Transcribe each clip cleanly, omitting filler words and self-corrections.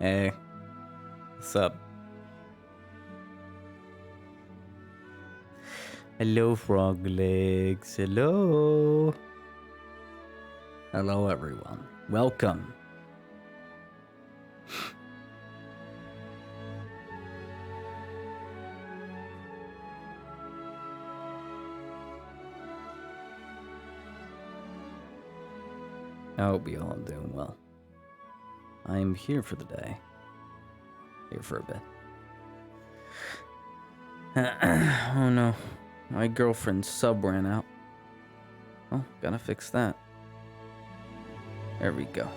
Hey, what's up? Hello, frog legs. Hello. Hello, everyone. Welcome. I hope you all are doing well. I am here for the day. Here for a bit. Oh no, my girlfriend's sub ran out. Oh, gotta fix that. There we go.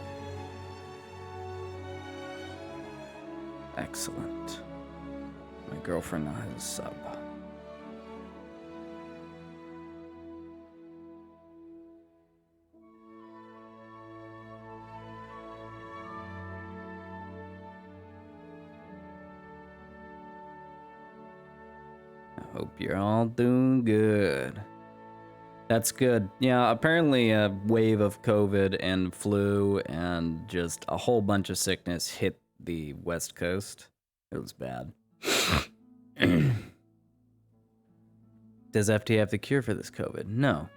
Excellent. My girlfriend now has a sub. I hope you're all doing good. That's good. Yeah, apparently a wave of COVID and flu and just a whole bunch of sickness hit the West Coast. It was bad. Does FT have the cure for this COVID? No.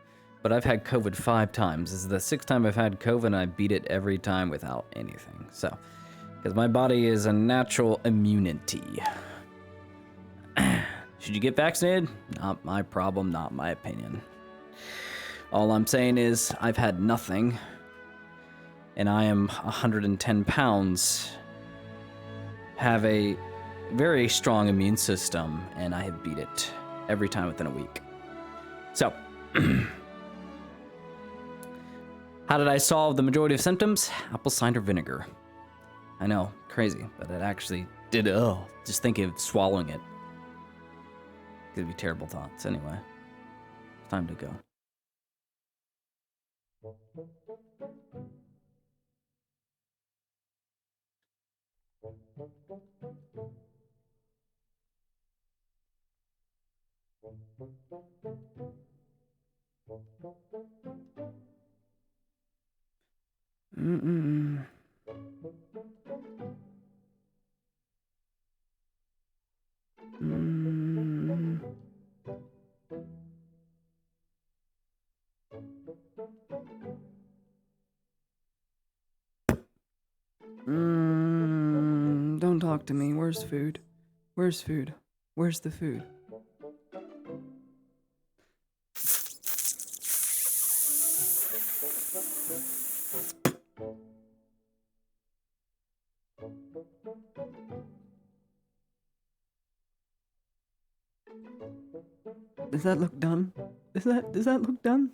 But I've had COVID 5 times. This is the 6th time I've had COVID and I beat it every time without anything. So, because my body is a natural immunity. Should you get vaccinated? Not my problem, not my opinion. All I'm saying is I've had nothing, and I am 110 pounds, have a very strong immune system, and I have beat it every time within a week. So, how did I solve the majority of symptoms? Apple cider vinegar. I know, crazy, but it actually did. Just thinking of swallowing it. Could be terrible thoughts. Anyway, it's time to go. Mm-mm. Mm. Don't talk to me. Where's food? Where's food? Where's the food? Does that look done? Does that look done?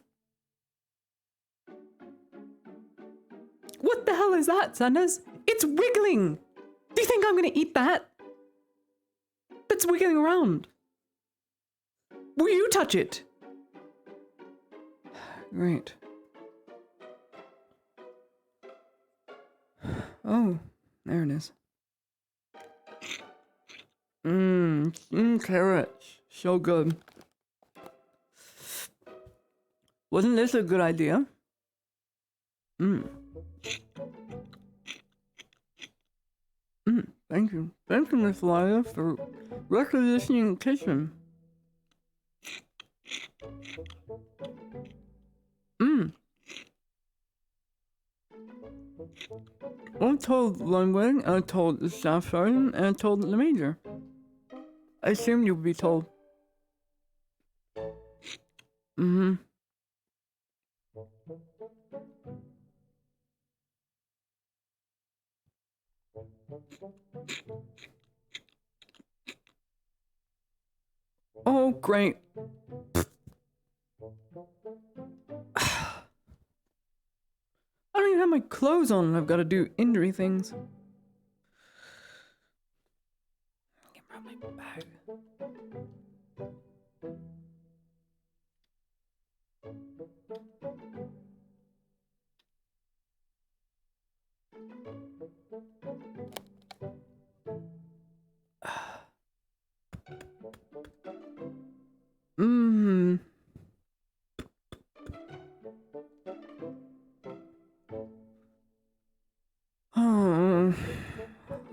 What the hell is that, Sanders? It's wiggling! Do you think I'm gonna eat that? That's wiggling around. Will you touch it? Great. Oh, there it is. Carrots. So good. Wasn't this a good idea? Thank you. Thank you, Miss Lila, for requisitioning the kitchen. I told Lundwing, I told the staff sergeant, and I told the major. I assumed you'd be told. Oh, great. I don't even have my clothes on and I've got to do injury things. Get around my bag.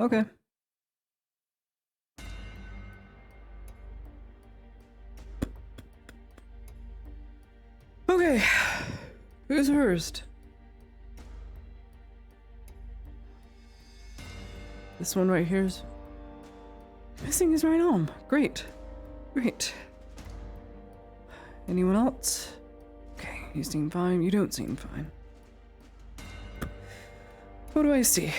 Okay. Okay. Who's first? This one right here's missing his right arm. Great. Great. Anyone else? Okay, you seem fine. You don't seem fine. What do I see?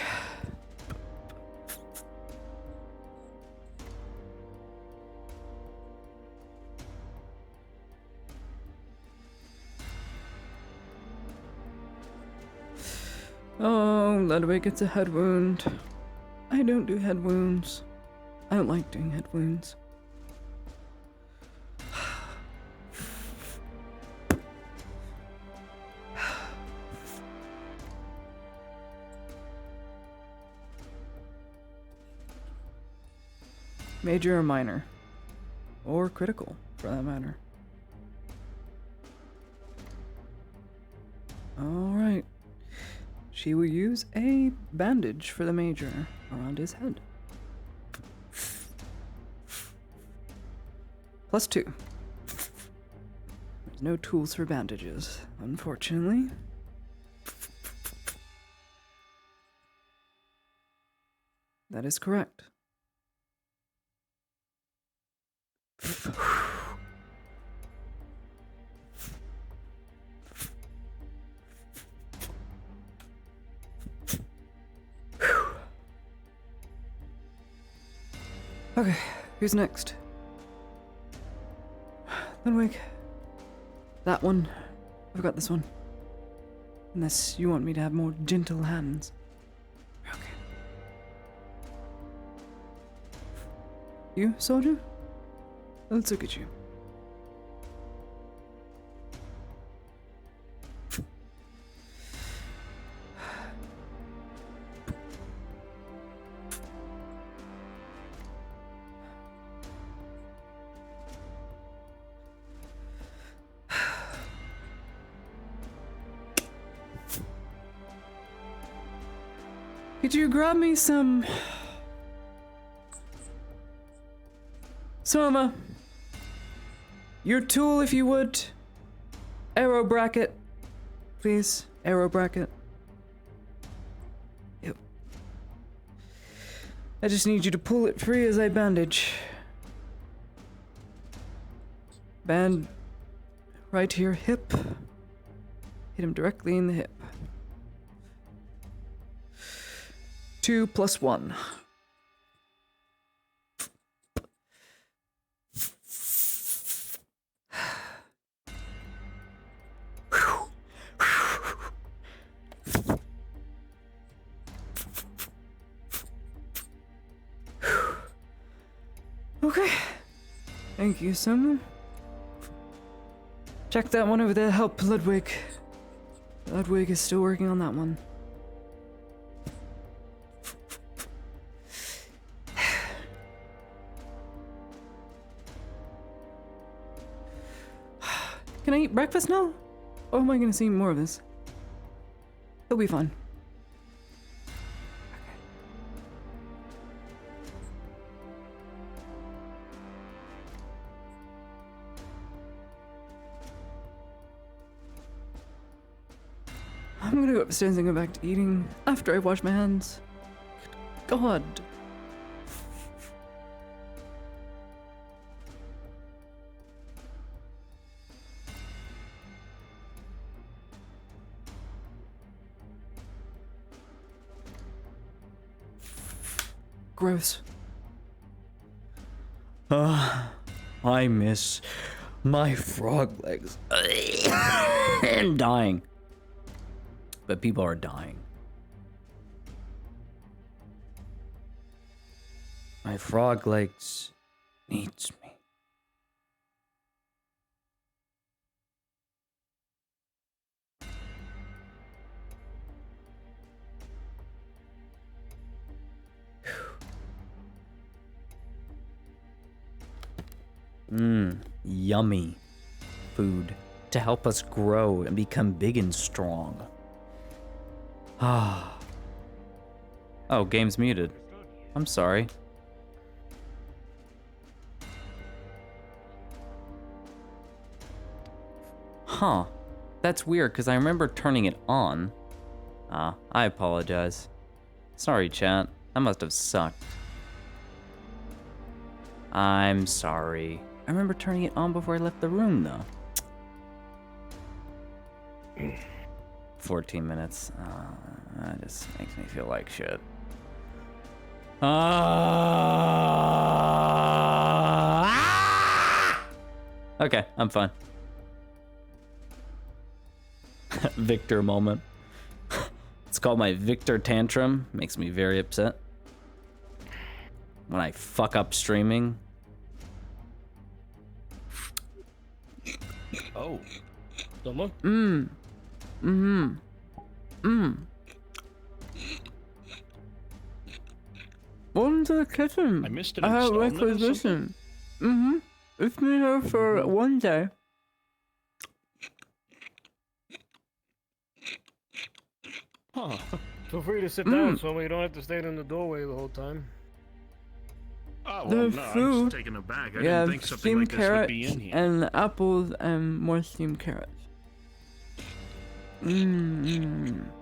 Oh, Ludwig gets a head wound. I don't do head wounds. I don't like doing head wounds. Major or minor? Or critical, for that matter. Alright. She will use a bandage for the major around his head. +2. There's no tools for bandages, unfortunately. That is correct. Okay, who's next? Ludwig. That one. I've got this one. Unless you want me to have more gentle hands. Okay. You, soldier? Let's look at you. Could you grab me some... Soma. Your tool, if you would. Arrow bracket. Please. Arrow bracket. Yep. I just need you to pull it free as I bandage. Band right here, hip. Hit him directly in the hip. 2 + 1. Okay. Thank you, Soma. Check that one over there. Help Ludwig. Ludwig is still working on that one. Can I eat breakfast now? Or am I gonna see more of this? It'll be fun. I'm gonna go upstairs and go back to eating after I wash my hands. Good God. Gross. I miss my frog legs. I'm dying. But people are dying. My frog legs needs me. Yummy food to help us grow and become big and strong. Ah. Oh, game's muted. I'm sorry. Huh. That's weird, because I remember turning it on. Ah, I apologize. Sorry, chat. That must have sucked. I'm sorry. I remember turning it on before I left the room, though. 14 minutes. That just makes me feel like shit. Okay, I'm fine. Victor moment. It's called my Victor tantrum. Makes me very upset. When I fuck up streaming. Oh. Someone? Welcome to the kitchen. I missed an I have installment or requisition. It's been here for one day. Huh. Feel free to sit down so you don't have to stand in the doorway the whole time. Oh, well, There's no, I'm food. just taken aback. I We didn't have think something steamed like this would carrots be in here. and apples and more steamed carrots. I'm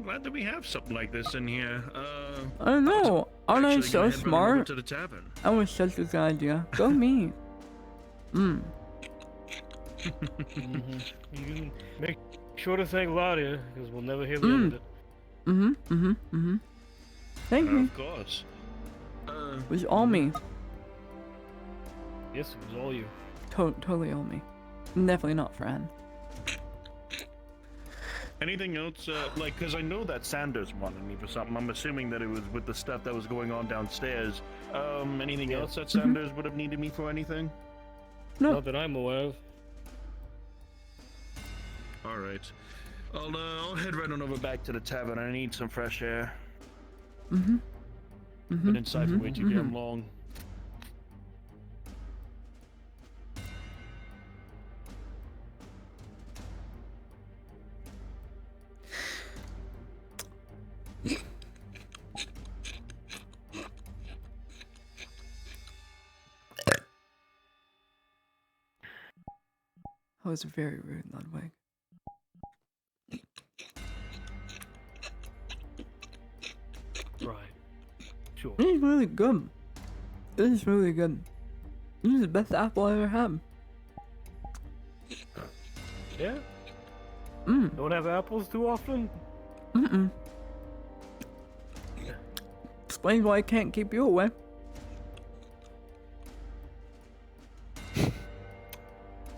glad that we have something like this in here. I know. Aren't I actually so gonna head right on over smart? to the tavern. That was such a good idea. Go me. You can make sure to thank Ladia, because we'll never hear the end of it. Thank you. Of course. It was all me. Yes, it was all you. Totally all me. Definitely not Fran. Anything else? Like, because I know that Sanders wanted me for something. I'm assuming that it was with the stuff that was going on downstairs. Anything else that Sanders would have needed me for anything? No. Not that I'm aware of. All right. I'll head right on over back to the tavern. I need some fresh air. Been inside for way too damn long. That was very rude, Ludwig. Right. Sure. This is really good. This is really good. This is the best apple I ever had. Yeah? Don't have apples too often? Explains why I can't keep you away.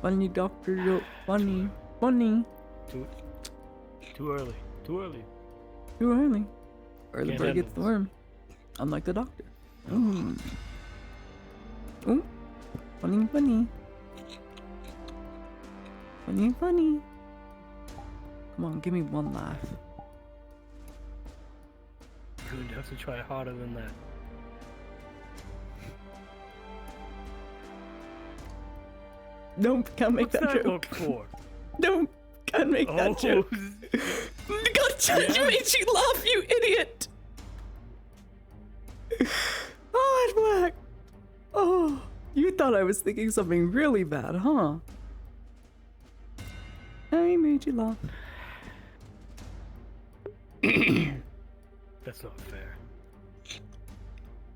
Funny, Dr. Joe. Funny. Funny. Too early. Too early. Too early. Or the Can't bird handle gets the this. worm. Unlike the doctor. Ooh. Funny, funny. Funny, funny. Come on, give me one laugh. You're going to have to try harder than that. Nope, can't make What's that that joke. look for? Nope, can't make that joke. God, Judge made you laugh, you idiot! Oh, it's whack. Oh, you thought I was thinking something really bad, huh? I made you laugh. That's not fair.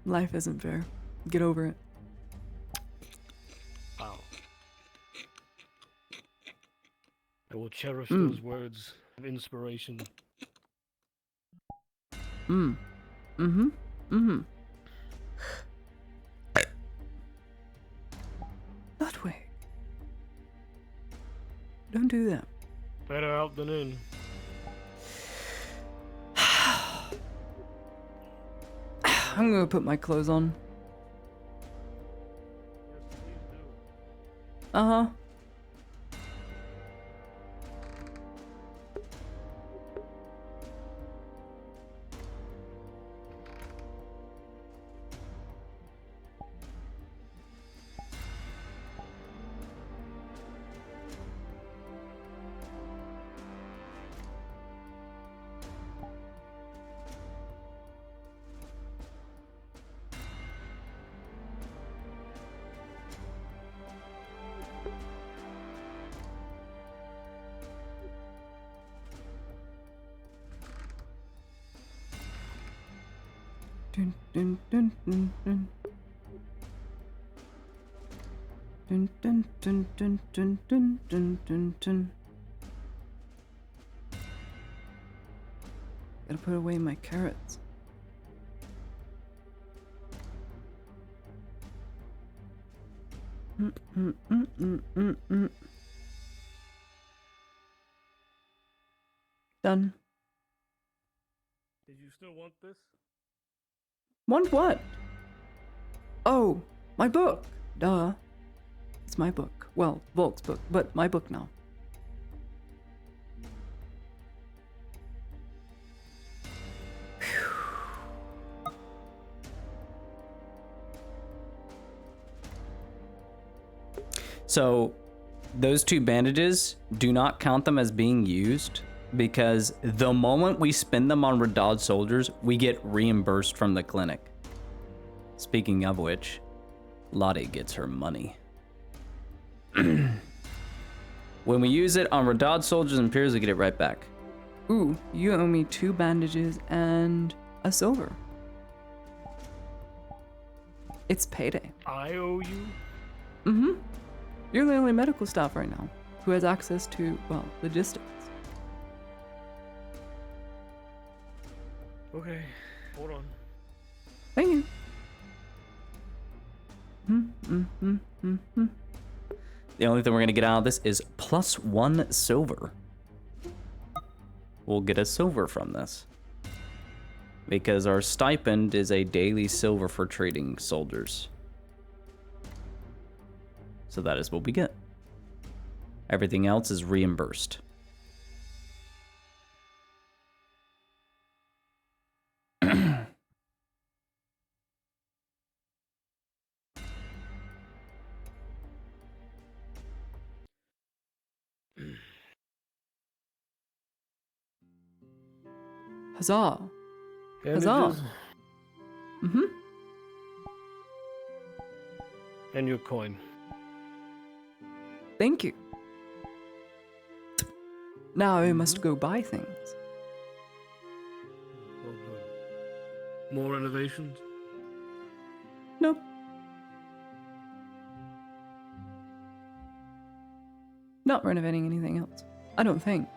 Life isn't fair. Get over it. Wow. I will cherish those words of inspiration. Ludwig. Don't do that. Better out than in. I'm gonna put my clothes on. Uh-huh. Dun, dun, dun, dun, dun. Dun, dun, dun, dun, dun, dun, dun, dun, dun. Gotta put away my carrots. Mm, mm, mm, mm, mm, mm. Done. Did you still want this? Want what? Oh, my book. Duh. It's my book. Well, Volk's book, but my book now. So, those 2 bandages, do not count them as being used, because the moment we spend them on Radad soldiers, we get reimbursed from the clinic. Speaking of which, Lottie gets her money. When we use it on Radad soldiers and peers, we get it right back. Ooh, you owe me 2 bandages and a silver. It's payday. I owe you? Mm-hmm. You're the only medical staff right now who has access to, well, logistics. Okay, hold on. Thank you. The only thing we're gonna get out of this is +1 silver. We'll get a silver from this. Because our stipend is a daily silver for trading soldiers. So that is what we get. Everything else is reimbursed. Huzzah! Huzzah! Bandages Mm-hmm. and your coin. Thank you. Now I must go buy things. Well, good. More renovations? Nope. Not renovating anything else. I don't think.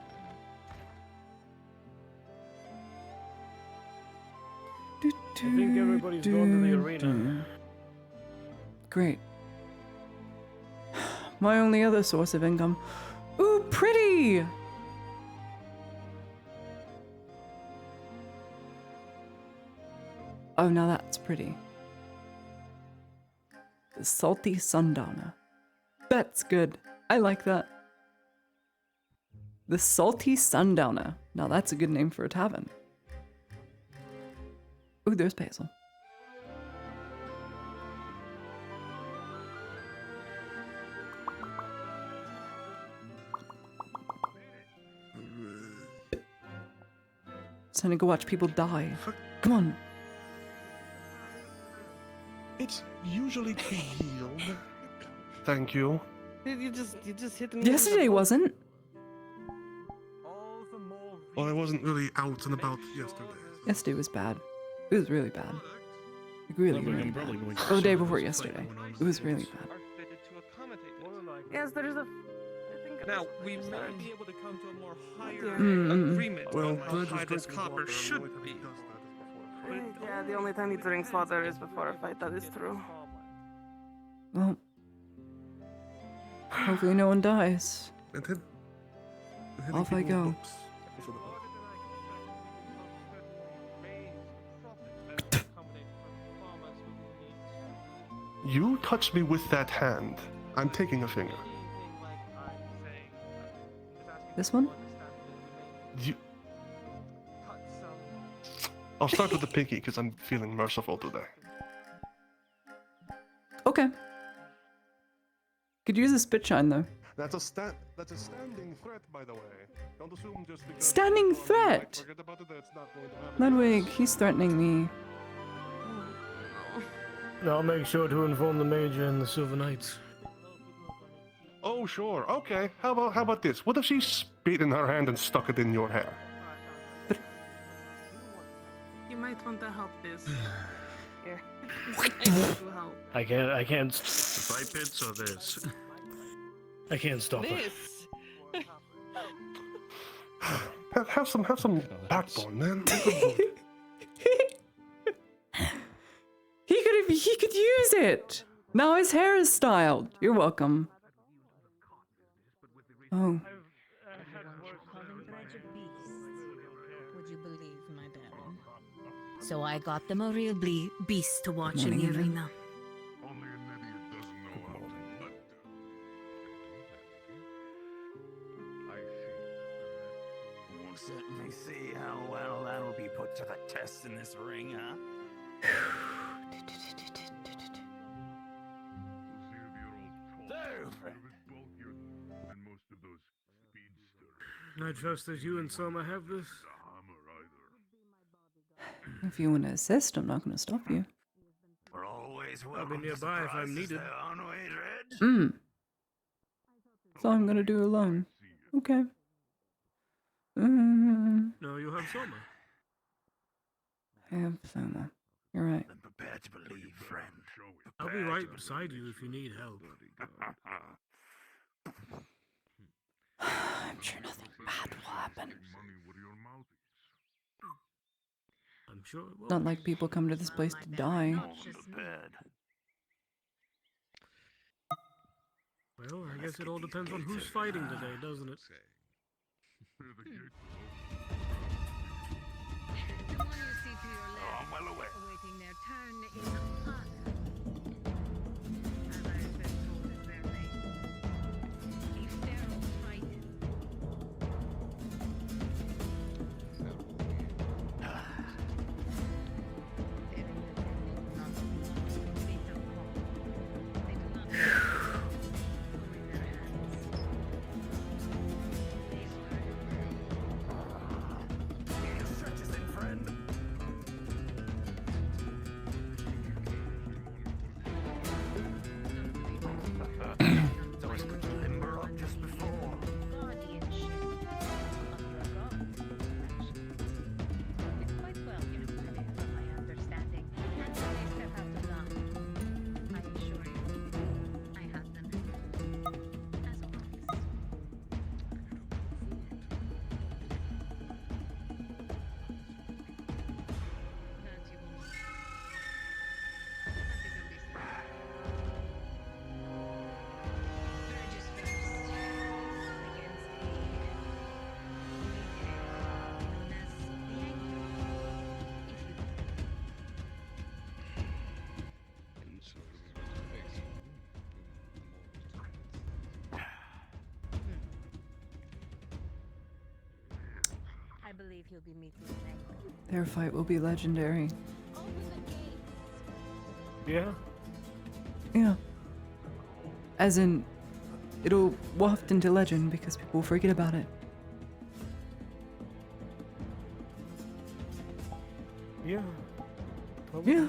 I think everybody's going to the arena. Great. My only other source of income. Ooh, pretty! Oh, now that's pretty. The Salty Sundowner. That's good. I like that. The Salty Sundowner. Now that's a good name for a tavern. Ooh, there's Basil. It's time to go watch people die. Come on. It's usually congealed. Thank you. You just hit me. Yesterday wasn't. Well, I wasn't really out and about yesterday. Yesterday was bad. It was really bad. Like really, Probably- really I'm probably bad. going to Oh, the day serve before as a yesterday. psycho when It was really bad. Yes, there is a. I think Now, there's we a- might be able to come to a more higher Mm. agreement Well, on how Virgil's high this drinking copper water, and the should only time he be. does that is before a fight. Yeah, the only time he drinks water is before a fight. That is true. Well, hopefully no one dies. And hitting Off I people with go. books. Also the book. You touched me with that hand. I'm taking a finger. This one? You... I'll start with the pinky because I'm feeling merciful today. Okay. Could use a spit shine though. That's a standing threat, by the way. Don't assume just because Standing it's on the mic, threat? forget about it, it's not going to happen. Ludwig, he's threatening me. I'll make sure to inform the Major and the Silver Knights. Oh, sure. Okay. How about this? What if she spit in her hand and stuck it in your hair? You might might want to help this. Here. I need to help. I can't, The fight pits or this? I can't stop her. This. Have some backbone, man. This is good. He could use it. Now his hair is styled. You're welcome. Oh. Would you believe, my baron? So I got them a real beast to watch in the Morning, Evelyn. arena. We'll certainly see how well that'll be put to the test in this ring, huh? So, friend. I trust that you and Soma have this. If you want to assist, I'm not going to stop you. We're always I'll welcome be to nearby if I'm surprises needed. there, aren't we, Dread? Mm. So I'm going to do alone. Okay. No, you have Soma. I have Soma. You're right. Then prepare to believe, friend. I'll be Prepare right to beside you if you need help. I'm sure nothing bad will happen. I'm sure it will. Not like people come to this place to die. prepared. Well, I guess it all depends on who's fighting today, doesn't it? The one you see to your Oh, left, I'm well aware. awaiting their turn, is a pug. As I've been told in their name. A feral fight. They're in the desert, not the fate of home. They do not have in their hands. They were Your stretches in, friend. It's always good to limber up just before. guardianship of your god. It's quite well illustrated from my understanding. And when they step out of line, I assure you, I have them. As always. That you will not. Nothing of this. Burgess first against a known as the Anchor. If you I believe he'll be meeting an Anchor. Their fight will be legendary. Open the gates. Yeah. Yeah. As in, it'll waft into legend because people forget about it. Yeah. Probably. Yeah. Yeah.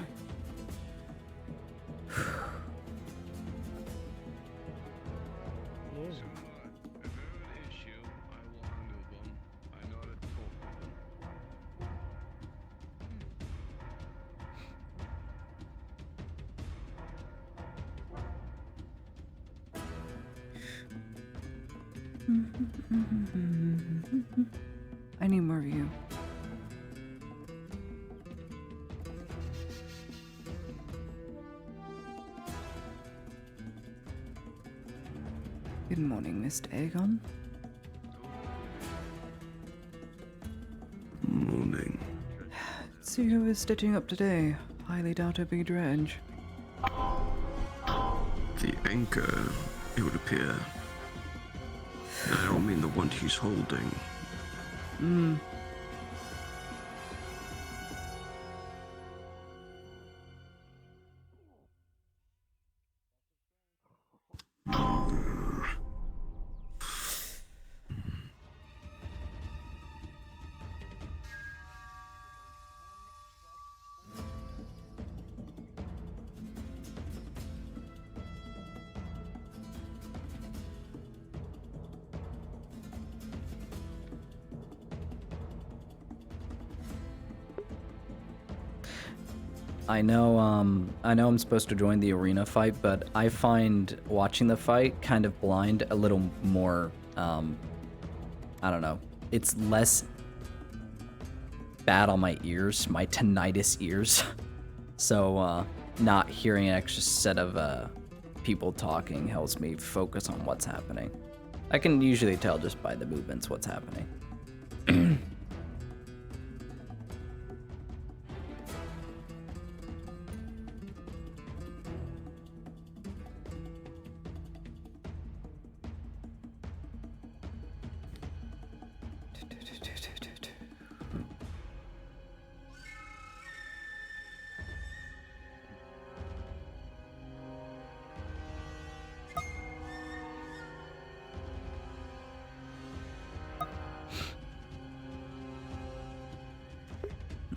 I need more of you. Good morning, Mr. Aegon. Morning. See who is stitching up today. Highly doubt a big dredge. The anchor, it would appear. I don't mean the one he's holding. I know I'm supposed to join the arena fight, but I find watching the fight kind of blind a little more, I don't know. It's less bad on my ears, my tinnitus ears. So, not hearing an extra set of, people talking helps me focus on what's happening. I can usually tell just by the movements what's happening.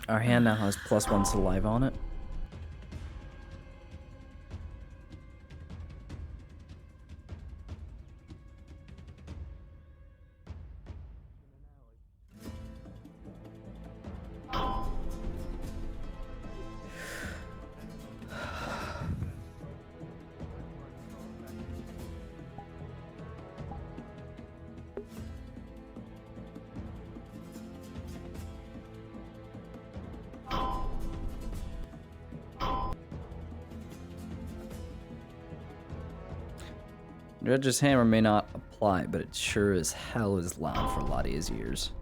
Our hand now has +1 saliva on it. Judge's hammer may not apply, but it sure as hell is loud for Latia's ears.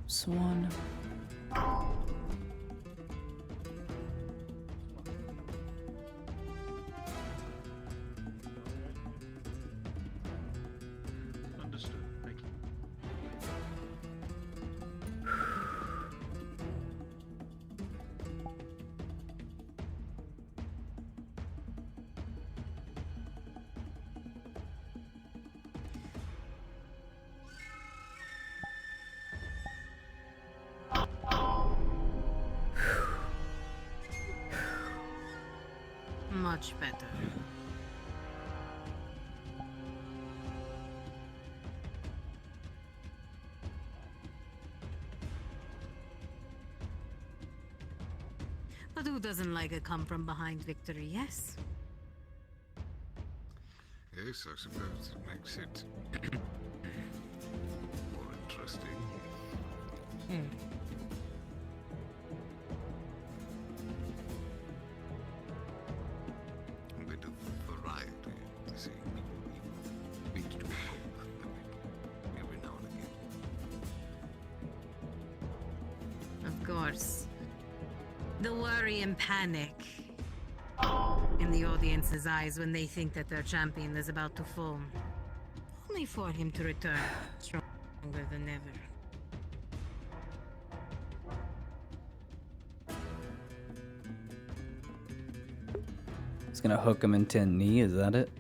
Swan. Understood. Thank you. Much better. But who doesn't like a come from behind victory, yes? Yes, I suppose it makes it more interesting. A bit of variety, you see. Beat to a pulp every now and again. Of course. The worry and panic in the audience's eyes when they think that their champion is about to fall. Only for him to return stronger than ever. It's gonna hook him into a knee, is that it?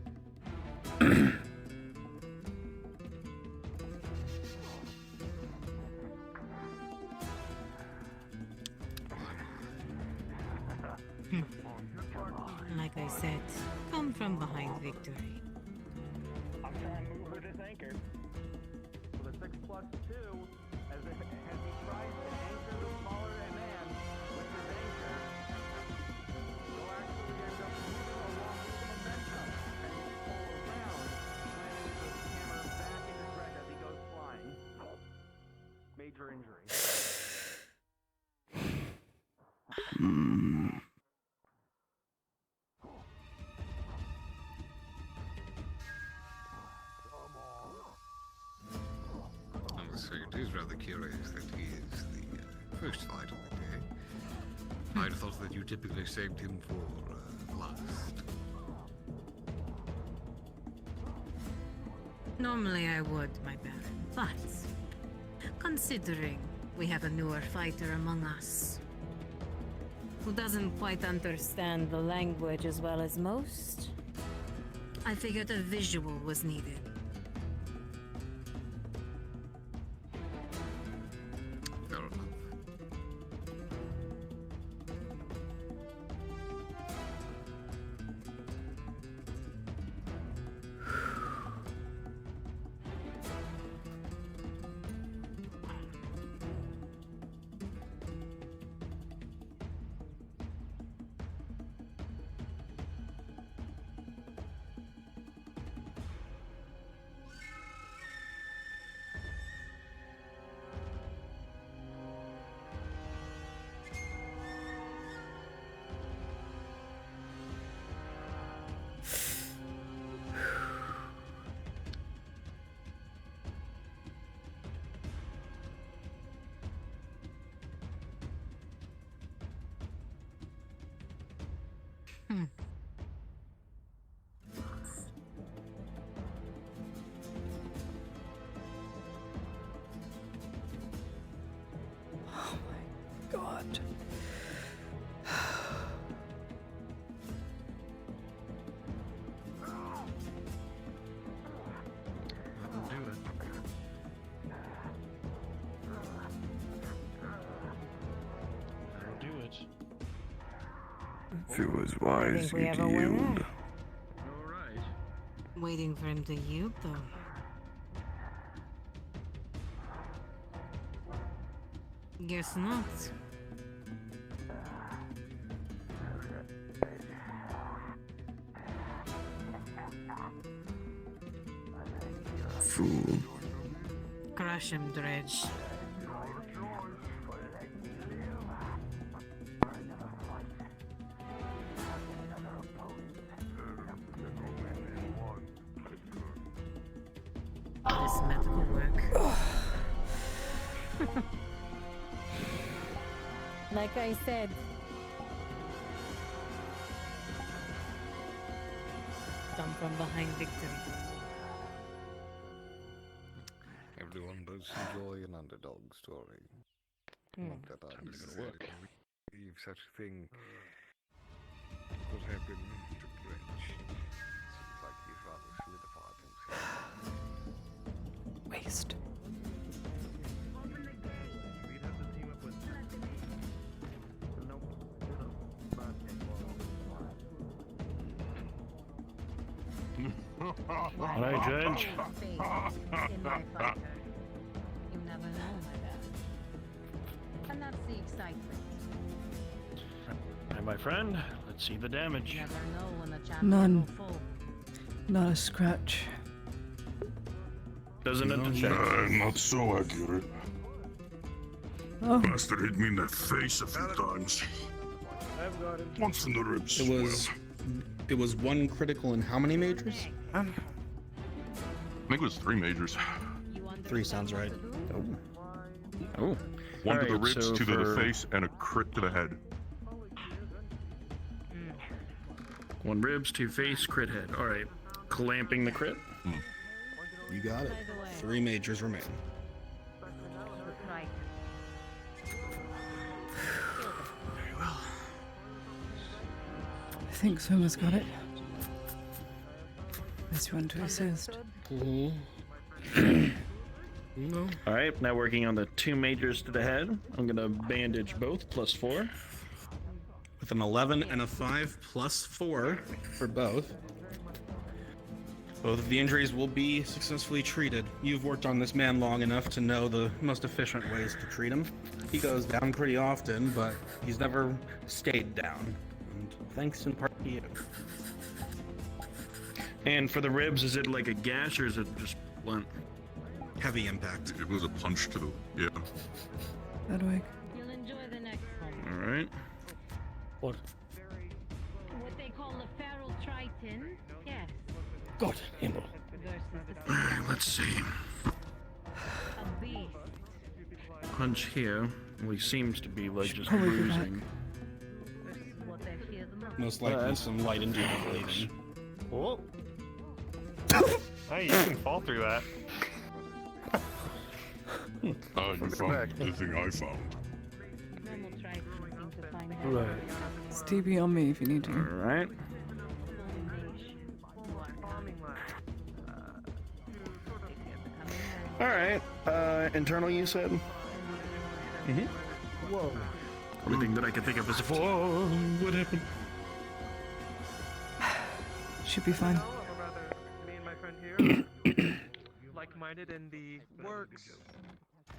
victory. I'm trying to move with this anchor. With a 6+2, as he tries to anchor the smaller man with his anchor, he'll actually end up moving along with the momentum and pull around, landing the hammer back into Greg as he goes flying. Major injury. I must say, it is rather curious that he is the first fight of the day. I'd thought that you typically saved him for last. Normally I would, my baron, but considering we have a newer fighter among us who doesn't quite understand the language as well as most, I figured a visual was needed. Fair enough. Oh my god. That'll do it. That'll do it. If it was I wise, think we you'd have a winner. yield. All right. Waiting for him to yield, though. Guess not. Fool. Crush him, Dredge. This medical work. Like I said. Come from behind victory. Everyone does enjoy an underdog story. Not that I necessarily believe such a thing could happen to Dredge. Seems like he's rather solidified himself. Waste. We'd have to team up with. Nope. All right, Dredge. In my fighter. You never know, my bad. And that's the excitement. And my friend, let's see the damage. Never know when the champion None. will fall. Not a scratch. Doesn't it check? Not so accurate. Oh, Bastard hit me in the face a few times. I've got him. Once in the ribs. It was one critical in how many majors? I think it was 3 majors. 3 sounds right. oh. One to the Alright, ribs, so 2 to the for- face, and a crit to the head. 1 ribs, 2 face, crit head. All right. Clamping the crit. You got it. 3 majors remain. Right. I think Soma's got it. Best one to assist. No. All right. Now working on the 2 majors to the head. I'm gonna bandage both +4. With an 11 and a 5 plus 4 for both. Both of the injuries will be successfully treated. You've worked on this man long enough to know the most efficient ways to treat him. He goes down pretty often, but he's never stayed down. And thanks in part to you. And for the ribs, is it like a gash or is it just blunt? Heavy impact. It was a punch to the Hedwig. You'll enjoy the next one. All right. What? What they call a feral triton? Yes. God, Himmel. Versus the All right, let's see. a beast. Punch here. Well, he seems to be like just probably go bruising. Versus what they fear the most. Most likely some light internal bleeding. Oh. Hey, you can fall through that. You found the thing I found. Normal tritons seem to find that Right. It's TB on me if you need All to. right. All right. Internal, you said. Mm-hmm. Whoa. Only thing that I can think of is whoa. What happened? Should be fine. Me and my friend here, like-minded in the works.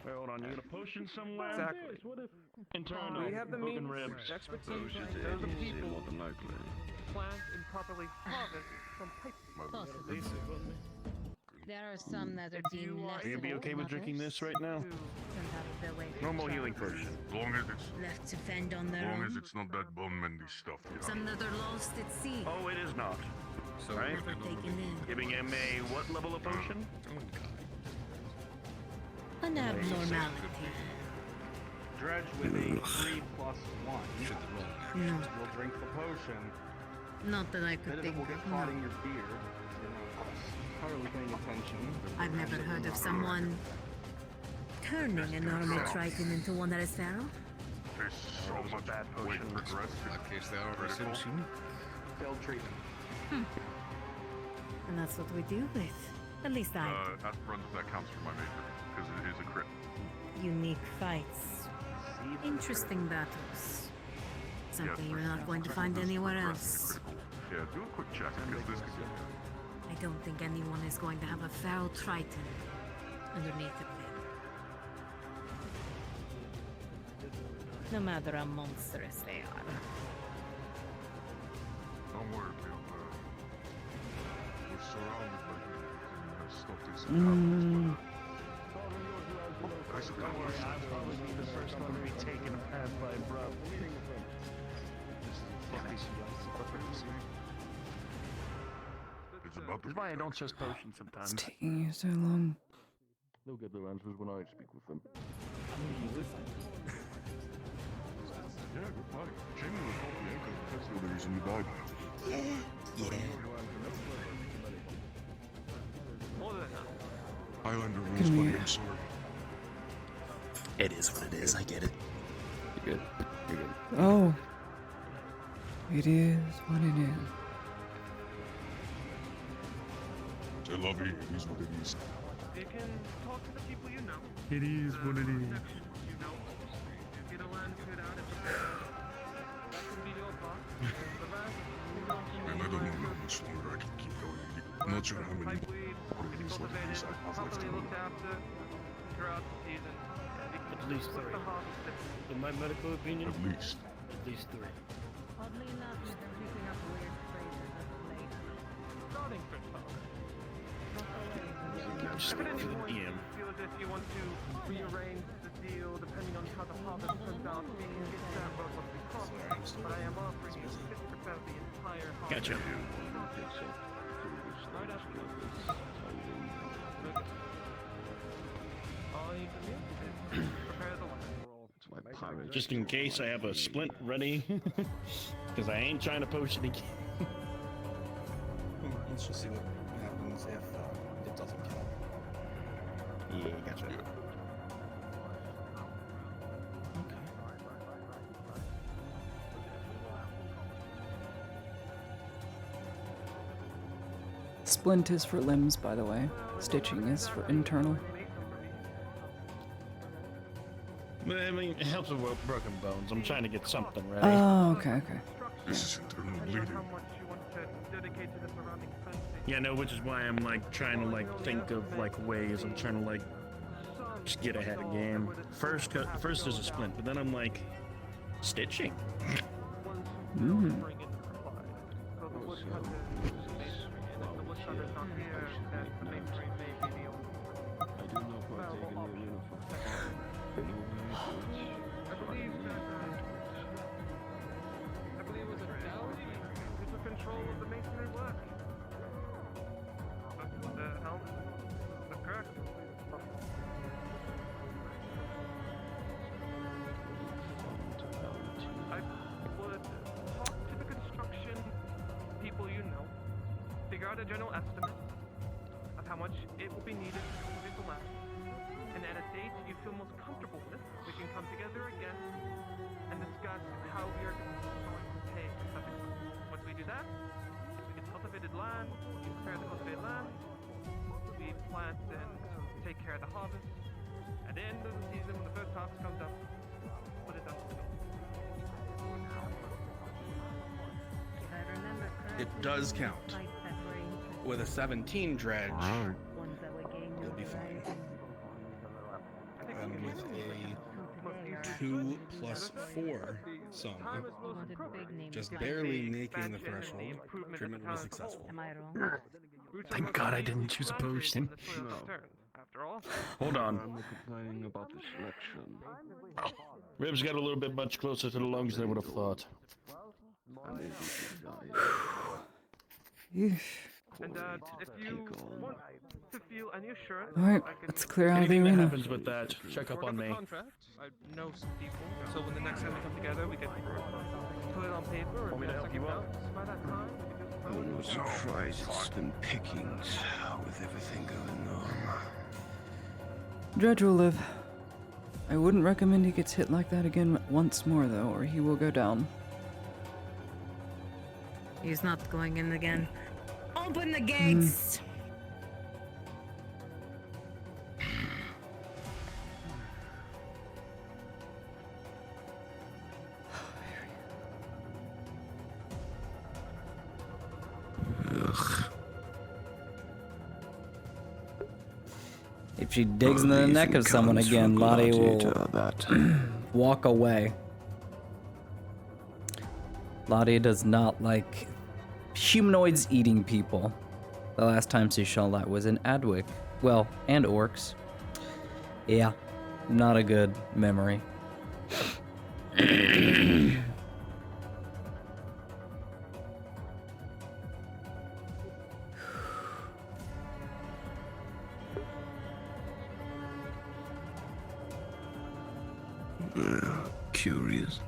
Wait, hold on. You got a potion somewhere? Exactly. What if internal? We have the broken means, ribs. expertise, and the people plant and properly harvest from pipe. Possibly. There are some that are deemed less Are you gonna be than okay with drinking others. this right now? Turned out of their way to Normal try. healing potion. Long as it's Left to fend on their long own. as it's not that bone mending stuff. Some that are lost at sea. Oh, it is not. So Right? Never taken in. Giving him a what level of potion? An abnormality. Dredge with a 3+1. No, We'll drink the potion. not that I could Then it think will get of. caught in No. your beard. You're not entirely paying attention. I've never heard of someone turning a normal triton into one that is feral. There's so much bad weight potion. progressed. In that case, they are Critical. essentially. Failed treatment. And that's what we do with. At least I That runs that counts for my major because it is a crit. do. Unique fights. Interesting battles. Something you're not going to find anywhere else. Yeah, do a quick check because this could get. I don't think anyone is going to have a feral triton underneath the pin. No matter how monstrous they are. Don't worry, we're surrounded by humans and have stopped this I suppose. The first one to be taken a path by bro. It's about This is why I don't trust potions It's sometimes. taking you so long. They'll get their answers when I speak with them. Yeah, good fight. Jamie was called the ankle. That's the only reason you died. Highlander rules, Come buddy. here. I'm sorry. It is what it is. I get it. You're good. You're good. Oh. It is what it is. I love you. It is what it is. You can talk to the people you know. It is what it is. You know. Get a land good out of it. That can be your boss. The rest, Man, I don't know how much longer I can keep going. I'm not sure how many weed, more of these sort of things I have left properly in me. looked after throughout the season. At least With 3. the harvest, In my medical opinion, At least. at least 3. Oddly enough, you've been picking up weird phrases as of late. starting for talk. Just If at wait any for the point DM. you feel as if you want to rearrange the deal depending on how the harvest turns out, we can get that about what we promised. But I am offering you 50% of the entire harvest. Gotcha. Right after this. All you can do is prepare the land. Just in case I have a splint ready. Because I ain't trying to potion again. Let's just see what happens if it doesn't kill. Yeah, gotcha. Splint is for limbs, by the way. Stitching is for internal. But I mean, it helps with broken bones. I'm trying to get something ready. Oh, okay, okay. This is internal bleeding. How much you want to dedicate to the surrounding fencing. Yeah, no, which is why I'm like trying to like think of like ways. I'm trying to like just get ahead of game. First is a splint, but then I'm like stitching. Mm. Control of the masonry work. The helm, the correct. I would talk to the construction people you know, figure out a general estimate of how much it will be needed to complete the lab, and at a date you feel most comfortable with, we can come together again and discuss how we are going to pay for such equipment. Once we do that, we get cultivated land, we prepare the cultivated land, we plant and take care of the harvest. At the end of the season, when the first harvest comes up, put it down to the If I remember It correctly, does count. like February With a 17 dredge, ones that were gained you'll be fine. And with a 2 plus 4 sum, just barely making the threshold, treatment will be successful. Am I wrong? Thank God I didn't choose a potion. Hold on. I'm complaining about the selection. Ribs got a little bit much closer to the lungs than I would have thought. And if you want to feel any assurance, Alright, I can let's clear out of the Anything that arena. happens with that, check up on me. I know some people, so when the next time we come together, we can put it on paper or get a second balance. By that time, we can I'm not surprised it's been pickings with everything going on. Dredge will live. I wouldn't recommend he gets hit like that again once more, though, or he will go down. He's not going in again. Open the gates! If she digs into the neck of someone again, Lottie will walk away. Lottie does not like humanoids eating people. The last time she saw that was in Adwick. Well, and orcs. Yeah, not a good memory. Curious.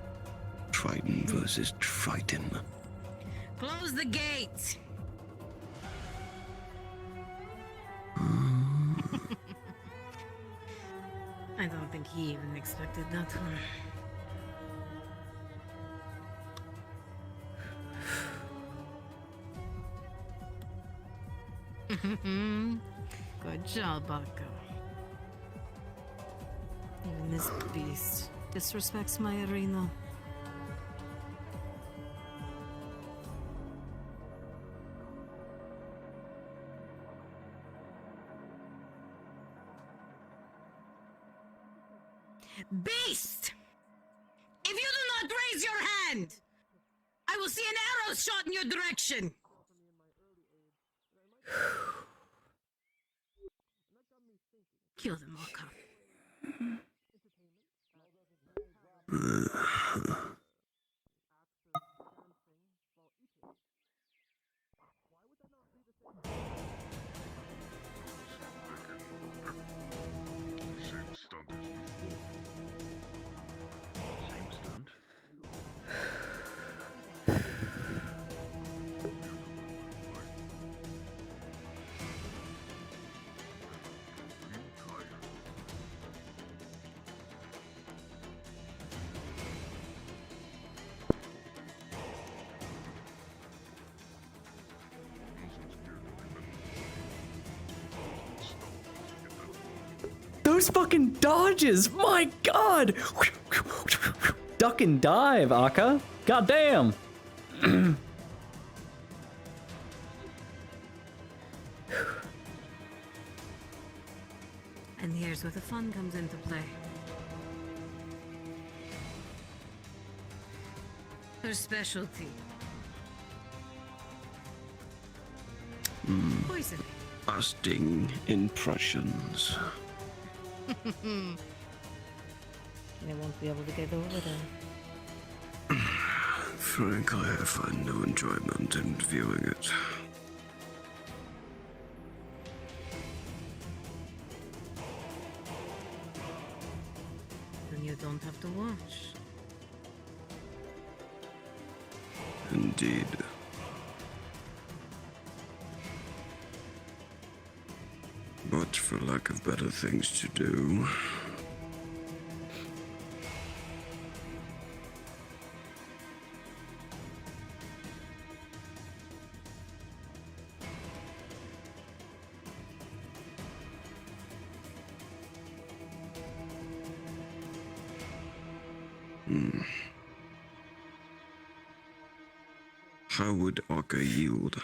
Triton versus Triton. Close the gates! I don't think he even expected that one. Good job, Bucko. Even this beast disrespects my arena. Beast! If you do not raise your hand, I will see an arrow shot in your direction. Kill them all, come. Those fucking dodges! My god! Duck and dive, Akka. God damn! And here's where the fun comes into play. Her specialty. Poisoning. Lasting impressions. They won't be able to get over that. Frankly, I find no enjoyment in viewing it. Then you don't have to watch. Indeed. But for lack of better things to do, how would Aka yield?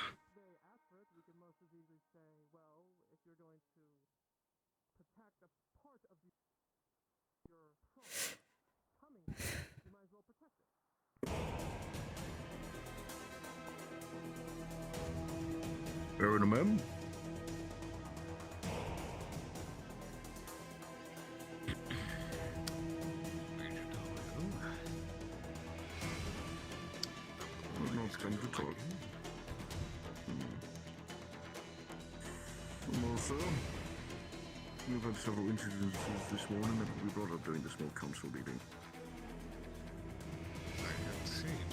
Fair enough, ma'am. Not time to talk. Well, sir, we've had several incidences this morning that we brought up during the small council meeting. I have seen.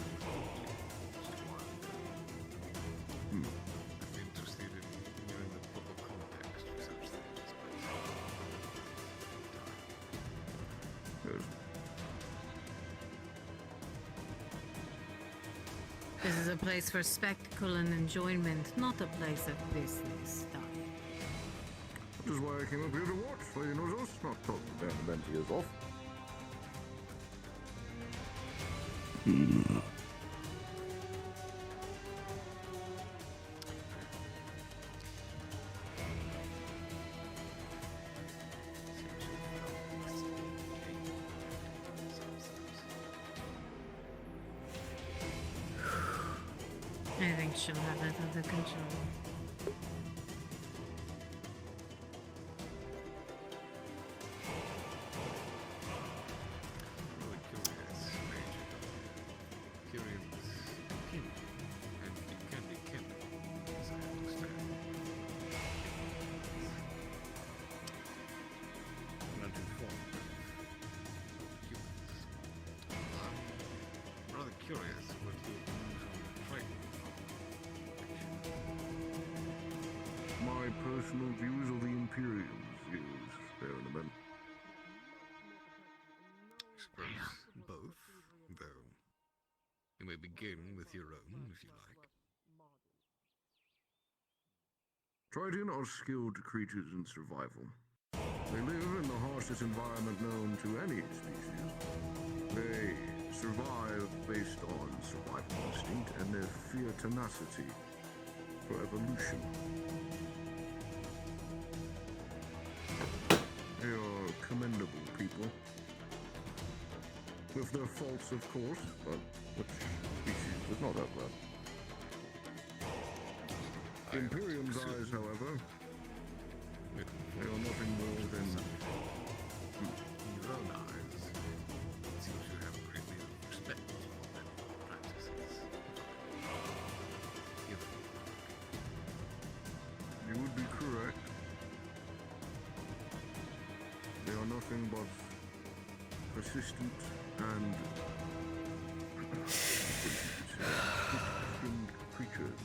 I'm interested in knowing the proper context for such things. Yes. This is a place for spectacle and enjoyment, not a place of business, darling. That is why I came up here to watch, for you know us, not talk the damn event ears off. I think she'll have that under control. Really curious, Major. Curious kin. And it can be kin, as I understand. Not informed of humans. I'm rather curious what your views on the training. My personal views of the Imperium's views, fair enough, ma'am. I suppose both, though. You may begin with your own, if you like. Triton are skilled creatures in survival. They live in the harshest environment known to any species. They survive based on survival instinct and their fear tenacity for evolution. They are commendable people. With their faults, of course, but which species does not have that? The Imperium's eyes, however, they are nothing more than... In your own eyes, it seems you have a great deal of respect for their practices. You would be correct. They are nothing but persistent and thick-skinned creatures.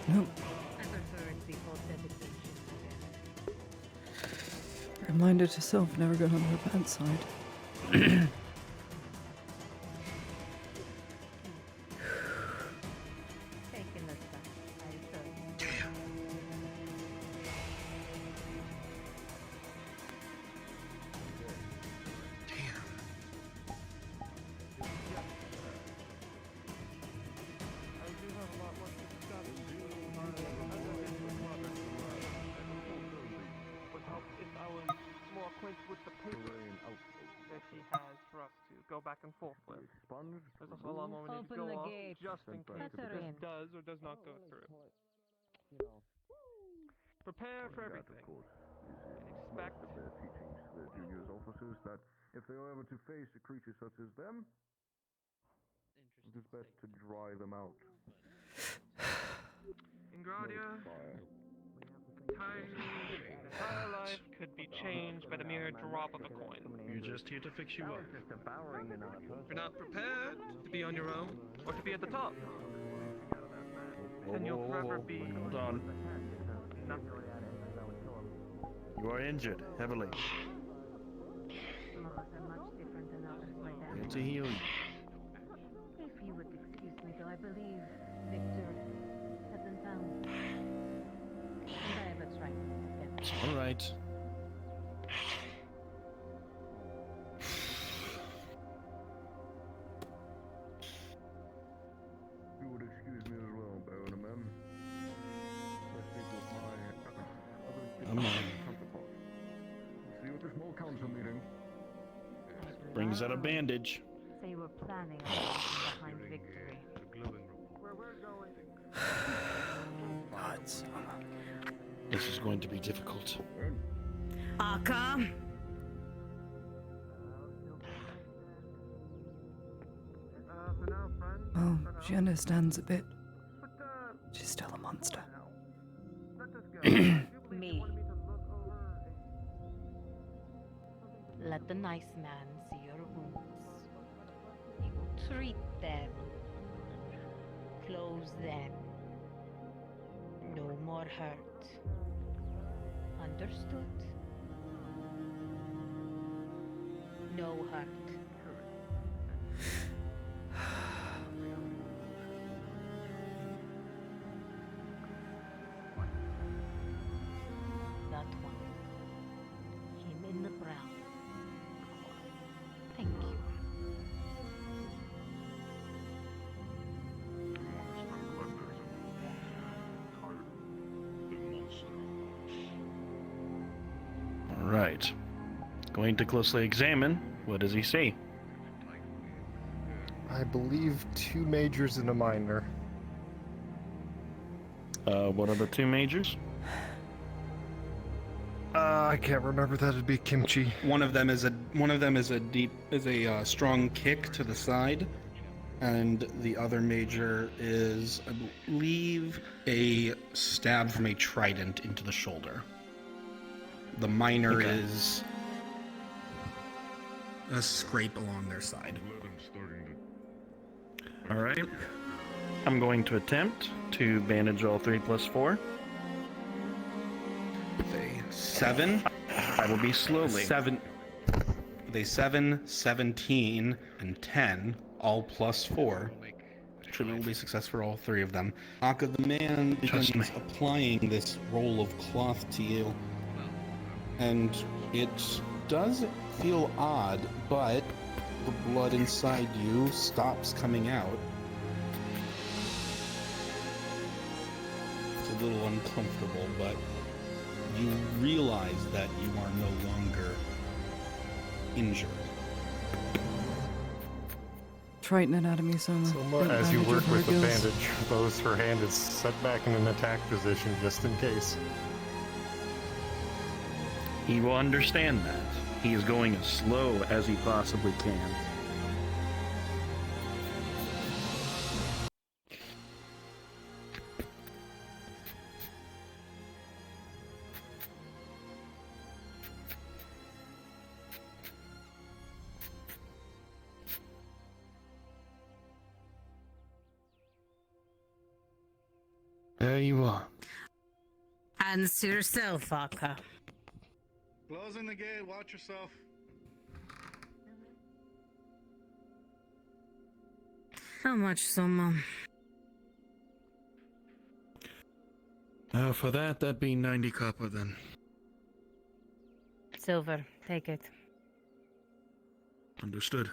Nope. I prefer it to be called dedication. Reminder to self, never get on her bad side. go back and forth with. There's also a lot more we need to Open go the off, gate. just in case Let her this in. does or does not go through. Prepare for everything. Expect their teachings to their juniors officers that if they are ever to face a creature such as them, it is best to dry them out. Ingradia, entire life could be changed by the mere drop of a coin. We're just here to fix you up. You're not prepared to be on your own or to be at the top. Then you'll forever be. Hold on. Nothing. You are injured, heavily. Some of us are much different than others, my dad. Here to heal you. If you would excuse me, though, I believe Victor has been found. And I have a trident. It's all right. You would excuse me as well, Baron Amem. I speak with my other counterpart. See you at the small council meeting. Brings out a bandage. So you were planning on behind victory. Where we're going. God, This is going to be difficult. Aka? For now, friends. Oh, she understands a bit. She's still a monster. Let us go. Me. Let the nice man see your wounds. You treat them. Close them. No more hurt. Understood? No hurt. That one. Him in the brown. Thank you. All right. Going to closely examine. What does he say? I believe 2 majors and a minor. What are the 2 majors? I can't remember. That'd be kimchi. One of them is a strong kick to the side, and the other major is, I believe, a stab from a trident into the shoulder. The minor is a scrape along their side. All right. I'm going to attempt to bandage all 3 plus 4. They 7. I will be slowly. 7. They 7, 17, and 10, all plus 4. Treatment will be success for all 3 of them. Aka, the man begins applying this roll of cloth to you. And it does feel odd, but the blood inside you stops coming out. It's a little uncomfortable, but you realize that you are no longer injured. Triton anatomy, Soma. As you work with the bandage, both her hand is set back in an attack position just in case. He will understand that. He is going as slow as he possibly can. There you are. Answer yourself, Aka. Closing the gate, watch yourself. How much, Soma? For that'd be 90 copper then. Silver, take it. Understood.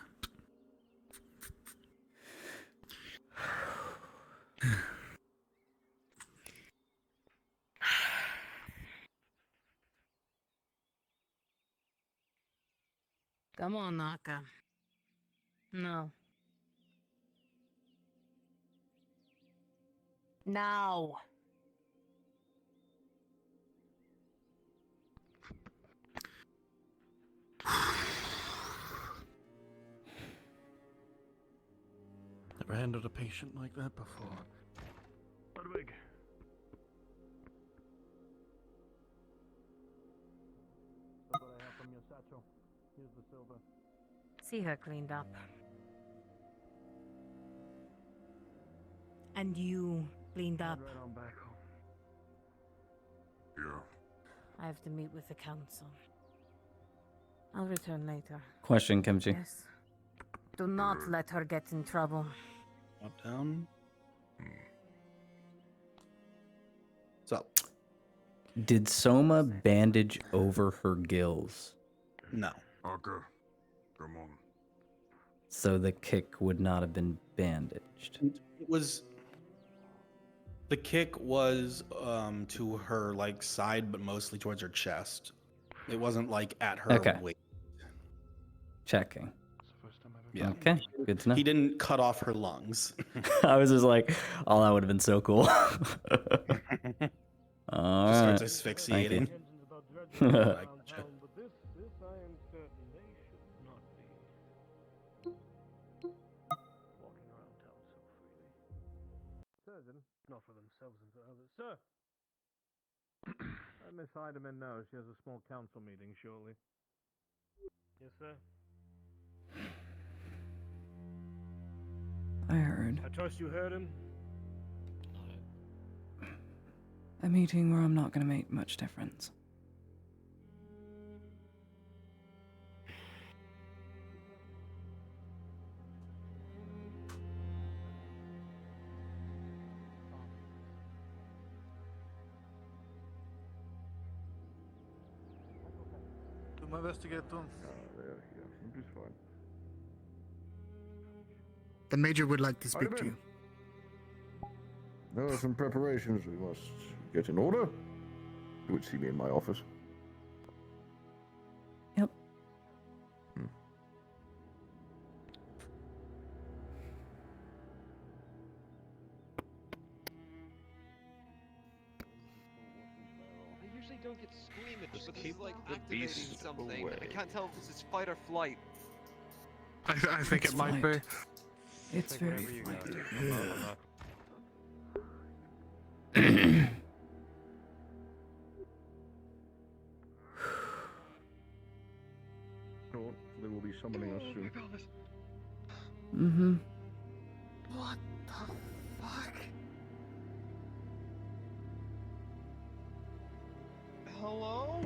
Come on, Aka. No. Now. Never handled a patient like that before. Ludwig. That's what I have from your satchel. Here's the silver. See her cleaned up. And you cleaned up. Right on back home. Yeah. I have to meet with the council. I'll return later. Question, Kimchi. Yes. Do not let her get in trouble. Up, down. So. Did Soma bandage over her gills? No. Okay. Come on. So the kick would not have been bandaged. It was. The kick was to her like side, but mostly towards her chest. It wasn't like at her Okay. waist. Checking. Yeah. Okay, good to know. He didn't cut off her lungs. I was just like, oh, that would have been so cool. All Just right. starts asphyxiating. Thank you. But this I am certain they should not be walking around town so freely. Certain, not for themselves and for others. Sir! Let Miss Heidemann know she has a small council meeting shortly. Yes, sir. I heard. I trust you heard him. A meeting where I'm not going to make much difference. Do my best to get to him. It's fine. The Major would like to speak to you. There are some preparations we must get in order. You would see me in my office. Yep. I usually don't get squeamish, but this is like activating something. I can't tell if this is fight or flight. I think it might be. It's very Sure, they will be summoning us soon. Mm-hmm. What the fuck? Hello?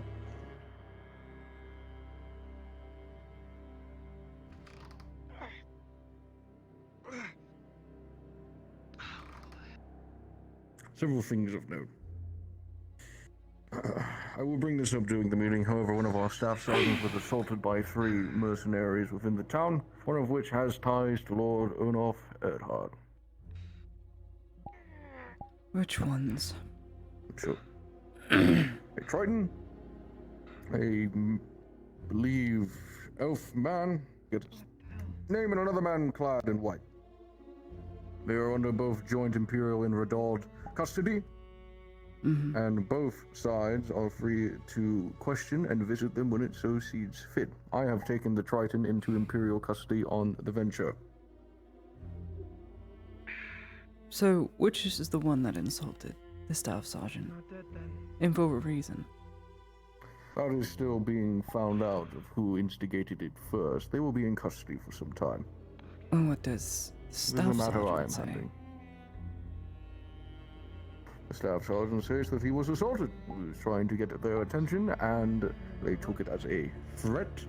Several things of note. I will bring this up during the meeting. However, one of our staff sergeants was assaulted by 3 mercenaries within the town, one of which has ties to Lord Unof Erdhard. Which ones? Sure. A Triton, believe elf man, get name and another man clad in white. They are under both joint Imperial and Redald custody, and both sides are free to question and visit them when it so seems fit. I have taken the Triton into Imperial custody on the venture. So, which is the one that insulted the staff sergeant? And for what reason? That is still being found out of who instigated it first. They will be in custody for some time. And what does the This staff is a matter I am sergeant say? handling. The staff sergeant says that he was assaulted. He was trying to get their attention, and they took it as a threat,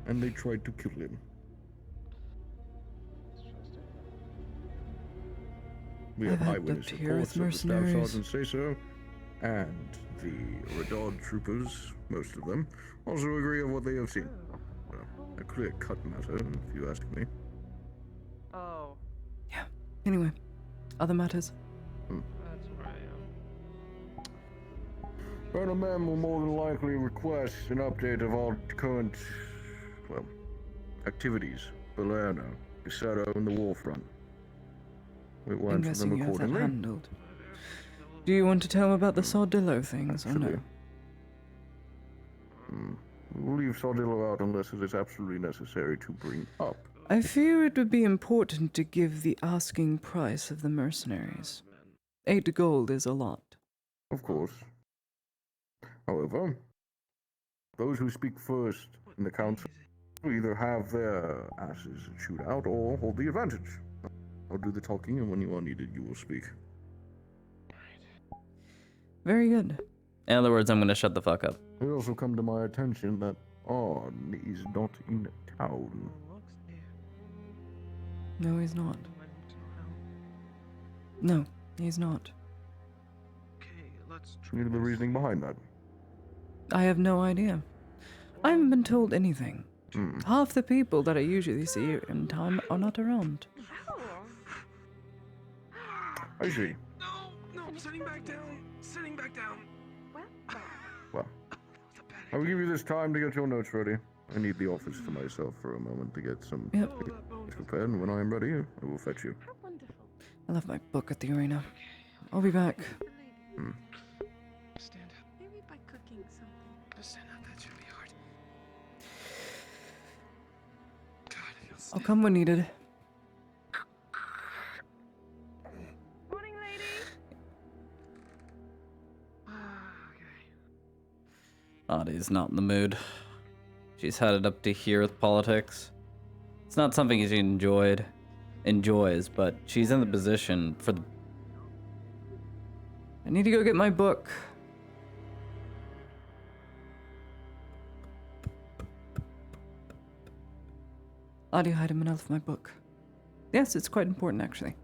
and they tried to kill him. We have I've had eyewitness looked here reports with of the staff mercenaries. sergeant say so, and the Redard troopers, most of them, also agree of what they have seen. Well, a clear-cut matter, if you ask me. Oh. Yeah. Anyway, other matters? That's where I am. Colonel Mem will more than likely request an update of all current, well, activities Palermo, Caserta, and the Warfront. We I'm went for guessing them you have that accordingly. handled. Do you want to tell him about the Sardillo things, or no? We'll leave Sardillo out unless it is absolutely necessary to bring up. I fear it would be important to give the asking price of the mercenaries. 8 gold is a lot. Of course. However, those who speak first in the council will either have their asses shoot out or hold the advantage. I'll do the talking, and when you are needed, you will speak. Very good. In other words, I'm going to shut the fuck up. It also come to my attention that Arn is not in town. No, he's not. No, he's not. You know the reasoning behind that? I have no idea. I haven't been told anything. Half the people that I usually see in town are not around. I see. No, sitting back down. Sitting back down. Well, I will give you this time to get your notes ready. I need the office to myself for a moment to get some things prepared, and when I am ready, I will fetch you. I left my book at the arena. I'll be back. Stand up. Maybe by cooking something. Just stand up. That should be hard. I'll come when needed. Morning, lady. Audie's not in the mood. She's had it up to here with politics. It's not something she enjoys, but she's in the position for the... I need to go get my book. Audie Heidemann left my book. Yes, it's quite important, actually.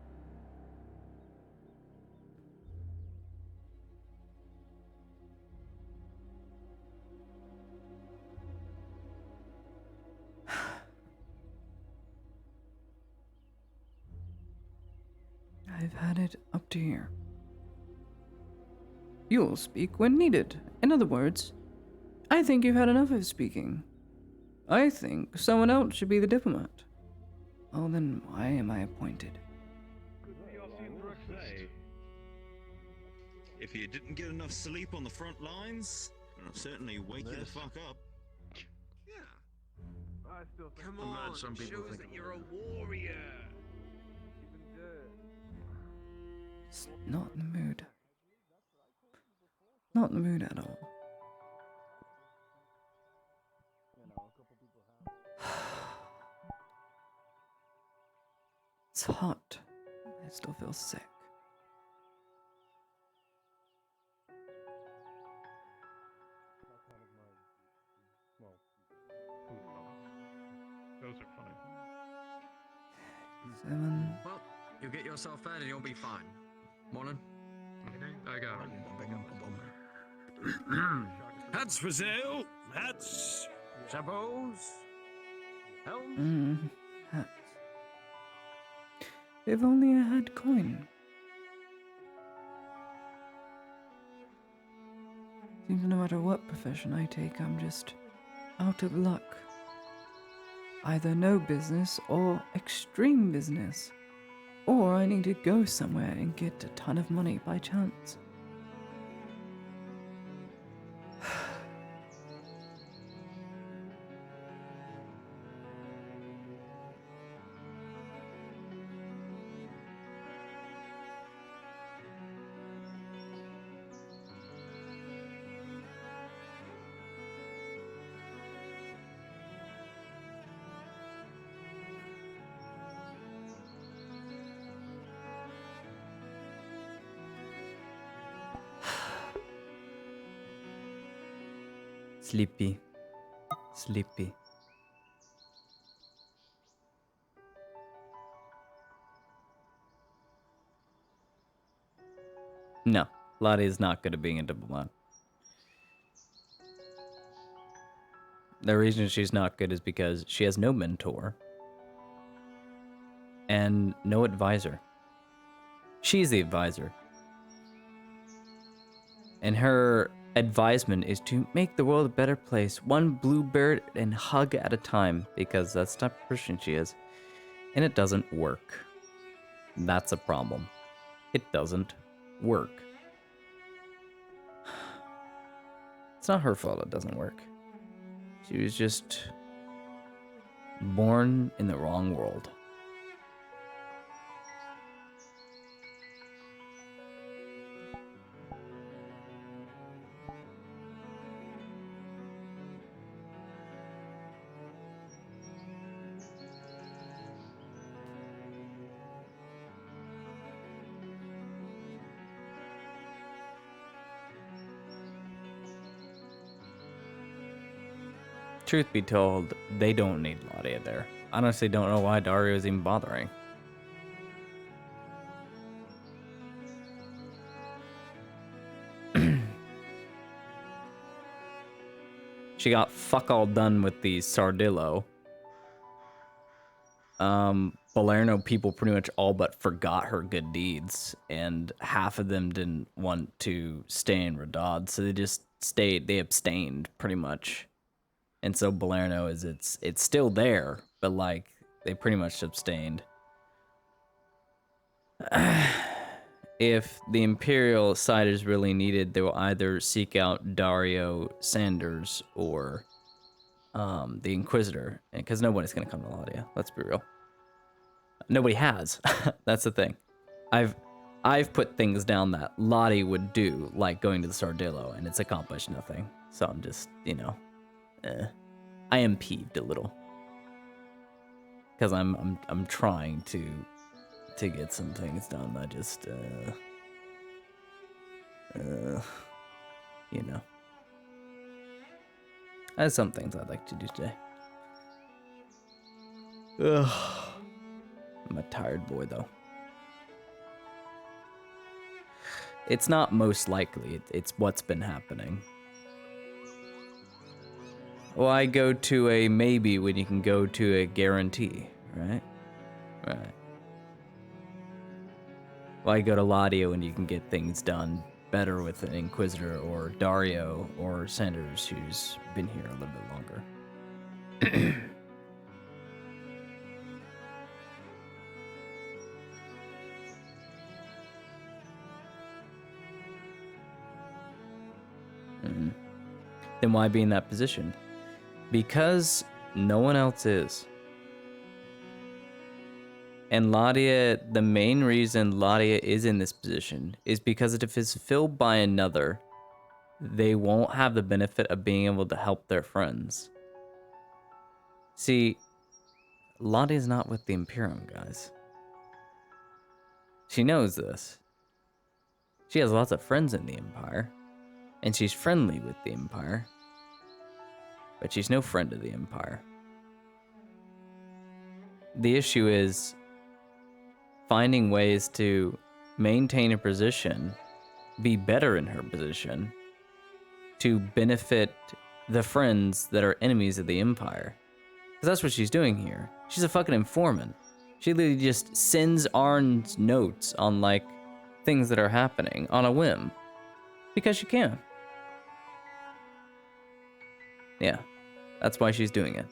I've had it up to here. You'll speak when needed. In other words, I think you've had enough of speaking. I think someone else should be the diplomat. Oh, then why am I appointed? If you didn't get enough sleep on the front lines, it'll certainly wake you the fuck up. I still think Come on, some people shows think that you're a warrior. Just not in the mood. Not in the mood at all. It's hot. I still feel sick. Those are funny. 7. Well, you'll get yourself fed and you'll be fine. Morning. There you go. Hats for sale. Hats. Sabots. Hats. If only I had coin. Seems no matter what profession I take, I'm just out of luck. Either no business or extreme business. Or I need to go somewhere and get a ton of money by chance. Sleepy. Sleepy. No, Lottie is not good at being a diplomat. The reason she's not good is because she has no mentor and no advisor. She's the advisor. And her advisement is to make the world a better place, one bluebird and hug at a time, because that's the type of Christian she is. And it doesn't work. That's a problem. It doesn't work. It's not her fault it doesn't work. She was just born in the wrong world. Truth be told, they don't need Ladia there. I honestly don't know why Dario is even bothering. She got fuck all done with the Sardillo. Balerno people pretty much all but forgot her good deeds, and half of them didn't want to stay in Radad, so they just stayed, they abstained pretty much. And so Balerno is, it's still there, but like, they pretty much abstained. If the Imperial side is really needed, they will either seek out Dario Sanders or the Inquisitor, because nobody's gonna come to Ladia. Let's be real. Nobody has. That's the thing. I've put things down that Lottie would do, like going to the Sardillo, and it's accomplished nothing. So I'm just, you know, I am peeved a little, because I'm trying to get some things done. I just you know, I have some things I'd like to do today. Ugh. I'm a tired boy though. It's not most likely, it's what's been happening. Why go to a maybe when you can go to a guarantee, right? Right. Why go to Ladio when you can get things done better with an Inquisitor or Dario or Sanders, who's been here a little bit longer? Then why be in that position? Because no one else is. And Ladia, the main reason Ladia is in this position is because if it's filled by another, they won't have the benefit of being able to help their friends. See, Ladia's not with the Imperium, guys. She knows this. She has lots of friends in the Empire, and she's friendly with the Empire, but she's no friend of the Empire. The issue is finding ways to maintain a position, be better in her position, to benefit the friends that are enemies of the Empire. Because that's what she's doing here. She's a fucking informant. She literally just sends Arn's notes on, like, things that are happening on a whim. Because she can. Yeah, that's why she's doing it.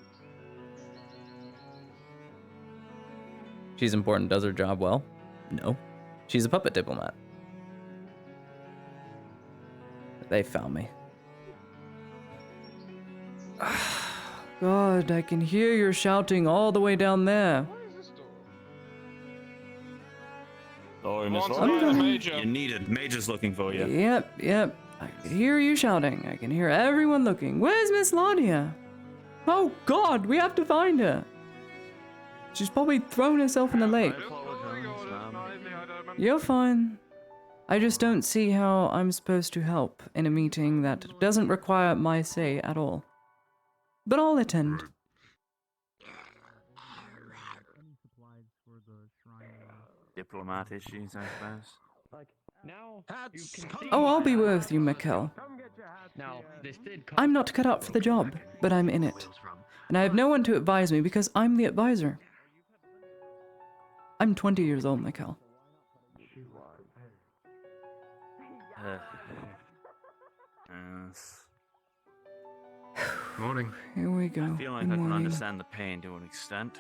She's important, does her job well? No. She's a puppet diplomat. They found me. God, I can hear your shouting all the way down there. Oh, Miss I'm done. You're needed. Major's looking for you. Yep. I can hear you shouting. I can hear everyone looking. Where's Miss Ladia? Oh God, we have to find her. She's probably thrown herself in the lake. You're fine. I just don't see how I'm supposed to help in a meeting that doesn't require my say at all. But I'll attend. Diplomat issues, I suppose. Like, now you can Oh, I'll be with you, Mikkel. Now, this did I'm not cut out for the job, but I'm in it. And I have no one to advise me because I'm the advisor. I'm 20 years old, Mikkel. Yes. Morning. Here we go. I feel like Good I can morning. understand the pain to an extent.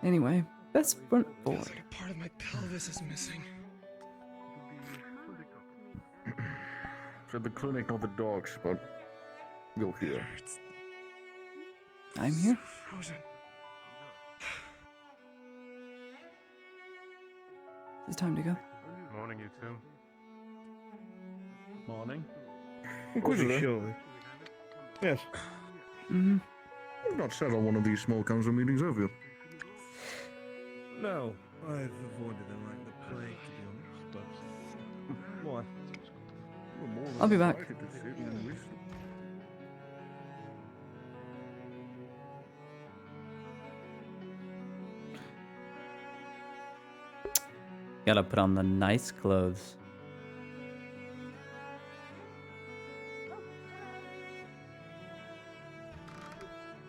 Anyway, best front forward. Part of my pelvis is missing. Said the clinic, not the dogs, but you're here. I'm here. Frozen. It's time to go. Morning, you two. Morning. Inquisitor, Surely. Yes. Mm-hmm. you've not sat on one of these small council meetings, have you? No, I've avoided them like the plague, to be honest, but... Why? You're more than I'll be back. invited to sit and listen. Gotta put on the nice clothes.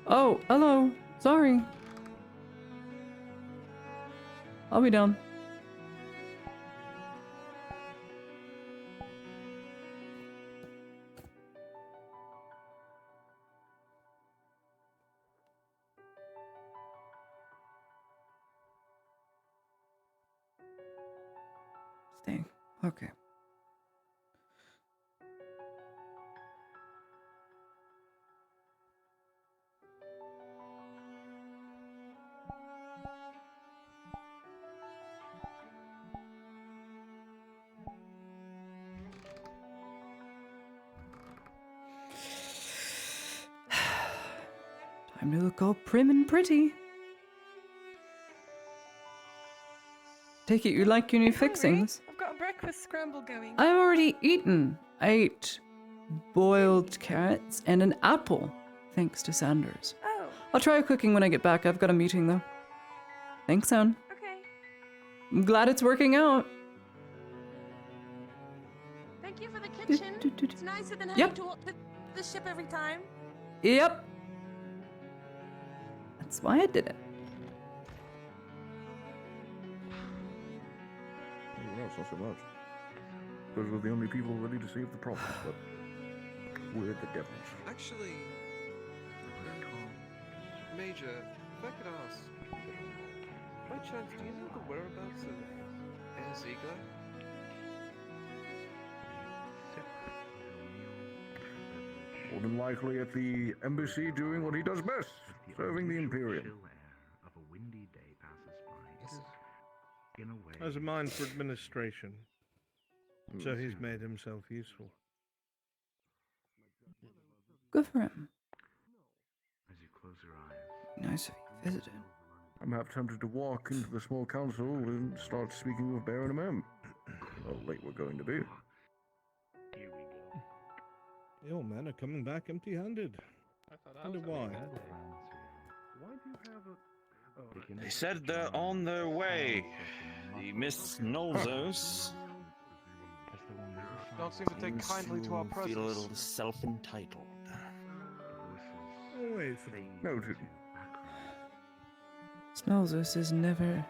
Oh, hello. Sorry. I'll be down. Staying. Okay. Time to look all prim and pretty. Take it you like your new fixings. I've got a breakfast scramble going. I've already eaten. I ate boiled carrots and an apple, thanks to Sanders. Oh. I'll try cooking when I get back. I've got a meeting though. Thanks, Son. Okay. I'm glad it's working out. Thank you for the kitchen. It's nicer than having Yep. to walk the ship every time. Yep. That's why I did it. Well, that's not so much. Because we're the only people ready to save the province, but we're the devils. Actually, Major, if I could ask, by chance, do you know the whereabouts of Air Ziegler? More than likely at the embassy doing what he does best, serving the Imperium. Has a mind for administration. So he's made himself useful. Good for him. As you close your eyes. Nice of you visited. I'm half tempted to walk into the small council and start speaking with Baron M. How late we're going to be. Here we go. The old men are coming back empty-handed. I wonder why. Why do you have a... They said they're on their way. The Miss Nolzos Don't seem to take kindly to our presence. feel a little self-entitled. Oh, wait for Noted. Snelzus is never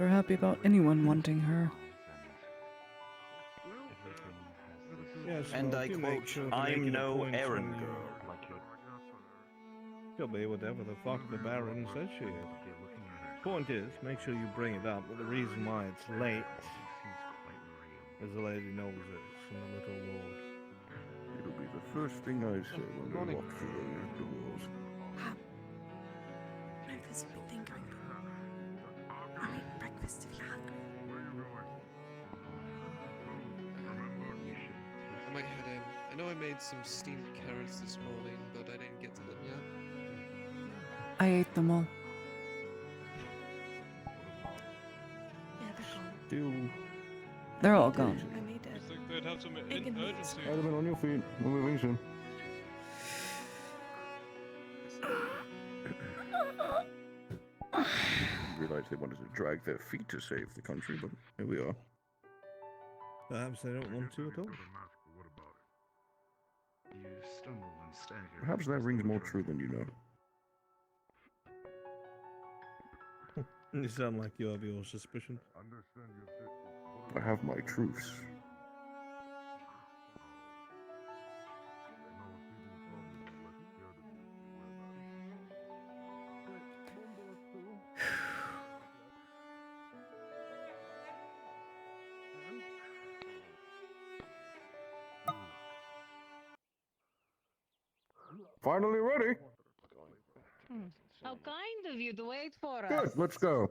happy about anyone wanting her. Yes, And well, I do make quote, sure to I'm make it a no point errand when you- girl. She'll be whatever the fuck the Baron says she is. Point is, make sure you bring it up, but the reason why it's late is the lady knows it from the little lord. It'll be the first thing I say when we walk through those doors. Breakfast big thing going through. I'll eat breakfast if you're hungry. I might head in. I know I made some steamed carrots this morning, but I didn't get to them yet. I ate them all. Yeah, they're gone. Still. They're all gone. I made it. I think they'd have some Egg and urgency. Element on your feet. We're moving soon. Realize they wanted to drag their feet to save the country, but here we are. Perhaps they don't want to at all. You stumbled and staggered. Perhaps that rings more true than you know. You sound like you have your suspicions. I have my truths. Finally ready. How kind of you to wait for us. Good, let's go.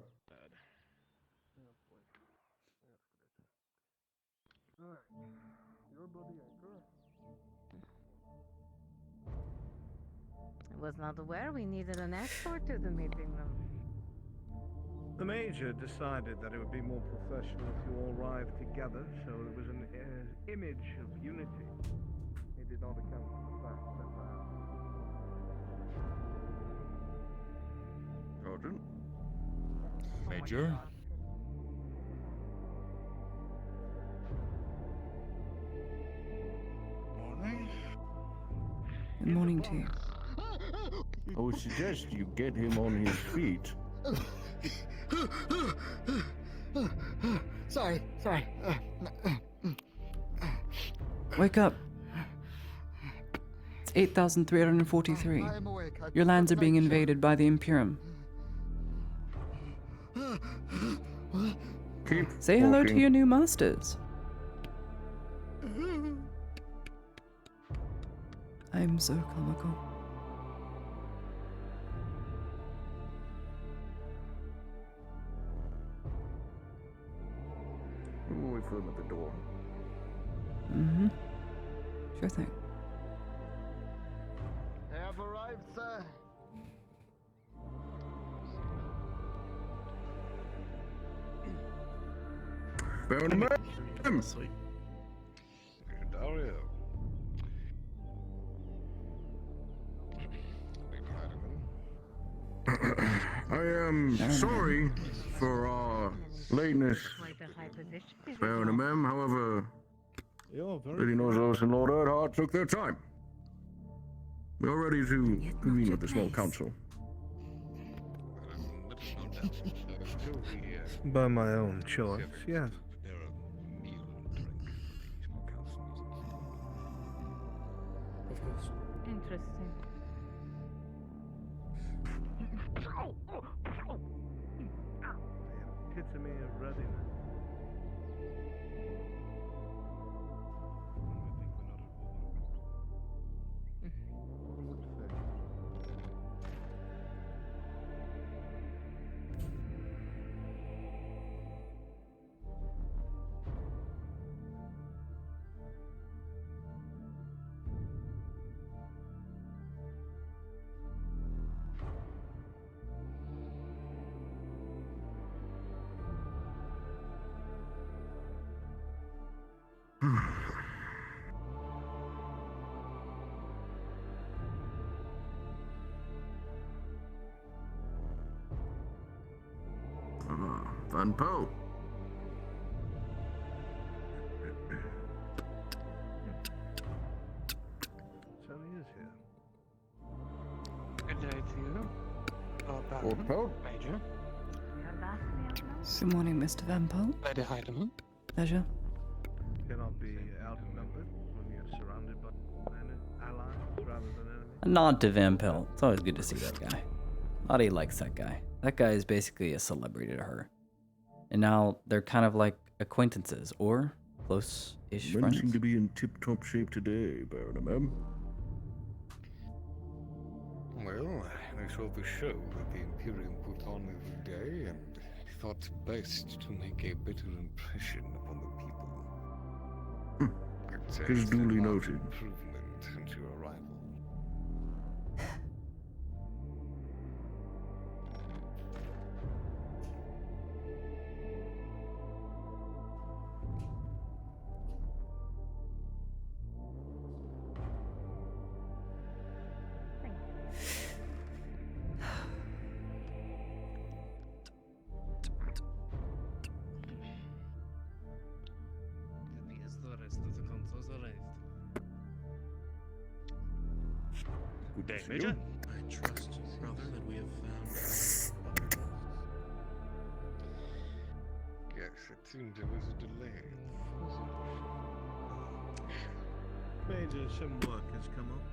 I was not aware we needed an escort to the meeting room. The Major decided that it would be more professional if you all arrived together, so it was an image of unity. He did not account for the fact that Sergeant. Major. Morning. Good morning to you. I would suggest you get him on his feet. Sorry. Wake up. It's 8,343. I am awake. Your lands are being invaded by the Imperium. Keep Say hello to walking. your new masters. I'm so comical. We'll wait for him at the door. Mm-hmm. Sure thing. I have arrived, sir. Baron Mem. Dario. I am sorry for our lateness, Quite a high position. Baron Mem. However, You're very Lady Nozos and Lord Erdhart took their time. We are ready to convene with the small council. by my own choice, yes. Of course. Interesting. Epitome of readiness. Van Poe. So he is here. Good day to you. Lord Poe. Major. Good morning, Mr. Van Pelt. Lady Heidemann. Pleasure. Cannot be outnumbered when you're surrounded by allies rather than enemies. A nod to Van Pelt. It's always good to see that guy. Lottie likes that guy. That guy is basically a celebrity to her. And now they're kind of like acquaintances or close-ish Men friends. seem to be in tip-top shape today, Baron Mem. Well, I saw the show that the Imperium put on every day and thought best to make a better impression upon the people. I'd say Is it's a duly large noted. improvement since your arrival. As the rest of the consoles arrived. Good day, Major. I trust, brother, that we have found. Yes, it seemed there was a delay. Major, some work has come up.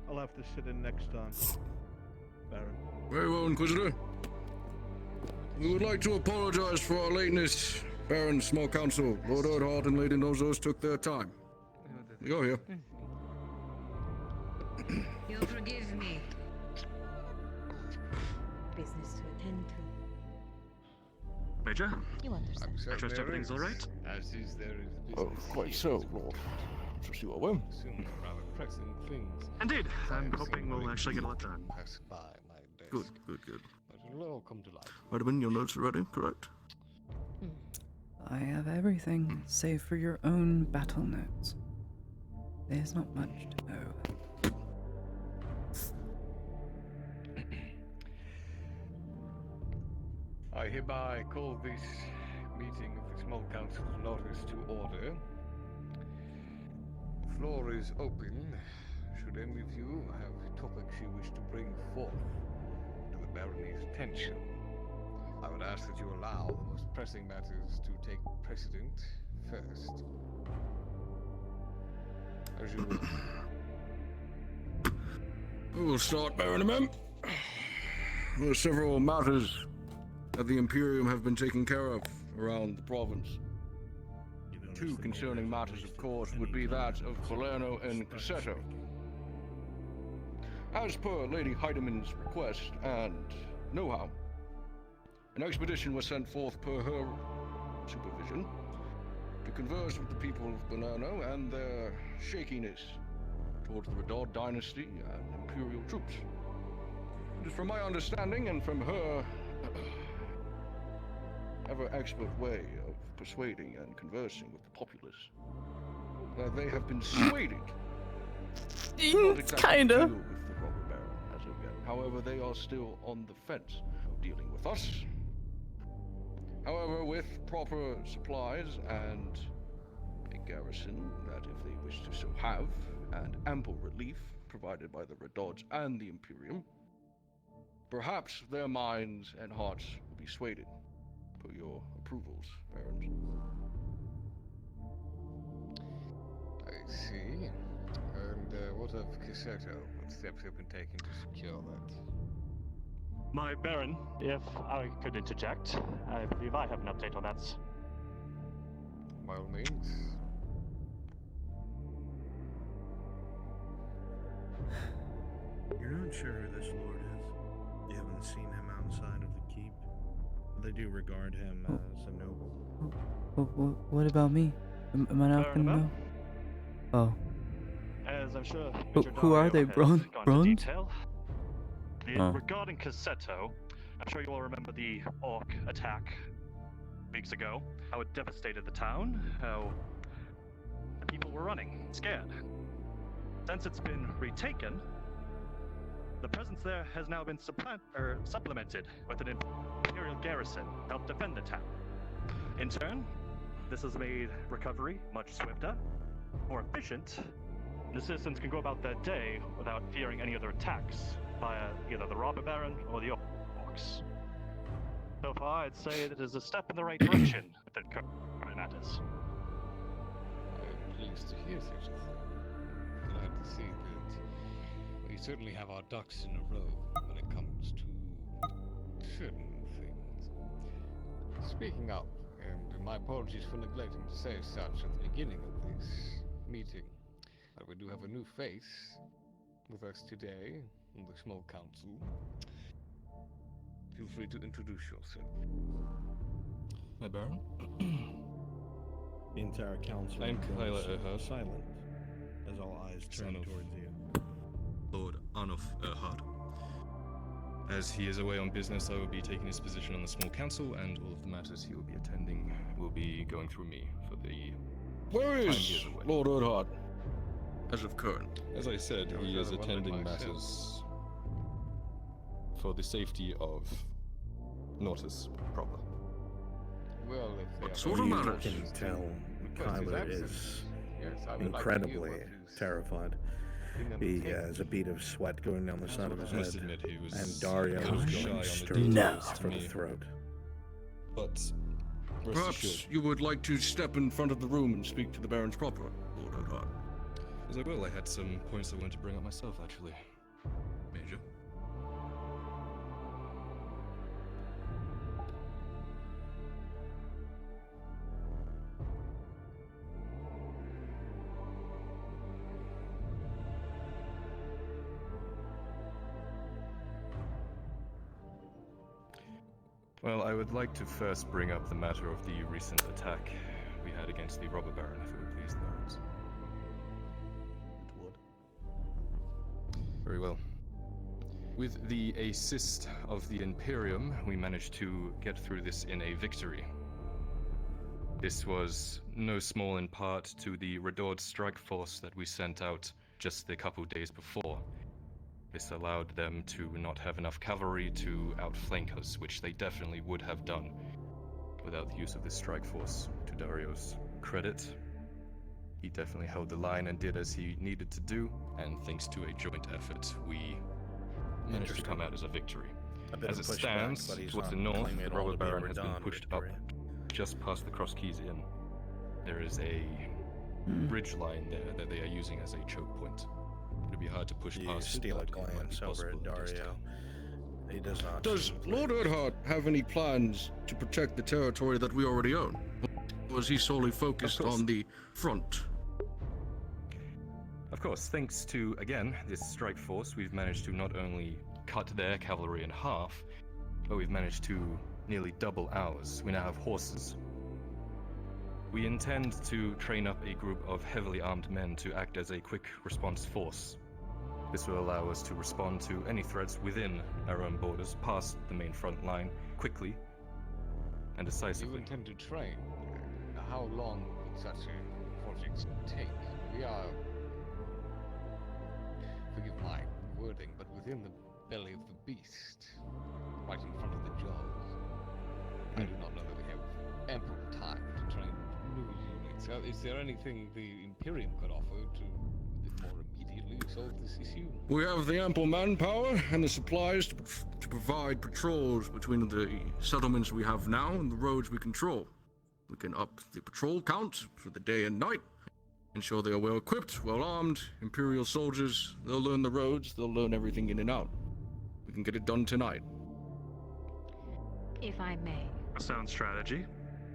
I'll have to sit in next time. Baron. Very well, Inquisitor. We would like to apologize for our lateness. Baron, small council, Lord Erdhart and Lady Nozos took their time. Go here. You'll forgive me. Business to attend to. Major? You understand. I trust everything's all right? As is there is business. Oh, quite so, Lord. Trust you are well. Soon rather pressing things. Indeed. I I'm have hoping seen we'll very actually get a few lot done. Pass by my desk. Good, good, good. But it will all come to light. Vitamin, your notes are ready, correct? I have everything save for your own battle notes. There's not much to know. I hereby call this meeting of the Small Council of Notice to order. The floor is open. Should any of you have topics you wish to bring forth to the barony's attention, I would ask that you allow the most pressing matters to take precedent first. As you wish. We'll start, Baron. There are several matters that the Imperium have been taking care of around the province. Two concerning matters, of course, would be that of Palermo and Cassetto. As per Lady Heideman's request and know-how, an expedition was sent forth per her supervision to converse with the people of Palermo and their shakiness towards the Redod dynasty and Imperial troops. It is from my understanding and from her ever-expert way of persuading and conversing with the populace that they have been persuaded. Not exactly Kinda. deal with the robber baron as of yet. However, they are still on the fence of dealing with us. However, with proper supplies and a garrison that, if they wish to so have, and ample relief provided by the Redods and the Imperium, perhaps their minds and hearts will be swayed per your approvals, barons. I see. And what of Cassetto? What steps have been taken to secure that? My Baron, if I could interject, I believe I have an update on that. By all means. You're not sure who this lord is? You haven't seen him outside of the keep? They do regard him as a noble. What about me? Am I not Fair gonna enough. know? Oh. As I'm sure Who are they? Bronze? Detail. Oh. Regarding Cassetto, I'm sure you all remember the orc attack weeks ago. How it devastated the town. How the people were running, scared. Since it's been retaken, the presence there has now been supplemented with an imperial garrison to help defend the town. In turn, this has made recovery much swifter, more efficient. The citizens can go about their day without fearing any other attacks via either the robber baron or the orcs. So far, I'd say that it is a step in the right direction with the current matters. I am pleased to hear such a thing. Glad to see that we certainly have our ducks in a row when it comes to certain things. Speaking of, and my apologies for neglecting to say such at the beginning of this meeting, but we do have a new face with us today in the small council. Feel free to introduce yourself. My Baron? The entire council I'm Kyla becomes Erhard. silent as all eyes turn Son of towards you. Lord Arnulf Erhard. As he is away on business, I will be taking his position on the small council, and all of the matters he will be attending will be going through me for the Where time is he is away. Lord Erhard? As of current. As I said, I was he is rather wondering attending myself. matters for the safety of Nortus proper. Well, if they What are sort of very matters? You can important tell to request his Kyler absence, is yes, I would incredibly like to hear what is terrified. being He undertaken. has a beat of sweat going down the side of his I must head, admit he was and Dario kind of is shy on going the straight details to for the me. throat. But rest Perhaps assured, you would like to step in front of the room and speak to the Barons proper, Lord Erhard. as I will, I had some points I wanted to bring up myself, actually. Major. Well, I would like to first bring up the matter of the recent attack we had against the robber baron, if it would please the barons. It would. Very well. With the assist of the Imperium, we managed to get through this in a victory. This was no small in part to the Redord strike force that we sent out just a couple days before. This allowed them to not have enough cavalry to outflank us, which they definitely would have done without the use of this strike force. To Dario's credit, he definitely held the line and did as he needed to do, and thanks to a joint effort, we managed to come out as a victory. As it stands, towards the north, the robber baron has been pushed up just past the Cross Keys Inn. There is a bridge line there that they are using as a choke point. It'd be hard to push past. Steal a glance over at Dario. He does not. Does Lord Erdhart have any plans to protect the territory that we already own? Or was he solely focused on the front? Of course, thanks to, again, this strike force, we've managed to not only cut their cavalry in half, but we've managed to nearly double ours. We now have horses. We intend to train up a group of heavily armed men to act as a quick response force. This will allow us to respond to any threats within our own borders, past the main front line, quickly and decisively. You intend to train? How long would such a project take? We are, forgive my wording, but within the belly of the beast, right in front of the jaws. I do not know that we have ample time to train new units. Is there anything the Imperium could offer to more immediately solve this issue? We have the ample manpower and the supplies to provide patrols between the settlements we have now and the roads we control. We can up the patrol count for the day and night, ensure they are well equipped, well armed, Imperial soldiers. They'll learn the roads, they'll learn everything in and out. We can get it done tonight. If I may. A sound strategy.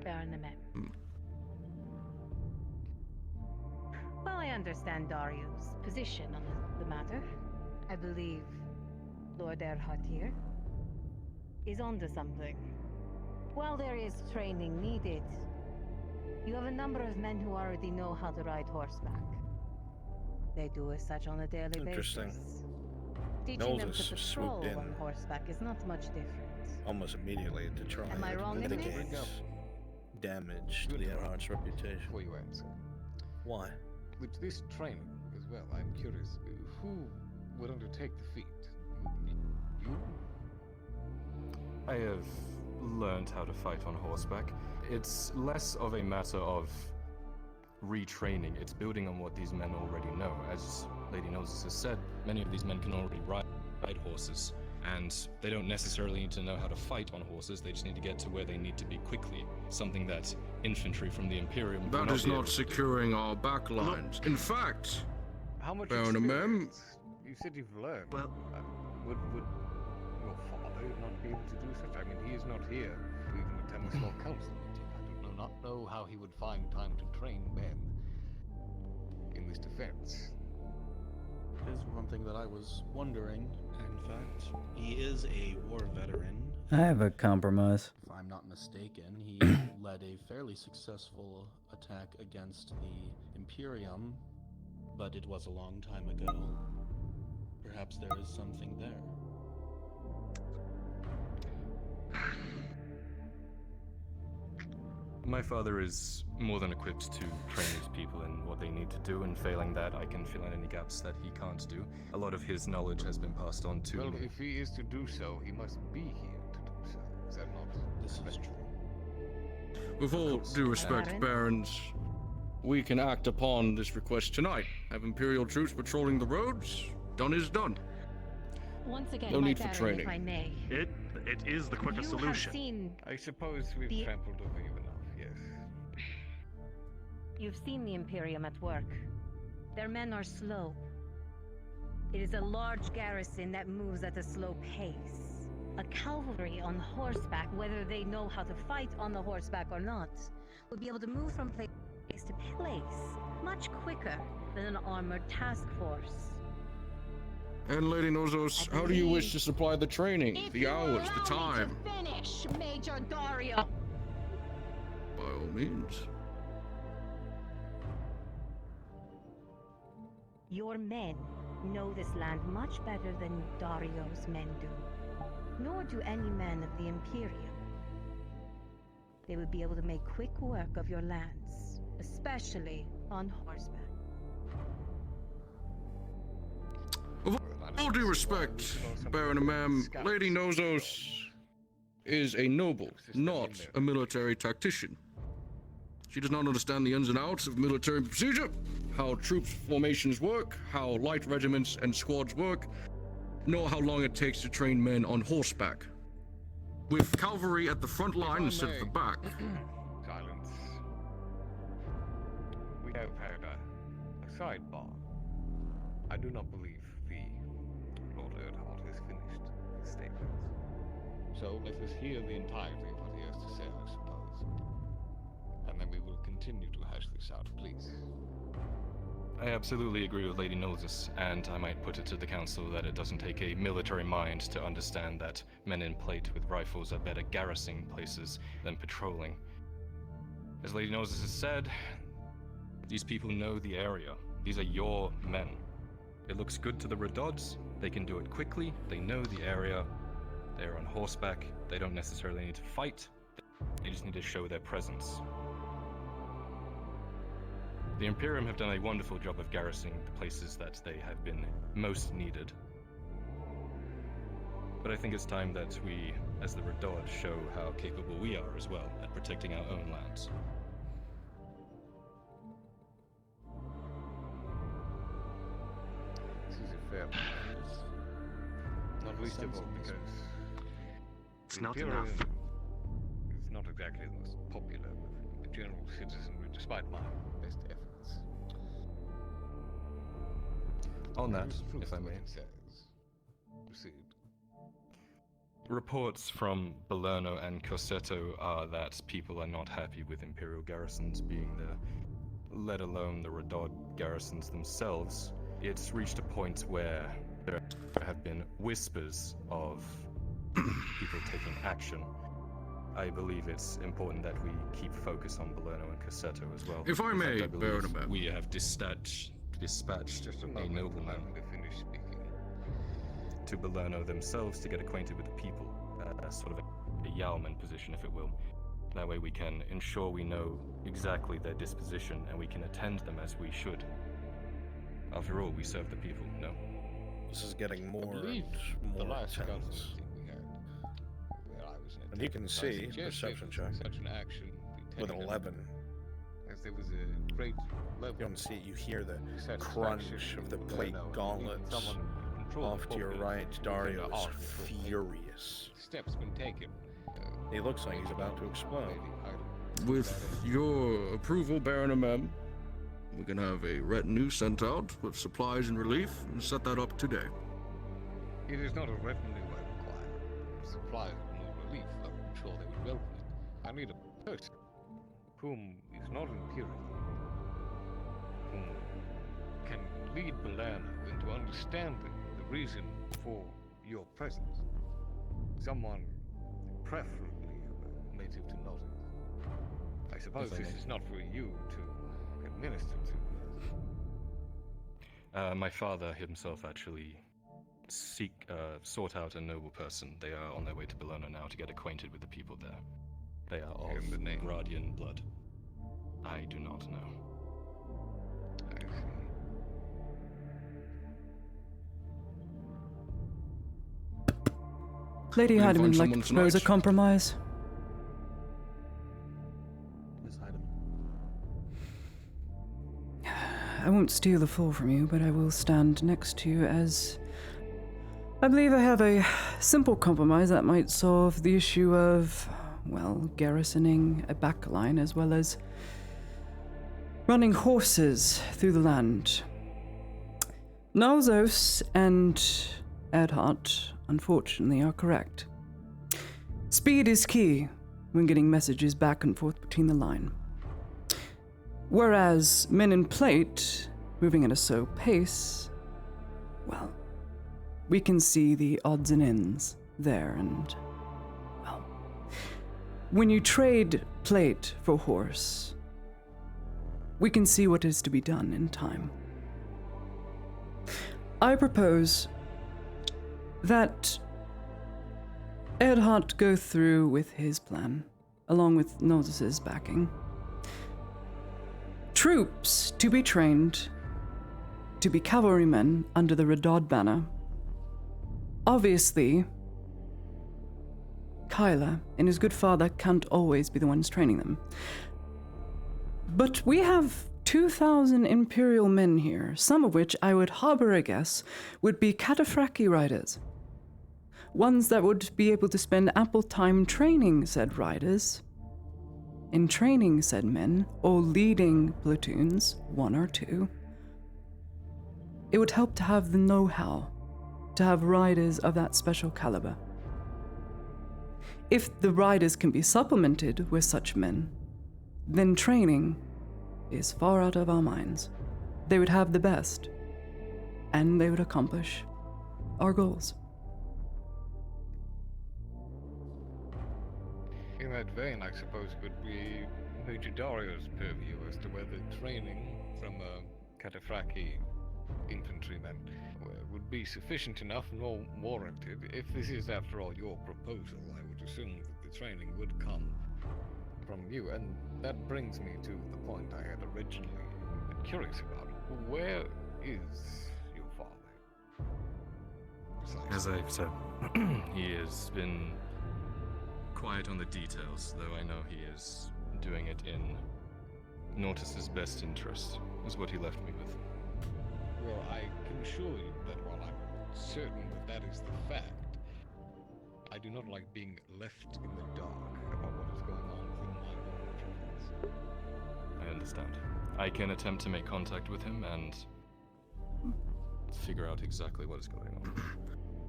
Baron Namet. Well, I understand Dario's position on the matter. I believe Lord Erhard here is onto something. While there is training needed, you have a number of men who already know how to ride horseback. They do as such on a daily basis. Teaching them to patrol on horseback is not much different. Almost immediately to try. Am I wrong in this? Damage to the Erhard's reputation. Before you answer. Why? With this training as well, I'm curious, who would undertake the feat? You? I have learned how to fight on horseback. It's less of a matter of retraining, it's building on what these men already know. As Lady Noses has said, many of these men can already ride horses, and they don't necessarily need to know how to fight on horses, they just need to get to where they need to be quickly, something that infantry from the Imperium That is not securing our backlines. In fact, how much Baron Amem, you said you've learned. Well, would your father not be able to do such? I mean, he is not here to even attend the small council meeting. I do not know how he would find time to train men in this defense. Is one thing that I was wondering. In fact, he is a war veteran. I have a compromise. If I'm not mistaken, he led a fairly successful attack against the Imperium, but it was a long time ago. Perhaps there is something there. My father is more than equipped to train his people in what they need to do, and failing that, I can fill in any gaps that he can't do. A lot of his knowledge has been passed on to Well, me. if he is to do so, he must be here to do so. Is that not? This is true. with all due respect, Barons, we can act upon this request tonight. Have Imperial troops patrolling the roads. Done is done. Once again, No my need for Baron, training. if I may. It is the quickest You have solution. seen I suppose we've the- trampled over you enough, yes. You've seen the Imperium at work. Their men are slow. It is a large garrison that moves at a slow pace. A cavalry on horseback, whether they know how to fight on the horseback or not, will be able to move from place to place much quicker than an armored task force. And Lady Nozos, how do you wish to supply the training, the hours, the time? Finish, Major Dario. By all means. Your men know this land much better than Dario's men do. Nor do any men of the Imperium. They would be able to make quick work of your lands, especially on horseback. With all due respect, Baron Ma'am, Lady Nozos is a noble, not a military tactician. She does not understand the ins and outs of military procedure, how troops formations work, how light regiments and squads work, nor how long it takes to train men on horseback. With cavalry at the front line instead of the back. Silence. We have had a sidebar. I do not believe the Lord Erdhart has finished his statement. So let us hear the entirety of what he has to say, I suppose. And then we will continue to hash this out, please. I absolutely agree with Lady Nozis, and I might put it to the council that it doesn't take a military mind to understand that men in plate with rifles are better garrisoning places than patrolling. As Lady Nozis has said, these people know the area. These are your men. It looks good to the Redods. They can do it quickly. They know the area. They're on horseback. They don't necessarily need to fight. They just need to show their presence. The Imperium have done a wonderful job of garrisoning the places that they have been most needed. But I think it's time that we, as the Redod, show how capable we are as well at protecting our own lands. This is a fair point. Not least of all because it's not Imperium enough. is not exactly the most popular with the general citizenry, despite my best efforts. On that, if I may. Proceed. Reports from Balerno and Corsetto are that people are not happy with Imperial garrisons being there, let alone the Redod garrisons themselves. It's reached a point where there have been whispers of people taking action. I believe it's important that we keep focus on Balerno and Corsetto as well. If I may, believe Baron, we have dispatched a nobleman to Balerno themselves to get acquainted with the people, sort of a Yowman position, if it will. That way we can ensure we know exactly their disposition and we can attend them as we should. After all, we serve the people, no? This is getting more the and more last intense. we had, where I was And you can see, perception check, such an action be with an taken, 11. as there was a great level. You don't see it, you hear the Satisfaction crunch of the with plate Balerno, gauntlets. someone who controlled Off the to your populace right, within Dario the is art of control. furious. Steps been taken. He looks like he's about to explode. With your approval, Baron Mem, we can have a retinue sent out with supplies and relief and set that up today. It is not a retinue I require. Supplies of no relief, I'm sure they would welcome it. I need a person whom is not imperial, whom can lead Balerno into understanding the reason for your presence. Someone preferably a native to Nottingham. I suppose this is not for you to administer to. My father himself actually sought out a noble person. They are on their way to Bologna now to get acquainted with the people there. They are of Gradian blood. I do not know. Lady We can Heidemann find like to someone propose a tonight. compromise. Miss Heidemann. I won't steal the floor from you, but I will stand next to you as I believe I have a simple compromise that might solve the issue of, well, garrisoning a backline as well as running horses through the land. Nalzos and Erdhart, unfortunately, are correct. Speed is key when getting messages back and forth between the line. Whereas men in plate, moving at a slow pace, well, we can see the odds and ends there, and, well, when you trade plate for horse, we can see what is to be done in time. I propose that Erhard go through with his plan, along with Nodus's backing. Troops to be trained to be cavalrymen under the Redod banner. Obviously, Kyla and his good father can't always be the ones training them. But we have 2,000 Imperial men here, some of which I would harbor a guess would be cataphracti riders. Ones that would be able to spend ample time training said riders, in training said men, or leading platoons, 1 or 2. It would help to have the know-how, to have riders of that special caliber. If the riders can be supplemented with such men, then training is far out of our minds. They would have the best, and they would accomplish our goals. In that vein, I suppose it would be Major Dario's purview as to whether training from a cataphracti infantryman would be sufficient enough nor warranted. If this is, after all, your proposal, I would assume that the training would come from you, and that brings me to the point I had originally been curious about. Where is your father? As I've said, he has been quiet on the details, though I know he is doing it in Nortus's best interest, is what he left me with. Well, I can assure you that while I'm certain that that is the fact, I do not like being left in the dark about what is going on within my own plans. I understand. I can attempt to make contact with him and figure out exactly what is going on.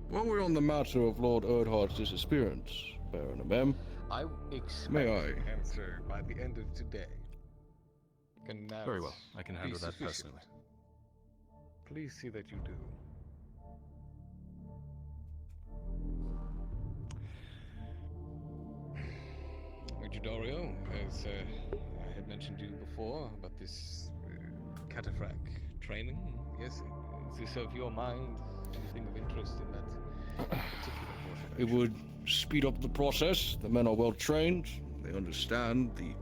While we're on the matter of Lord Erdhard's disappearance, Baron Abem, I expect may I? an answer by the end of today. Can that Very well. I can handle be that sufficient? personally. Please see that you do. Major Dario, as I had mentioned to you before about this cataphract training, yes, is this of your mind? Anything of interest in that particular course of It action? would speed up the process. The men are well trained. They understand the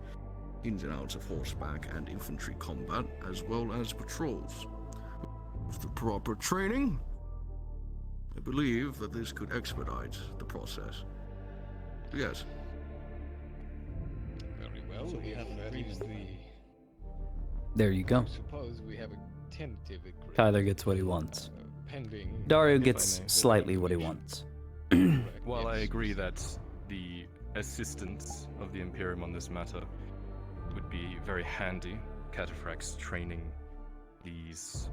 ins and outs of horseback and infantry combat, as well as patrols. With the proper training, I believe that this could expedite the process. Yes. Very well. So we If have an that agreement is the... There you go. I suppose we have a tentative agreement. Tyler gets what he wants. Pending. Dario If I gets may. slightly what he wants. While I agree that the assistance of the Imperium on this matter would be very handy, cataphracts training these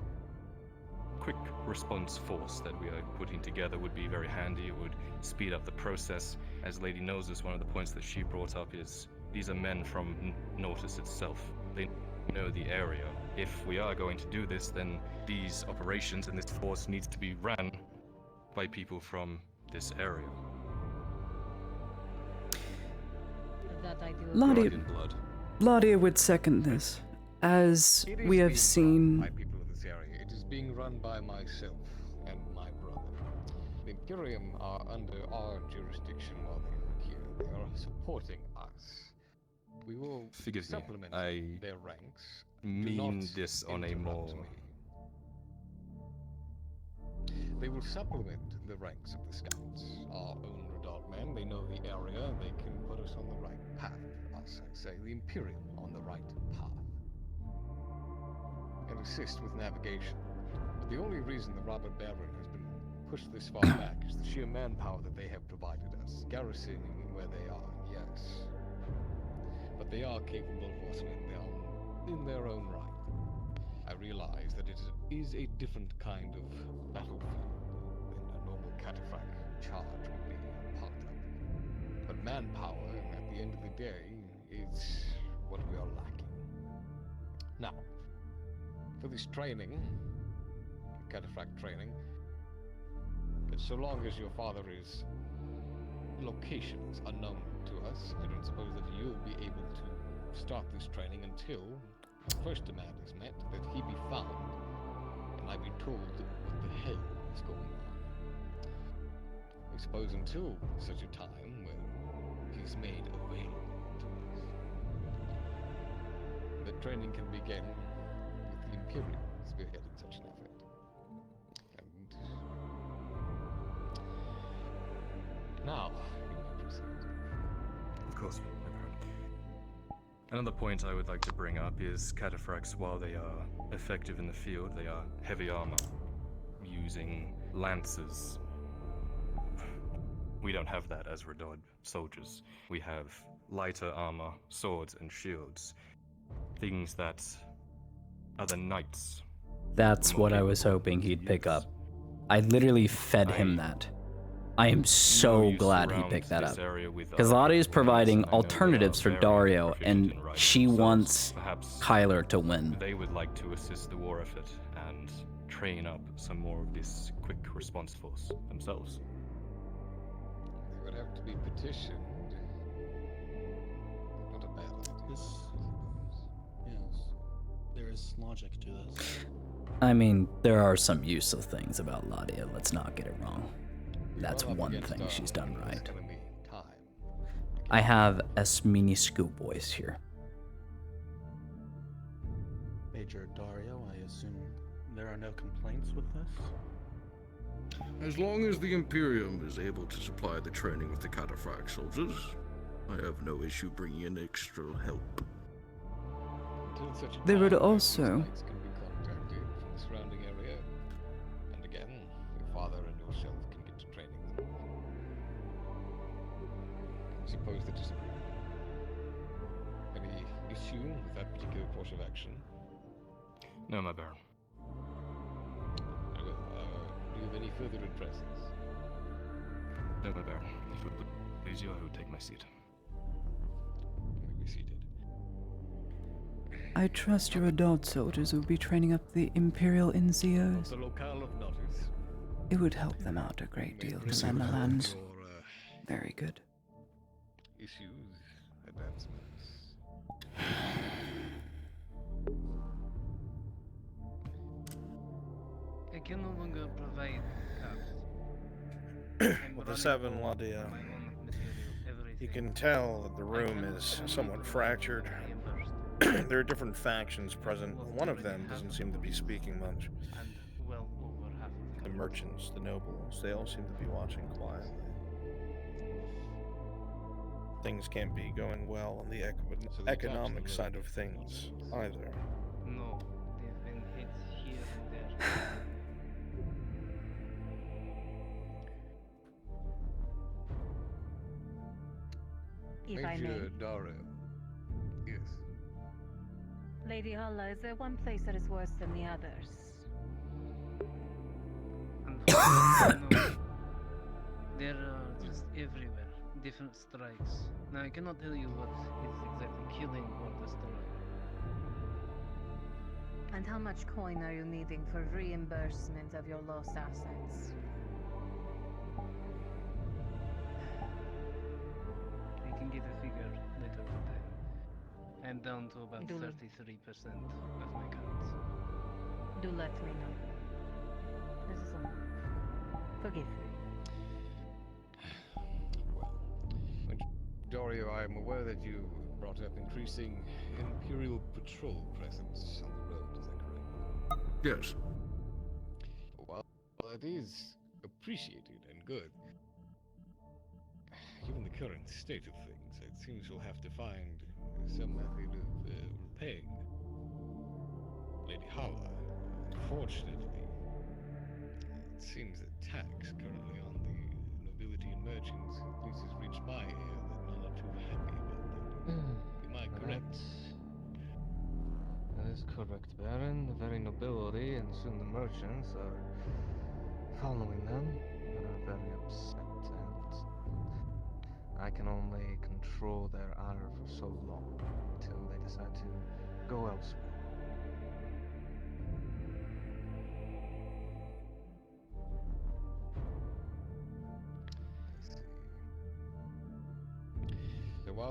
quick response force that we are putting together would be very handy. It would speed up the process. As Lady Noses, one of the points that she brought up is these are men from Nortus itself. They know the area. If we are going to do this, then these operations and this force needs to be ran by people from this area. That I do. Ladia, in blood. Ladia would second this, as It is we have being seen. run by people of this area. It is being run by myself and my brother. The Imperium are under our jurisdiction while they are here. They are supporting us. We will Forgive me, supplement I their ranks. Do mean not this on a interrupt more... me. They will supplement the ranks of the scouts. Our own Redot men, they know the area, they can put us on the right path. Us, I say, the Imperium on the right path. And assist with navigation. But the only reason the Robber Baron has been pushed this far back is the sheer manpower that they have provided us. Garrisoning where they are, yes. But they are capable horsemen. They are in their own right. I realize that it is a different kind of battlefield than a normal cataphract charge would be a part of. But manpower, at the end of the day, is what we are lacking. Now, for this training, cataphract training, But so long as your father's location is unknown to us, I don't suppose that you'll be able to start this training until the first demand is met, that he be found, and I be told what the hell is going on. I suppose until such a time when he's made available to us. The training can begin with the Imperium spearheading such an effort. And now, you may proceed. Of course, my Baron. Another point I would like to bring up is cataphracts, while they are effective in the field, they are heavy armor, using lances. We don't have that as Redod soldiers. We have lighter armor, swords, and shields. Things that other knights. That's what I was hoping he'd pick up. I literally fed him that. I am so glad he picked that up. Because Lottie is providing alternatives for Dario, and she wants Kyler to win. They would like to assist the war effort and train up some more of this quick response force themselves. They would have to be petitioned. Not a bad idea. Yes, there is logic to this. I mean, there are some useful things about Ladia, let's not get it wrong. That's one thing she's done right. I have mini schoolboys here. Major Dario, I assume there are no complaints with this? As long as the Imperium is able to supply the training of the cataphract soldiers, I have no issue bringing in extra help. They would also... Can be contacted from the surrounding area. And again, your father and yourself can get to training them. Suppose the disagreement. Any issue with that particular course of action? No, my Baron. Well, do you have any further addresses? No, my Baron. If it would please you, I would take my seat. You may be seated. I trust your adult soldiers will be training up the Imperial NCOs. The locale of notice. It would help them out a great deal to send the land. Very good. Issues, advancements. I can no longer provide cabs. With the 7 Ladia, you can tell that the room is somewhat fractured. There are different factions present. One of them doesn't seem to be speaking much. The merchants, the nobles, they all seem to be watching quietly. Things can't be going well on the economic side of things either. No, they've been hit here and there. If I may. Major Dario. Yes. Lady Holla, is there one place that is worse than the others? No. They're just everywhere. Different strikes. Now, I cannot tell you what is exactly killing or destroying. And how much coin are you needing for reimbursement of your lost assets? I can get a figure later today. I'm down to about 33% of my cards. Do let me know. This is all. Forgive me. Dario, I am aware that you brought up increasing Imperial patrol presence on the road, is that correct? Yes. Well, it is appreciated and good. Given the current state of things, it seems we'll have to find some method of repaying Lady Hala. Unfortunately, it seems that tax currently on the nobility and merchants at least has reached my ear that none are too happy about that. Am I correct? That is correct, Baron. The very nobility and soon the merchants are following them and are very upset, and I can only control their ire for so long until they decide to go elsewhere.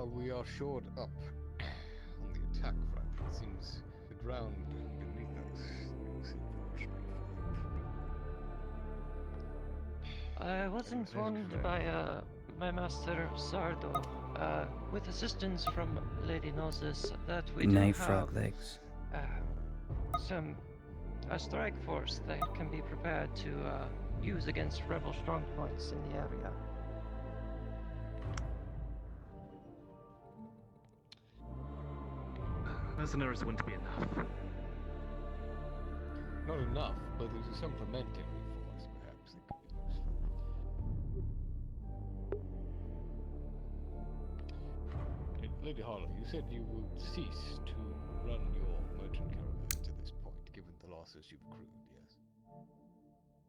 While we are shored up on the attack front, it seems the ground beneath us is I was informed by my master Sardo, with assistance from Lady Gnosis, that we do Night have frog legs. a strike force that can be prepared to use against rebel strongpoints in the area. Mercenaries wouldn't be enough. not enough, but there's a supplementary force, perhaps, that could be useful. Lady Harlow, you said you would cease to run your merchant caravans at this point, given the losses you've accrued, yes?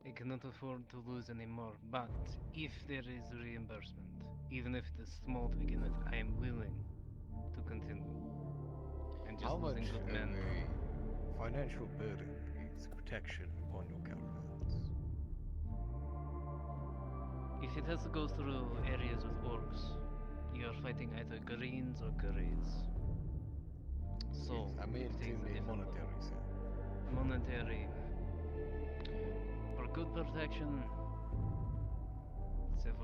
I cannot afford to lose any more, but if there is reimbursement, even if it is small to begin with, I am willing to continue. And just How much losing good men. of a financial burden is protection upon your caravans? If it has to go through areas with orcs, you are fighting either Greens or Greys. So, I mean, it takes in a the different monetary look. sense. Monetary. For good protection,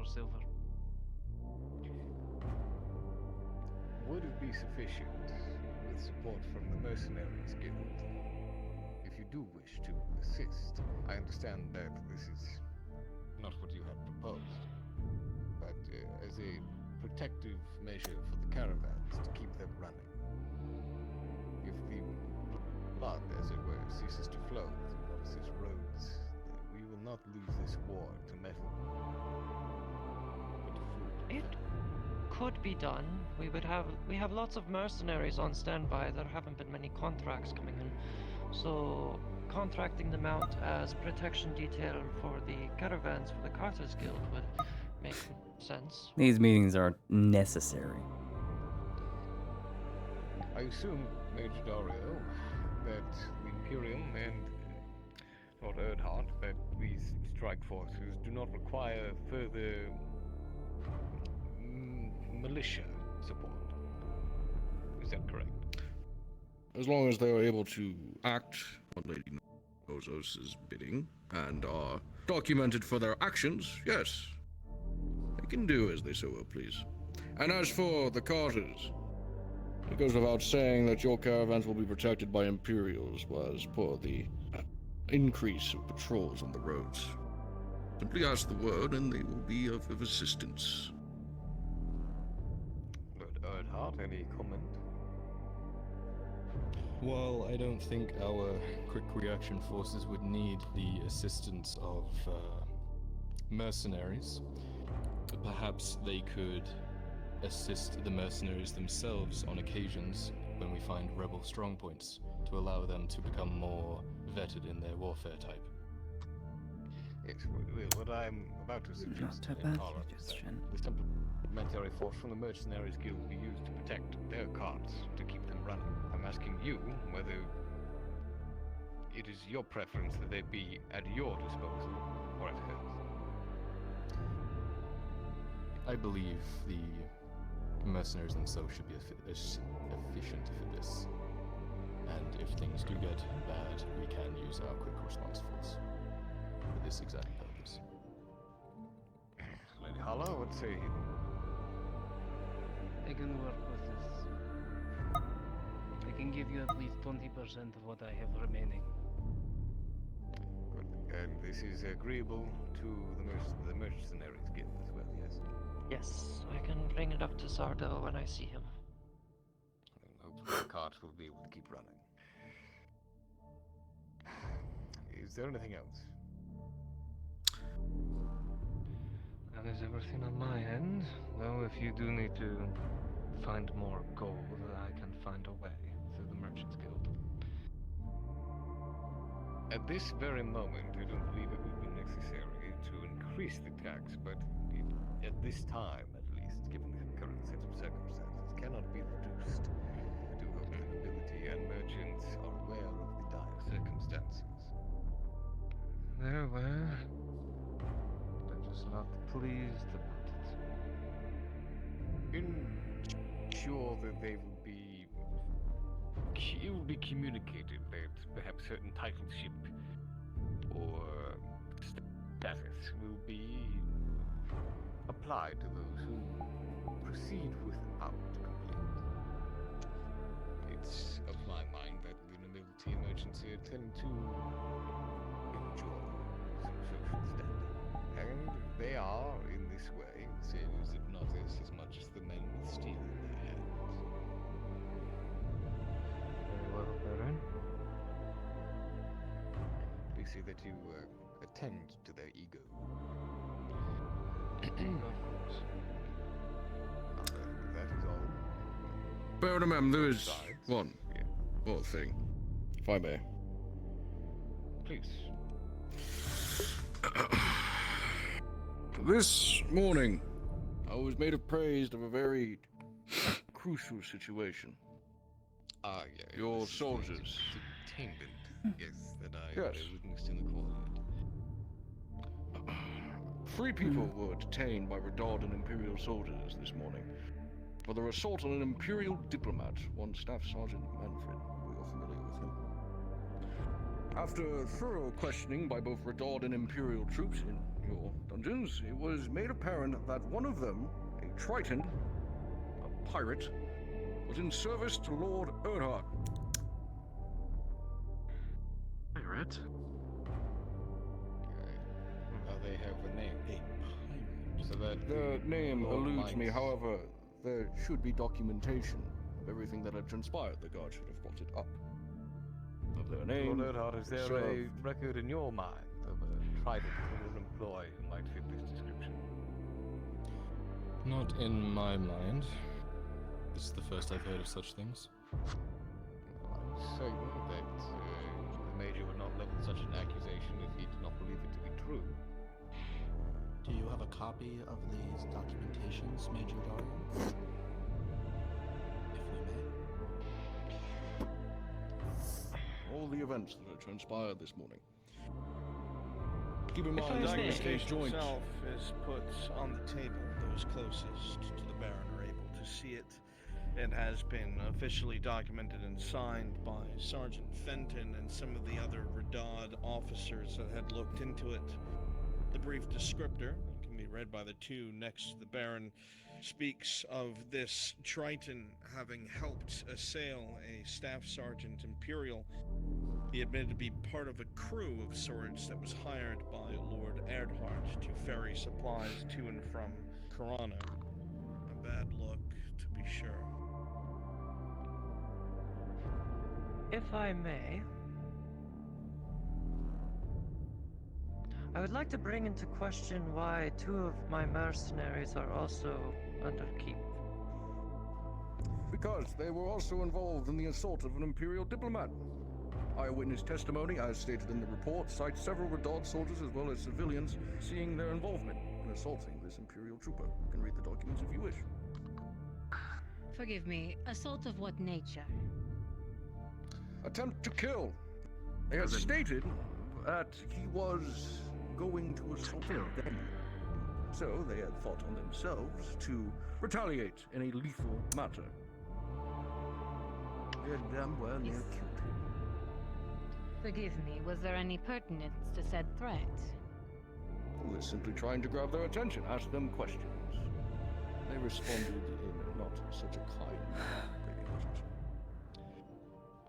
silver. Would it be sufficient with support from the Mercenaries Guild if you do wish to assist? I understand that this is not what you had proposed, but as a protective measure for the caravans to keep them running. If the blood, as it were, ceases to flow through Norris's roads, we will not lose this war to metal, but to food. It could be done. We have lots of mercenaries on standby. There haven't been many contracts coming in, so contracting them out as protection detail for the caravans for the Carters Guild would make sense. These meetings are necessary. I assume, Major Dario, that the Imperium and Lord Erdhart, that these strike forces do not require further militia support. Is that correct? As long as they are able to act on Lady Nozos' bidding and are documented for their actions, yes. They can do as they so will please. And as for the Carters, it goes without saying that your caravans will be protected by Imperials, as per the increase of patrols on the roads. Simply ask the word and they will be of assistance. Lord Erdhart, any comment? Well, I don't think our quick reaction forces would need the assistance of mercenaries. Perhaps they could assist the mercenaries themselves on occasions when we find rebel strongpoints to allow them to become more vetted in their warfare type. Yes, what I'm about to suggest Not a bad Harlow, suggestion. the supplementary force from the Mercenaries Guild be used to protect their carts, to keep them running. I'm asking you whether it is your preference that they be at your disposal or at hers. I believe the mercenaries themselves should be efficient for this. And if things do get bad, we can use our quick response force for this exact purpose. Lady Harlow, what say you? I can work with this. I can give you at least 20% of what I have remaining. Good. And this is agreeable to the Mercenaries Guild as well, yes? Yes, I can bring it up to Sardo when I see him. And hopefully the cart will be able to keep running. Is there anything else? That is everything on my end. Though if you do need to find more gold, I can find a way through the Merchants Guild. At this very moment, I don't believe it would be necessary to increase the tax, but at this time, at least, given the current set of circumstances, cannot be reduced. I do hope the nobility and merchants are aware of the dire circumstances. They're aware. They're just not pleased about it. In sure that they will be. It will be communicated that perhaps certain titleship or status will be applied to those who proceed without complaint. It's of my mind that the nobility and merchants here tend to enjoy some social standing. And they are, in this way, sailors that notice as much as the men with steel in their hands. Very well, Baron. We see that you attend to their ego. Of course. That is all. Baron, ma'am, there is one more thing, if I may. Please. This morning, I was made appraised of a very crucial situation. Ah, yeah. Your soldiers. Detainment. Yes, that I Yes. witnessed in the court. 3 people were detained by Redard Imperial soldiers this morning for their assault on an Imperial diplomat, one Staff Sergeant Manfred. We are familiar with him. After thorough questioning by both Redard and Imperial troops in your dungeons, it was made apparent that one of them, a Triton, a pirate, was in service to Lord Erdhart. Pirate? They have a name. So that Their name Lord eludes me, might- however, there should be documentation of everything that had transpired. The guard should have brought it up. Of their name. Lord Erdhart, is there a served. record in your mind of a trident you will employ who might fit this description? Not in my mind. This is the first I've heard of such things. I'm certain that the Major would not level such an accusation if he did not believe it to be true. Do you have a copy of these documentations, Major Dario? If we may. All the events that had transpired this morning. Keep in The mind, this is a documentation joint. itself is put on the table. Those closest to the Baron are able to see it. It has been officially documented and signed by Sergeant Fenton and some of the other Redad officers that had looked into it. The brief descriptor, that can be read by the 2 next to the Baron, speaks of this Triton having helped assail a Staff Sergeant Imperial. He admitted to be part of a crew of sorts that was hired by Lord Erdhart to ferry supplies to and from Corana. A bad look, to be sure. If I may, I would like to bring into question why 2 of my mercenaries are also under keep. Because they were also involved in the assault of an Imperial diplomat. Eyewitness testimony, as stated in the report, cites several Redard soldiers as well as civilians seeing their involvement in assaulting this Imperial trooper. You can read the documents if you wish. Forgive me, assault of what nature? Attempt to kill. They had stated that he was going to assault them. So they had thought on themselves to retaliate in a lethal manner. They had damn well near killed him. Forgive me, was there any pertinence to said threat? We're simply trying to grab their attention, ask them questions. They responded in not such a kind manner.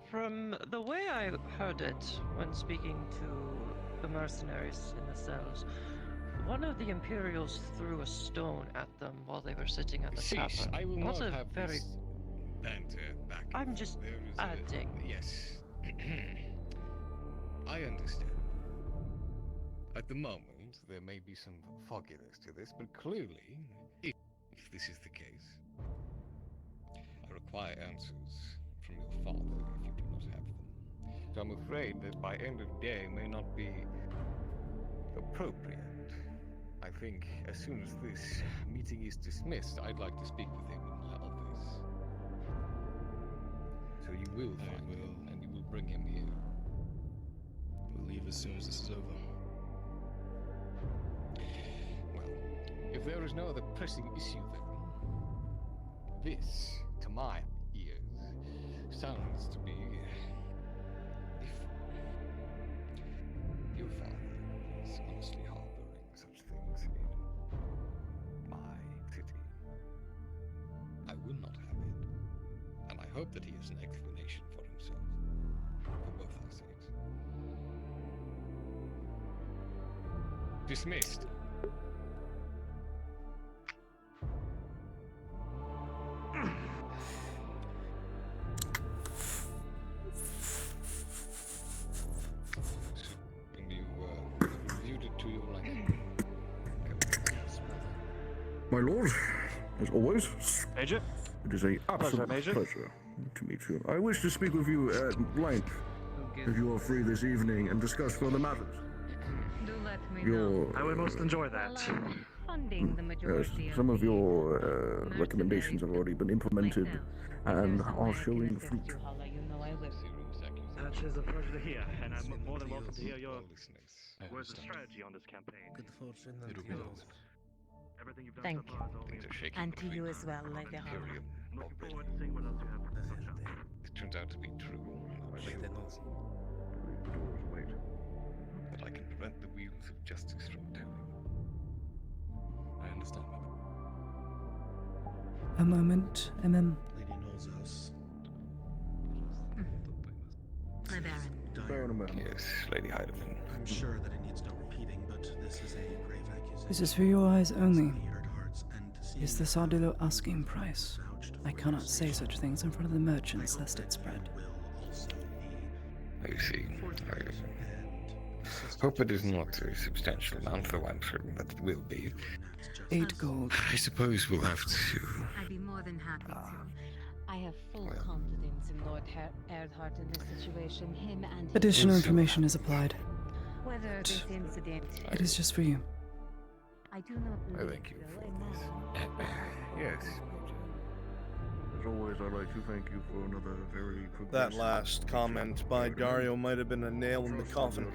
From the way I heard it when speaking to the mercenaries in the cells, one of the Imperials threw a stone at them while they were sitting at the Cease. tavern. I will Not not a have very... this banter back. I'm just There is adding. Yes. I understand. At the moment, there may be some fogginess to this, but clearly, if this is the case, I require answers from your father if you do not have them. So I'm afraid that by end of day may not be appropriate. I think as soon as this meeting is dismissed, I'd like to speak with him in my office. So you will find him, and you will bring him here. We'll leave as soon as this is over. Well, if there is no other pressing issue then, this, to my ears, sounds to be if your father is honestly harboring such things in my city, I will not have it. And I hope that he has an explanation for himself, for both our sakes. Dismissed. Reviewed it to your liking. My lord, as always, Major? it is an absolute Major. pleasure to meet you. I wish to speak with you at length, if you are free this evening, and discuss further matters. Do let me Your, know. I would most enjoy that. Funding the yes, majority of some of the your recommendations have already been implemented and are showing fruit. you, Hala, you know I will. That is a pleasure to hear, and I'm more than welcome to hear your words of strategy on this campaign. Good fortune and It'll be yours. Everything you've done Thank so far is all And to you as well, Lady Hala. Looking forward to seeing what else you have to touch on. It turns out to be true. I'm not sure. The doors await. But I can prevent the wheels of justice from turning. I understand. A moment, MM. Lady Nolzos. My Baron. Yes, Lady Heidelman. I'm sure that it needs no repeating, but this is a grave accusation. This is for your eyes only. Is the Sardillo asking price? I cannot say such things in front of the merchants, lest it spread. I see. I hope it is not a substantial amount, though I'm certain that it will be. 8 gold. I suppose we'll have to. I'd be more than happy to. I have full confidence in Lord Erdhart in this situation. Him and his Additional information is applied. Whether this incident. It is just for you. I do not believe thank you so, for this. Yes. As always, I'd like to thank you for another very That last comment by Dario might have been a nail in the coffin.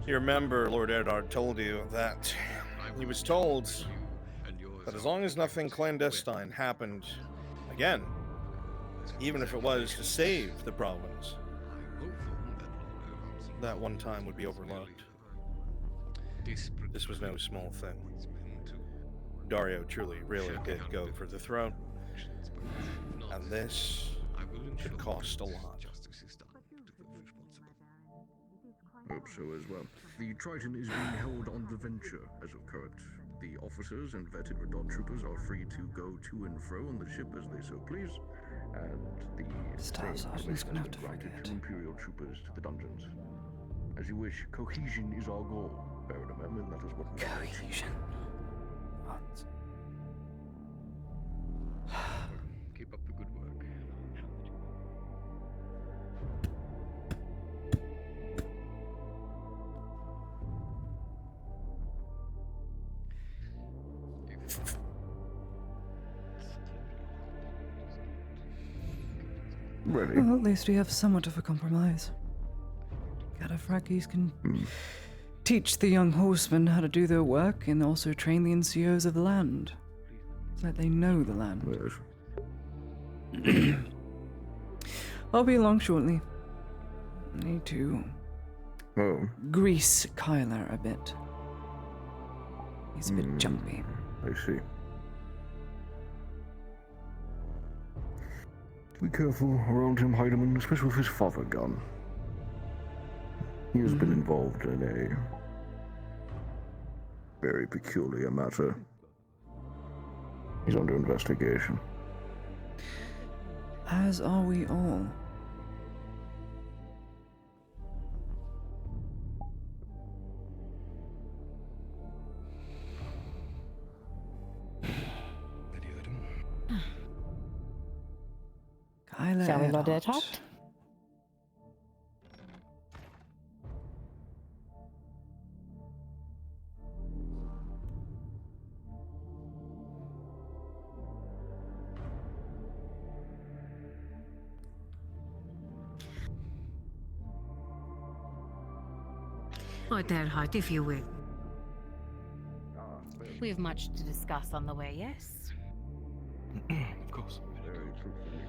You remember Lord Erdard told you that he was told that as long as nothing clandestine happened again, even if it was to save the province, that one time would be overlooked. This was no small thing. Dario truly, really did go for the throne. And this could cost a lot. Hope so as well. The Triton is being held on the Venture as of current. The officers and vetted Redot troopers are free to go to and fro on the ship as they so please, and the Staff sergeant's gonna have to granted forget. to Imperial troopers to the dungeons. As you wish, cohesion is our goal, Baron MM, and that is what we Cohesion. Keep up the good work. Ready. Well, at least we have somewhat of a compromise. Cataphracties can teach the young horsemen how to do their work and also train the NCOs of the land. So that they know the land. Yes. I'll be along shortly. I need to grease Kyler a bit. He's a bit jumpy. I see. Be careful around him, Heidemann, especially with his father gun. He has been involved in a very peculiar matter. He's under investigation. As are we all. Kyler Shall we load Earhart. it up? Lord Erdhart, if you will. We have much to discuss on the way, yes?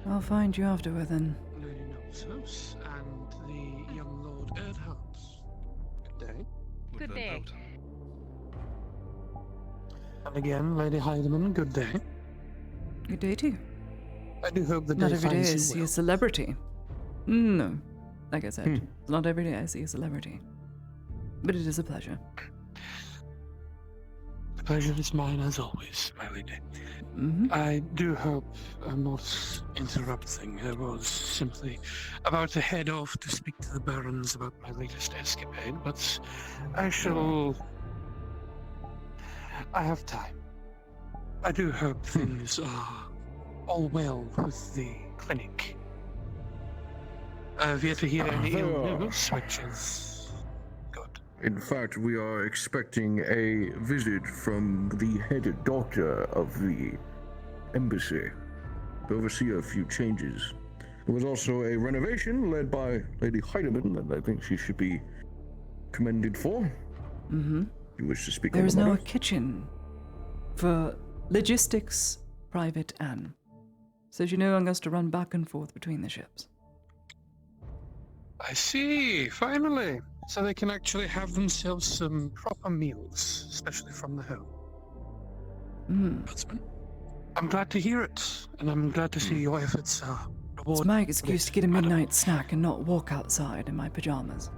I'll find you afterward then. Lady Noxus and the young Lord Erdhart. Good day. Good day. And again, Lady Heidemann, good day. Good day too. I do hope the Not day every day finds I you see well. a celebrity. No, like I said, not every day I see a celebrity. But it is a pleasure. The pleasure is mine as always, my lady. I do hope I'm not interrupting. I was simply about to head off to speak to the Barons about my latest escapade, but I shall... I have time. I do hope things are all well with the clinic. I've yet to hear any ill news, which is good. In fact, we are expecting a visit from the head doctor of the embassy to oversee a few changes. There was also a renovation led by Lady Heidemann that I think she should be commended for. You wish to speak There on is the now a matter? kitchen for logistics, Private Anne. So she no longer has to run back and forth between the ships. I see, finally. So they can actually have themselves some proper meals, especially from the home. Huntsman, I'm glad to hear it, and I'm glad to see your efforts are rewarded. It's my excuse to get a midnight snack and not walk outside in my pajamas.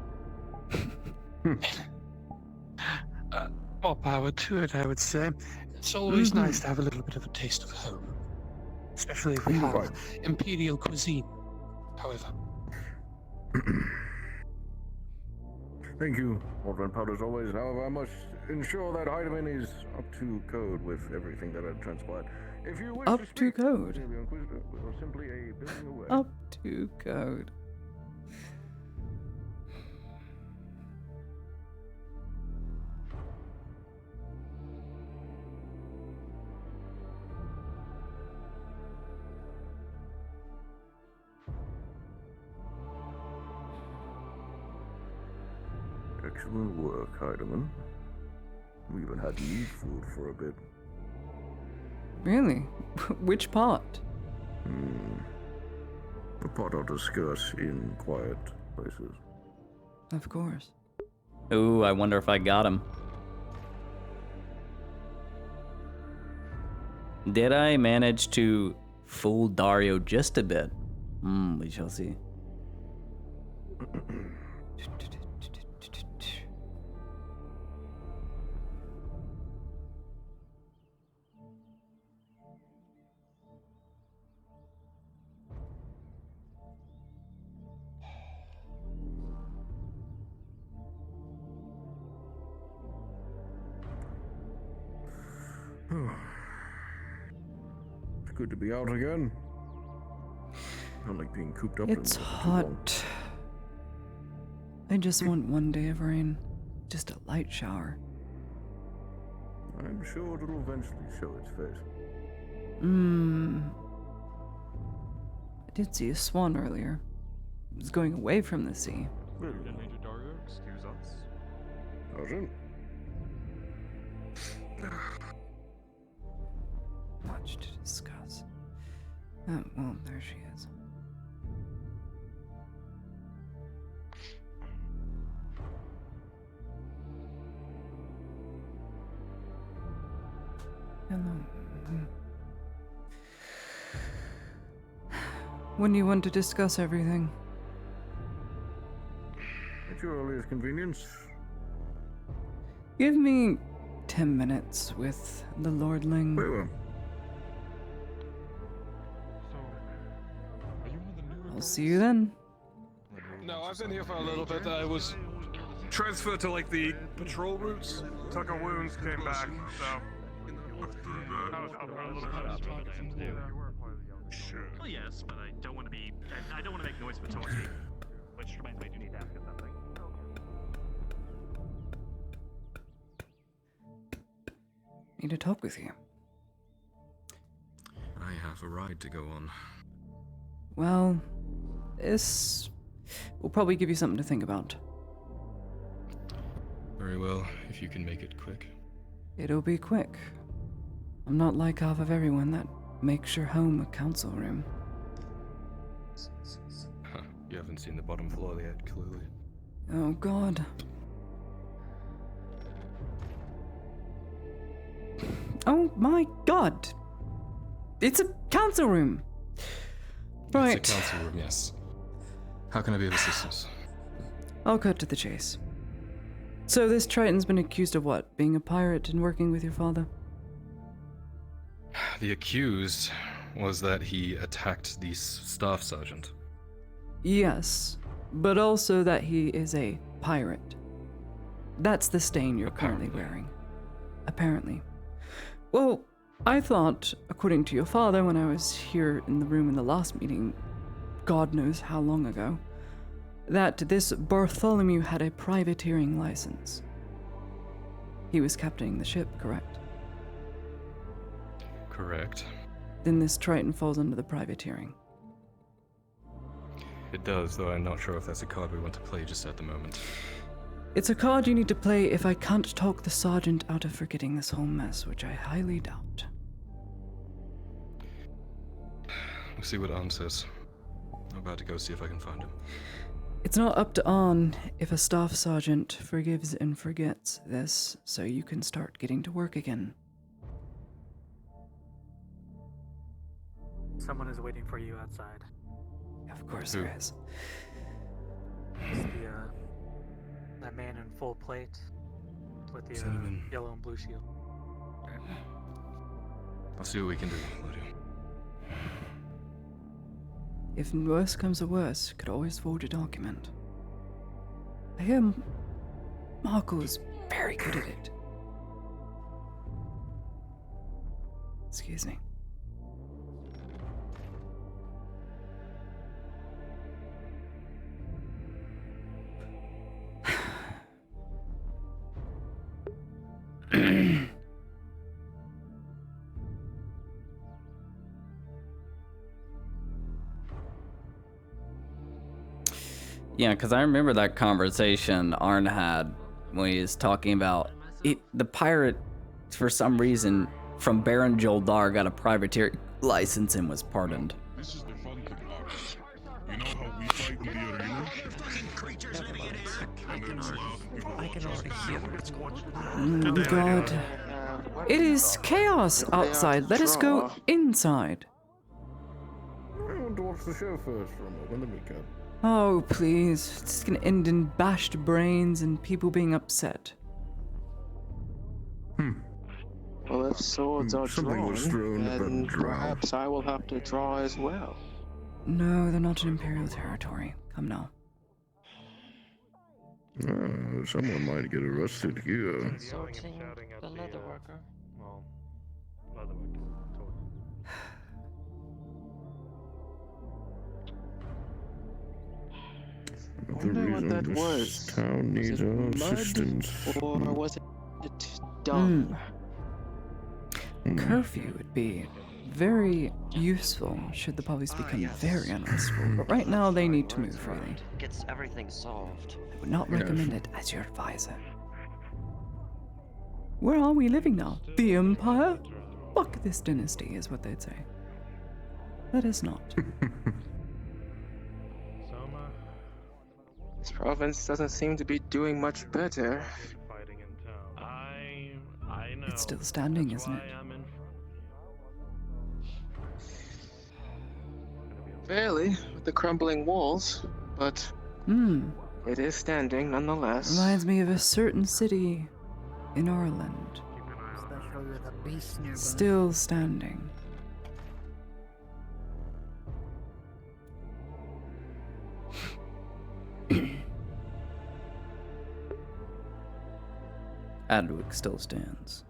More power to it, I would say. It's always nice to have a little bit of a taste of home. Especially if we have imperial cuisine, however. Thank you, Lord Van Powder, as always. However, I must ensure that Heidemann is up to code with everything that had transpired. If you wish Up to to speak, code. the Inquisitor, or simply a building away. Up to code. Excellent work, Heidemann. We even had to eat food for a bit. Really? Which part? A part I'll discuss in quiet places. Of course. Ooh, I wonder if I got him. Did I manage to fool Dario just a bit? We shall see. It's good to be out again. Not like being cooped up. It's in hot. I just want one day of rain. Just a light shower. I'm sure it'll eventually show its face. I did see a swan earlier. It was going away from the sea. Major Dario, excuse us. Doesn't? Much to discuss. Oh, well, there she is. Hello. When do you want to discuss everything? At your earliest convenience. Give me 10 minutes with the Lordling. Very well. I'll see you then. No, I've been here for a little bit. I was transferred to like the patrol routes. Took a wounds, came back. So. Sure. Well, yes, but I don't want to be. I don't want to make noise for talking. Which reminds me, I do need to ask you something. Need to talk with you. I have a ride to go on. Well, this will probably give you something to think about. Very well, if you can make it quick. It'll be quick. I'm not like half of everyone that makes your home a council room. You haven't seen the bottom floor yet, clearly. Oh God. Oh my God. It's a council room. Right. It's a council room, yes. How can I be of assistance? I'll cut to the chase. So this Triton's been accused of what? Being a pirate and working with your father? The accused was that he attacked the staff sergeant. Yes, but also that he is a pirate. That's the stain you're currently wearing. Apparently. Well, I thought, according to your father, when I was here in the room in the last meeting, God knows how long ago, that this Bartholomew had a privateering license. He was captaining the ship, correct? Correct. Then this Triton falls under the privateering. It does, though I'm not sure if that's a card we want to play just at the moment. It's a card you need to play if I can't talk the sergeant out of forgetting this whole mess, which I highly doubt. We'll see what Arn says. I'm about to go see if I can find him. It's not up to Arn if a staff sergeant forgives and forgets this, so you can start getting to work again. Someone is waiting for you outside. Of course there is. It's that man in full plate with the yellow and blue shield. I'll see what we can do, Lydia. If worse comes to worse, could always forge a document. I hear Marco is very good at it. Excuse me. Yeah, because I remember that conversation Arn had when he was talking about it. The pirate, for some reason, from Baron Joldar got a privateer license and was pardoned. This is the fun thing about it. You know how we fight in the arena? I can already hear it. Oh God. It is chaos outside. Let us go inside. I want to watch the show first for a moment, then we can. Oh, please. It's gonna end in bashed brains and people being upset. Well, if swords are Something was thrown, then but drowned. perhaps I will have to draw as well. No, they're not in Imperial territory. Come now. Someone might get arrested here. Consulting the leather worker. Well, leather worker. The reason that this was. town needs our Mud, assistance. or was it dung? Curfew would be very useful should the police become very unrestful, but right now they need to move freely. Gets everything solved. I would not recommend it as your advisor. Where are we living now? The Empire? Fuck this dynasty is what they'd say. Let us not. This province doesn't seem to be doing much better. I know. It's still standing, isn't it? Barely, with the crumbling walls, but it is standing nonetheless. Reminds me of a certain city in Ireland. Especially with a beast nearby. Still standing. Adwick still stands.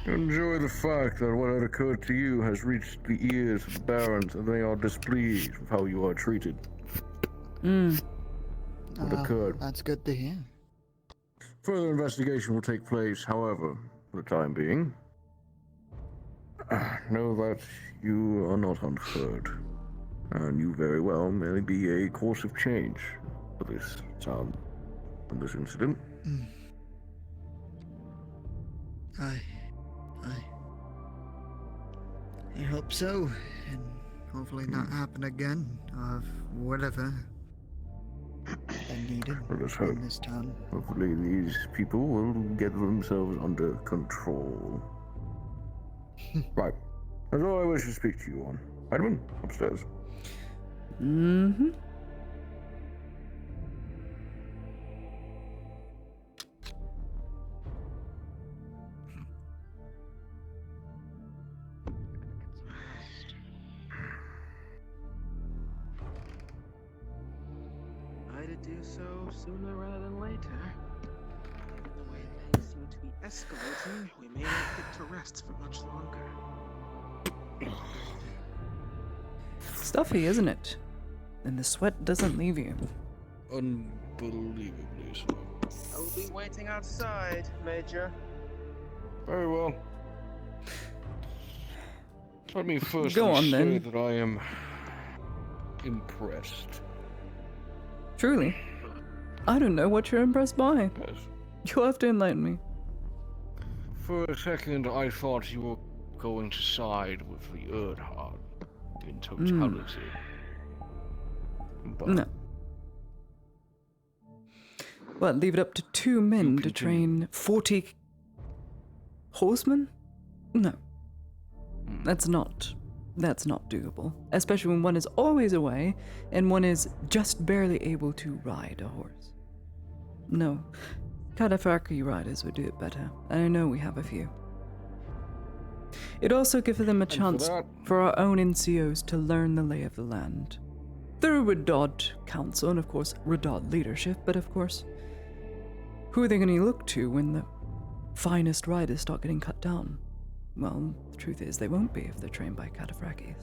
Enjoy the fact that what had occurred to you has reached the ears of the barons, and they are displeased with how you are treated. What occurred? That's good to hear. Further investigation will take place, however, for the time being. Know that you are not unheard, and you very well may be a course of change for this town. on this incident. I hope so, and hopefully not happen again, of whatever they needed Let us hope. in this town. Hopefully these people will get themselves under control. Right. That's all I wish to speak to you on. Edmund, upstairs. Mm-hmm. Try to do so sooner rather than later. Given the way things seem to be escalating, we may not get to rest for much longer. Stuffy, isn't it? And the sweat doesn't leave you. Unbelievably so. I will be waiting outside, Major. Very well. Let me first Go on, say then. that I am impressed. Truly. I don't know what you're impressed by. Yes. You'll have to enlighten me. For a second, I thought you were going to side with the Erdhard in totality. But No. What, leave it up to 2 men to train 40 horsemen? No. That's not doable. Especially when one is always away and one is just barely able to ride a horse. No. Cataphractii riders would do it better, and I know we have a few. It also gives them a chance for our own NCOs to learn the lay of the land. Through Redod Council and, of course, Redod leadership, but of course, who are they going to look to when the finest riders start getting cut down? Well, the truth is they won't be if they're trained by Cataphractii.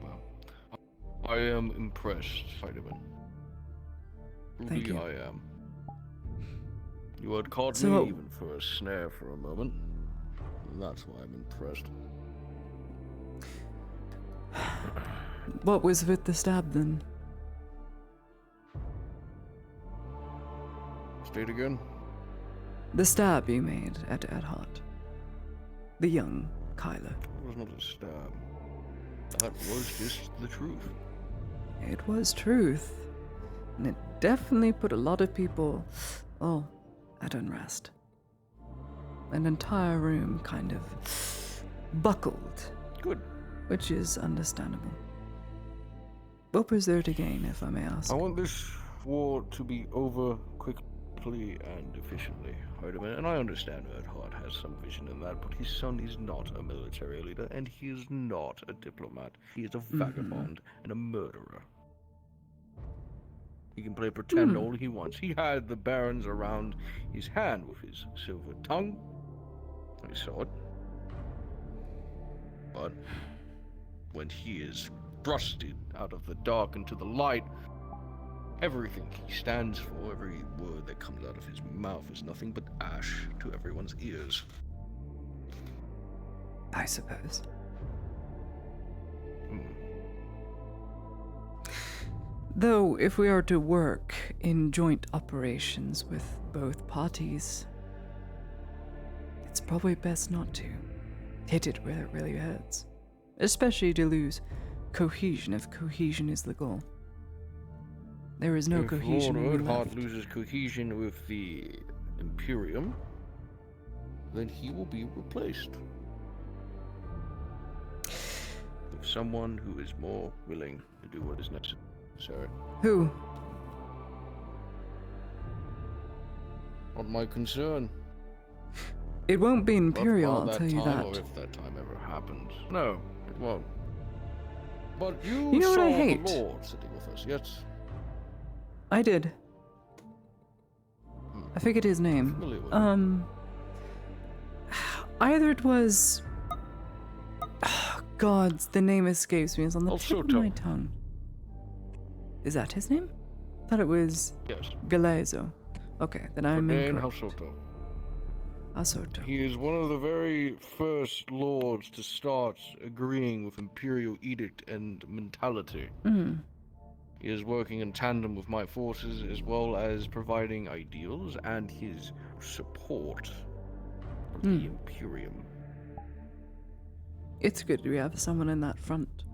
Well, I am impressed, Spider-Man. Thank you. I am. You had caught So- me even for a snare for a moment. And that's why I'm impressed. What was with the stab then? State again? The stab you made at Erdhart. The young Kyler. It was not a stab. That was just the truth. It was truth. And it definitely put a lot of people, at unrest. An entire room kind of buckled. Good. Which is understandable. What was there to gain, if I may ask? I want this war to be over quickly and efficiently, Spider-Man. And I understand Erdhart has some vision in that, but his son is not a military leader, and he is not a diplomat. He is a vagabond and a murderer. He can play pretend all he wants. He had the barons around his hand with his silver tongue. I saw it. But when he is thrusted out of the dark into the light, everything he stands for, every word that comes out of his mouth is nothing but ash to everyone's ears. I suppose. Though, if we are to work in joint operations with both parties, it's probably best not to. Hit it where it really hurts. Especially to lose cohesion, if cohesion is the goal. There is no cohesion when we If Lord left. Erdhart loses cohesion with the Imperium, then he will be replaced with someone who is more willing to do what is necessary. Who? Not my concern. It won't be Imperial, Not I'll while tell you time, that. Or if that time ever happens. No, it won't. But you, You know what saw I hate? the Lord sitting with us, yes? I did. I forget his name. Familiar with Either it was... God, the name escapes me. It's on the tip of my tongue. Is that his name? I thought it was... Yes. Galezo. Okay, then I'm Ferdinand incorrect. Hasoto. Hasoto. He is one of the very first lords to start agreeing with imperial edict and mentality. He is working in tandem with my forces as well as providing ideals and his support from the Imperium. It's good to have someone in that front.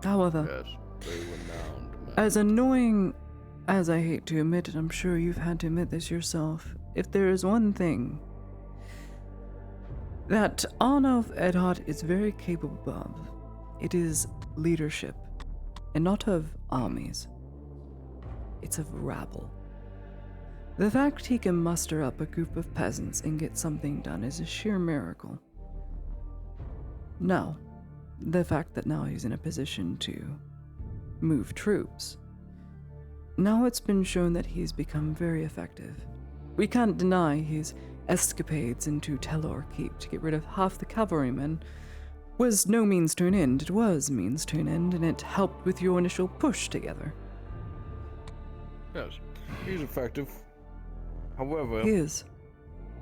However, Yes, very renowned man. as annoying as I hate to admit it, I'm sure you've had to admit this yourself, if there is one thing that Arnulf Edhart is very capable of, it is leadership. And not of armies. It's of rabble. The fact he can muster up a group of peasants and get something done is a sheer miracle. Now, the fact that now he's in a position to move troops. Now it's been shown that he's become very effective. We can't deny his escapades into Telor Keep to get rid of half the cavalrymen was no means to an end. It was means to an end, and it helped with your initial push together. Yes, he's effective. However, He is.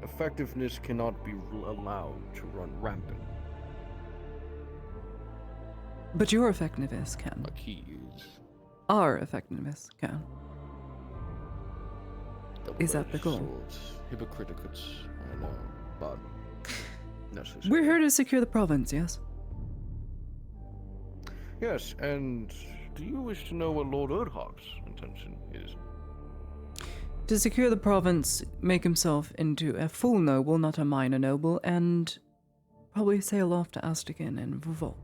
effectiveness cannot be allowed to run rampant. But your effectiveness can. Like he is. Our effectiveness can. Is that the goal? Hypocriticus, I know, but necessary. We're here to secure the province, yes? Yes, and do you wish to know what Lord Erdhart's intention is? To secure the province, make himself into a full noble, not a minor noble, and probably sail off to Astigan and revolt.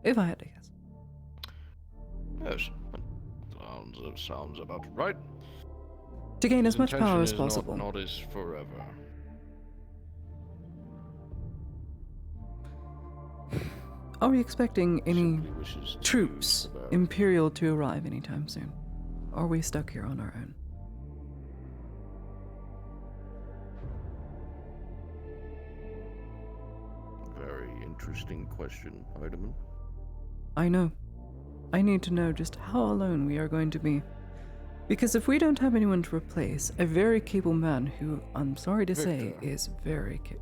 If I had to guess. Yes, sounds about right. To gain His as much power as intention is possible. Not is forever. Are we expecting any troops, Imperial, to arrive anytime soon? Or are we stuck here on our own? Very interesting question, Heidemann. I know. I need to know just how alone we are going to be. Because if we don't have anyone to replace a very capable man who, I'm sorry to say, Victor. is very capable.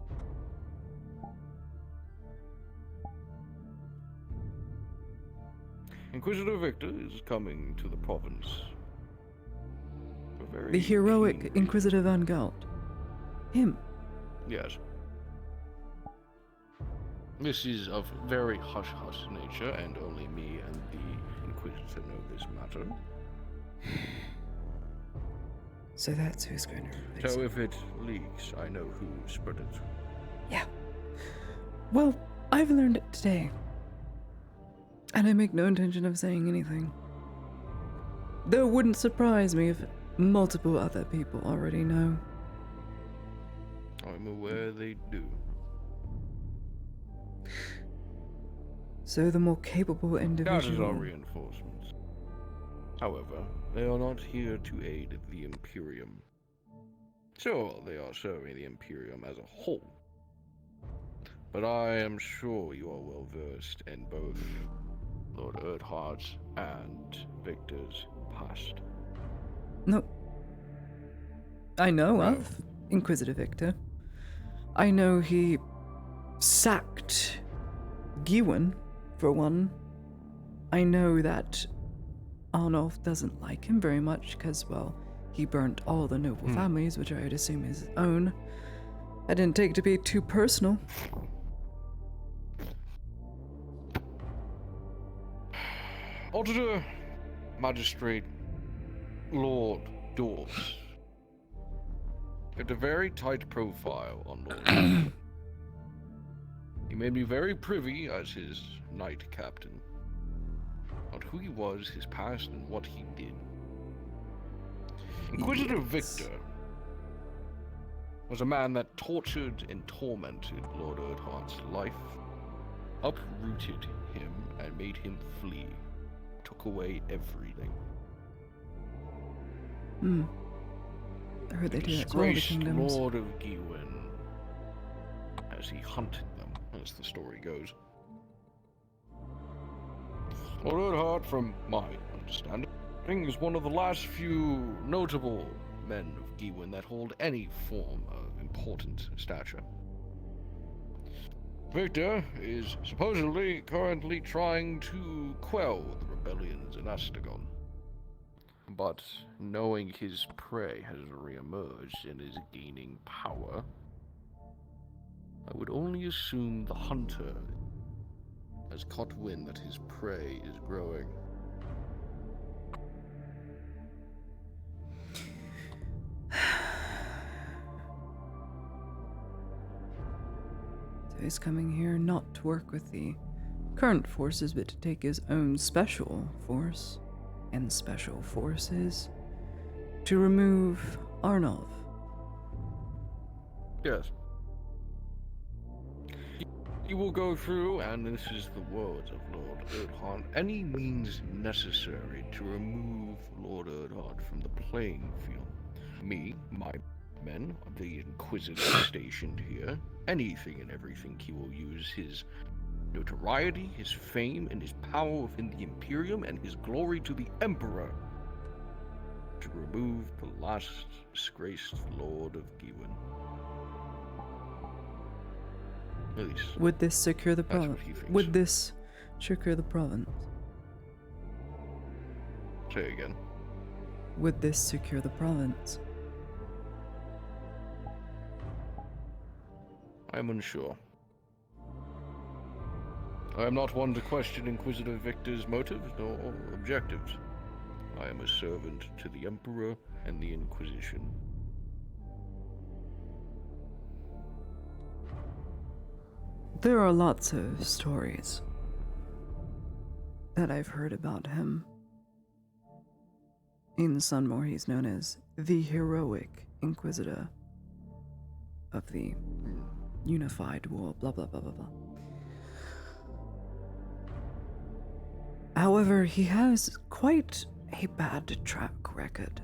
Inquisitor Victor is coming to the province. For very The heroic keen Inquisitor Van Galt. Him. Yes. This is of very hush-hush nature, and only me and the Inquisitor know this matter. So that's who's going to replace So him. if it leaks, I know who spread it. Yeah. Well, I've learned it today. And I make no intention of saying anything. Though it wouldn't surprise me if multiple other people already know. I'm aware they do. So the more capable That is our individual... reinforcements. However, they are not here to aid the Imperium. Sure, they are serving the Imperium as a whole. But I am sure you are well versed in both Lord Erdhart's and Victor's past. No. I know of Inquisitor Victor. I know he sacked Gewin, for one. I know that Arnulf doesn't like him very much because, well, he burnt all the noble families, which I would assume is his own. I didn't take it to be too personal. Auditor, Magistrate, Lord Dawes. Kept a very tight profile on Lord. He made me very privy as his knight captain on who he was, his past, and what he did. Inquisitor Victor was a man that tortured and tormented Lord Erdhart's life, uprooted him and made him flee, took away everything. I heard they do that to all the Disgraced kingdoms. Lord of Gewin as he hunted them, as the story goes. Lord Erdhart, from my understanding, is one of the last few notable men of Gewin that hold any form of important stature. Victor is supposedly currently trying to quell the rebellions in Astagon. But knowing his prey has reemerged and is gaining power, I would only assume the hunter has caught wind that his prey is growing. So he's coming here not to work with the current forces, but to take his own special force and special forces to remove Arnov. Yes. He will go through, and this is the words of Lord Erdhart, any means necessary to remove Lord Erdhart from the playing field. Me, my men, the Inquisitor stationed here, anything and everything he will use his notoriety, his fame, and his power within the Imperium, and his glory to the Emperor, to remove the last disgraced Lord of Gewin. At least, Would this secure the that's what province? he thinks. Would this secure the province? Say again. Would this secure the province? I am unsure. I am not one to question Inquisitor Victor's motives nor objectives. I am a servant to the Emperor and the Inquisition. There are lots of stories that I've heard about him. In Sunmore, he's known as the heroic Inquisitor of the Unified War, blah blah blah blah blah. However, he has quite a bad track record.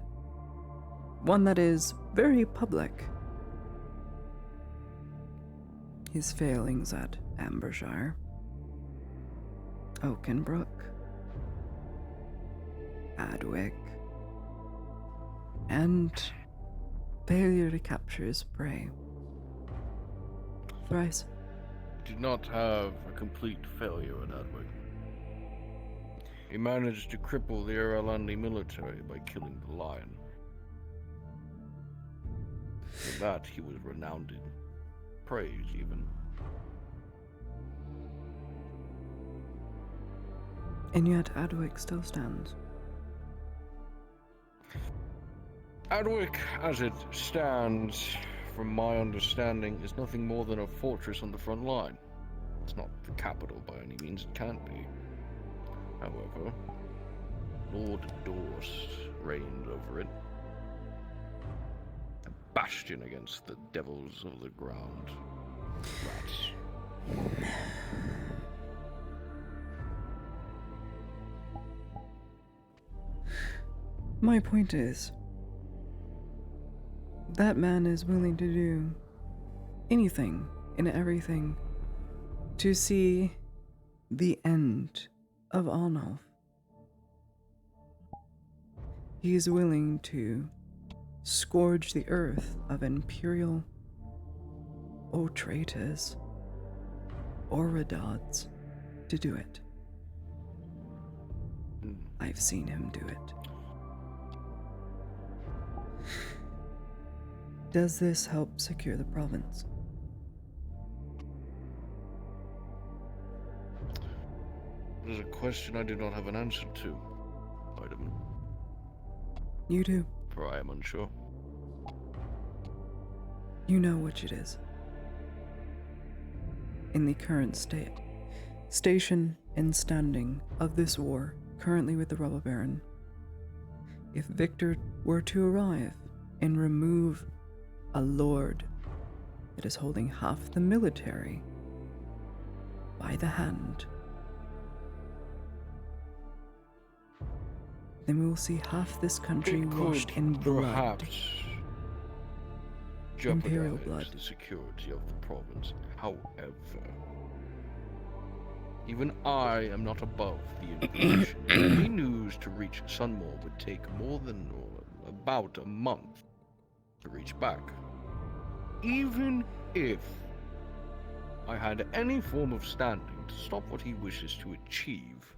One that is very public. His failings at Ambershire, Oakenbrook, Adwick, and failure to capture his prey. Thrice. Did not have a complete failure at Adwick. He managed to cripple the Erelandi military by killing the lion. For that he was renowned, praised even. And yet Adwick still stands. Adwick, as it stands, from my understanding, is nothing more than a fortress on the front line. It's not the capital by any means, it can't be. However, Lord Dorst reigned over it. A bastion against the devils of the ground. Rats. My point is, that man is willing to do anything and everything to see the end of Arnov. He is willing to scourge the earth of Imperial or traitors or Redards to do it. I've seen him do it. Does this help secure the province? It is a question I do not have an answer to, Item. You do. For I am unsure. You know which it is. In the current station and standing of this war, currently with the Rubble Baron, if Victor were to arrive and remove a lord that is holding half the military by the hand, then we will see half this country washed in blood. Perhaps Imperial jeopardize blood. the security of the province. However, even I am not above the Inquisition. Any news to reach Sunmore would take more than about a month to reach back. Even if I had any form of standing to stop what he wishes to achieve,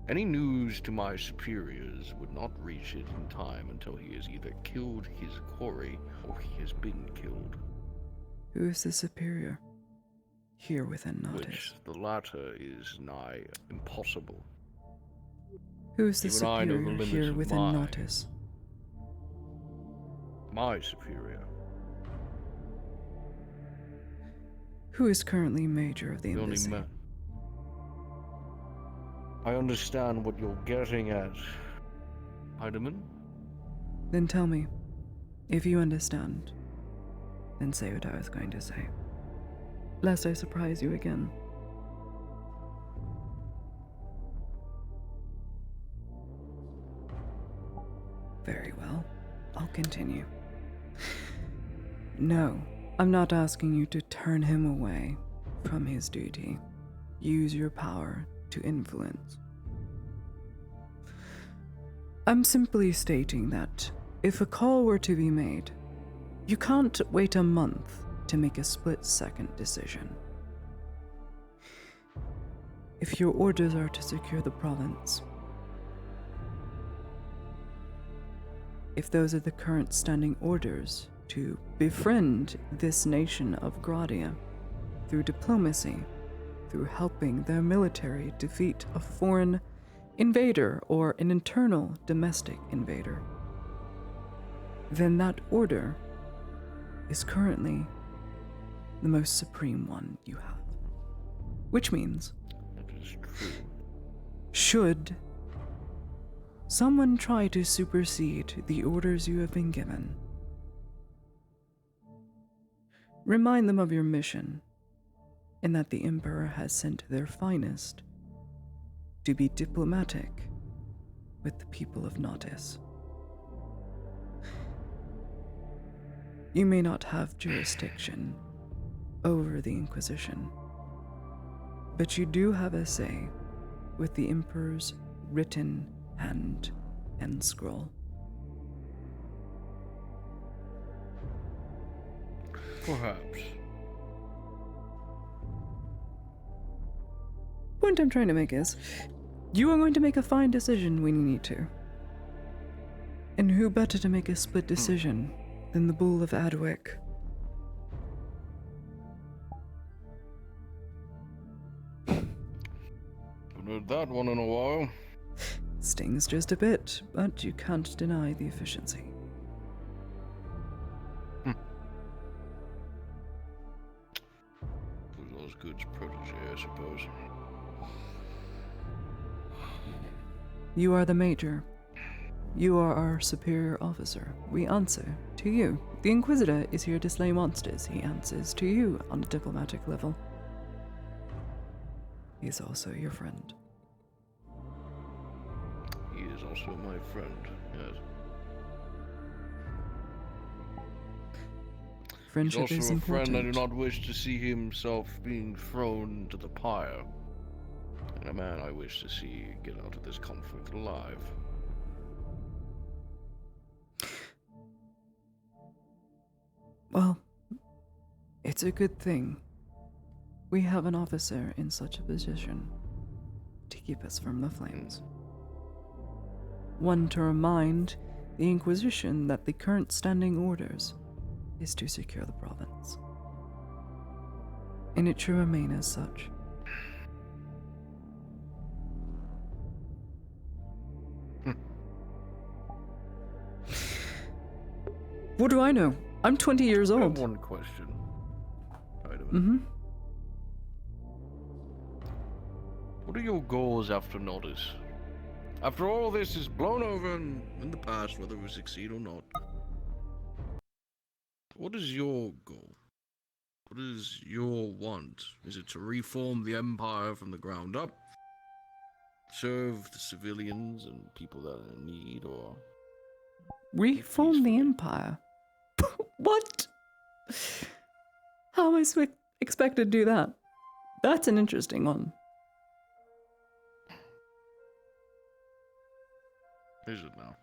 Any news to my superiors would not reach it in time until he has either killed his quarry or he has been killed. Who is the superior? Here within Nardis. Which the latter is nigh impossible. Who is the Even I know the superior limits here of within my- Nardis? My superior. Who is currently Major of the The only Embassy? man. I understand what you're getting at, Heidemann. Then tell me, if you understand, then say what I was going to say, lest I surprise you again. Very well, I'll continue. No, I'm not asking you to turn him away from his duty. Use your power to influence. I'm simply stating that if a call were to be made, you can't wait a month to make a split-second decision. If your orders are to secure the province, if those are the current standing orders to befriend this nation of Gradia through diplomacy, through helping their military defeat a foreign invader or an internal domestic invader, then that order is currently the most supreme one you have. Which means, That is true. should someone try to supersede the orders you have been given, remind them of your mission and that the Emperor has sent their finest to be diplomatic with the people of Nardis. You may not have jurisdiction over the Inquisition, but you do have a say with the Emperor's written hand and scroll. Perhaps. Point I'm trying to make is, you are going to make a fine decision when you need to. And who better to make a split decision than the Bull of Adwick? Haven't heard that one in a while. Stings just a bit, but you can't deny the efficiency. Those goods protege, I suppose. You are the Major. You are our superior officer. We answer to you. The Inquisitor is here to slay monsters. He answers to you on a diplomatic level. He is also your friend. He is also my friend, yes. Friendship He's is also a friend I do important. not wish to see himself being thrown to the pyre. And a man I wish to see get out of this conflict alive. Well, it's a good thing we have an officer in such a position to keep us from the flames. One to remind the Inquisition that the current standing orders is to secure the province. And it should remain as such. What do I know? I'm 20 years I have old. one question. Mm-hmm. What are your goals after Nodis? After all this is blown over and in the past, whether we succeed or not, what is your goal? What is your want? Is it to reform the Empire from the ground up? Serve the civilians and people that are in need, or... Reform the Empire? What? How am I expected to do that? That's an interesting one. Is it now?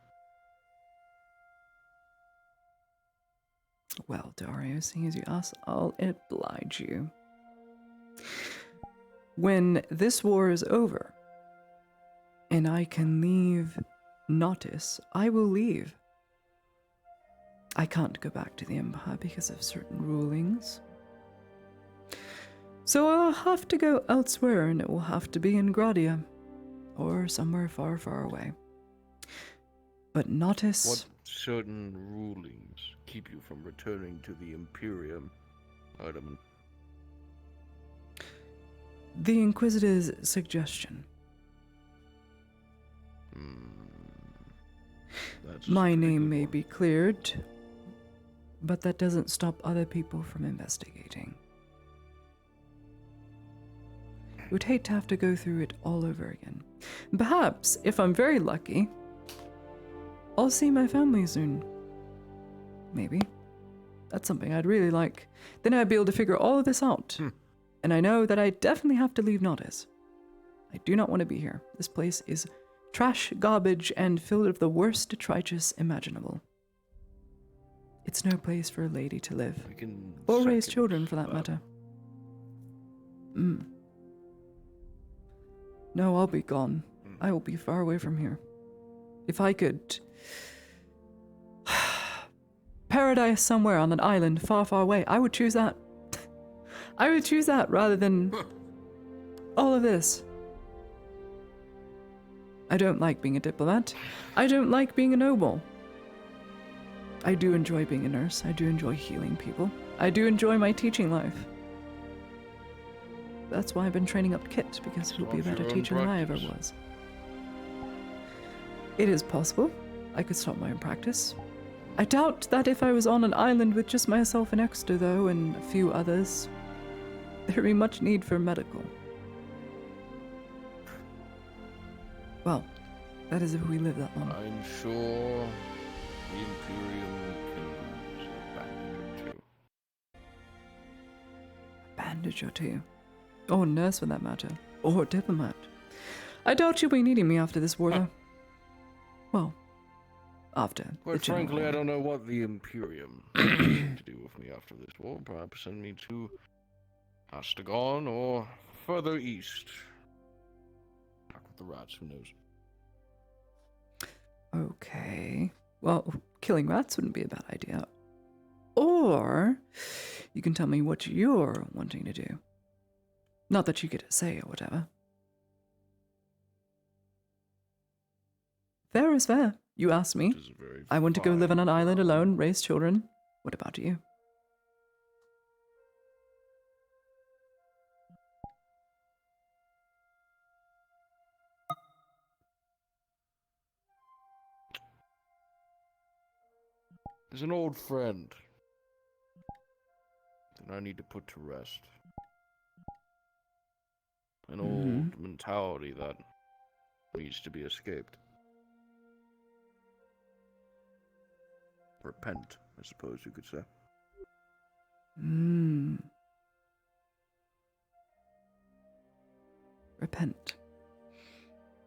Well, Dario, seeing as you ask, I'll oblige you. When this war is over, and I can leave Nautis, I will leave. I can't go back to the Empire because of certain rulings. So I'll have to go elsewhere, and it will have to be in Gradia, or somewhere far, far away. But Nautis... What certain rulings keep you from returning to the Imperium, Ardaman? The Inquisitor's suggestion. My name may be cleared, but that doesn't stop other people from investigating. I would hate to have to go through it all over again. Perhaps, if I'm very lucky, I'll see my family soon. Maybe. That's something I'd really like. Then I'd be able to figure all of this out. And I know that I definitely have to leave Nautis. I do not want to be here. This place is trash, garbage, and filled with the worst detritus imaginable. It's no place for a lady to live. Or raise children, for that matter. No, I'll be gone. I will be far away from here. If I could... paradise somewhere on an island far, far away, I would choose that. I would choose that rather than all of this. I don't like being a diplomat. I don't like being a noble. I do enjoy being a nurse. I do enjoy healing people. I do enjoy my teaching life. That's why I've been training up Kit, because he'll be a better teacher than I ever was. It is possible. I could start my own practice. I doubt that if I was on an island with just myself and Exeter, though, and a few others, there'd be much need for medical. Well, that is if we live that long. I'm sure the Imperium can use a bandage or two. A bandage or two. Or a nurse, for that matter. Or a diplomat. I doubt you'll be needing me after this war, though. Well, after. Quite frankly, I don't know what the Imperium to do with me after this war. Perhaps send me to Astagon or further east. Back with the rats, who knows? Okay. Well, killing rats wouldn't be a bad idea. Or you can tell me what you're wanting to do. Not that you get a say or whatever. Fair is fair. You asked me. I want to go live on an island alone, raise children. What about you? There's an old friend that I need to put to rest. An old mentality that needs to be escaped. Repent, I suppose you could say. Repent.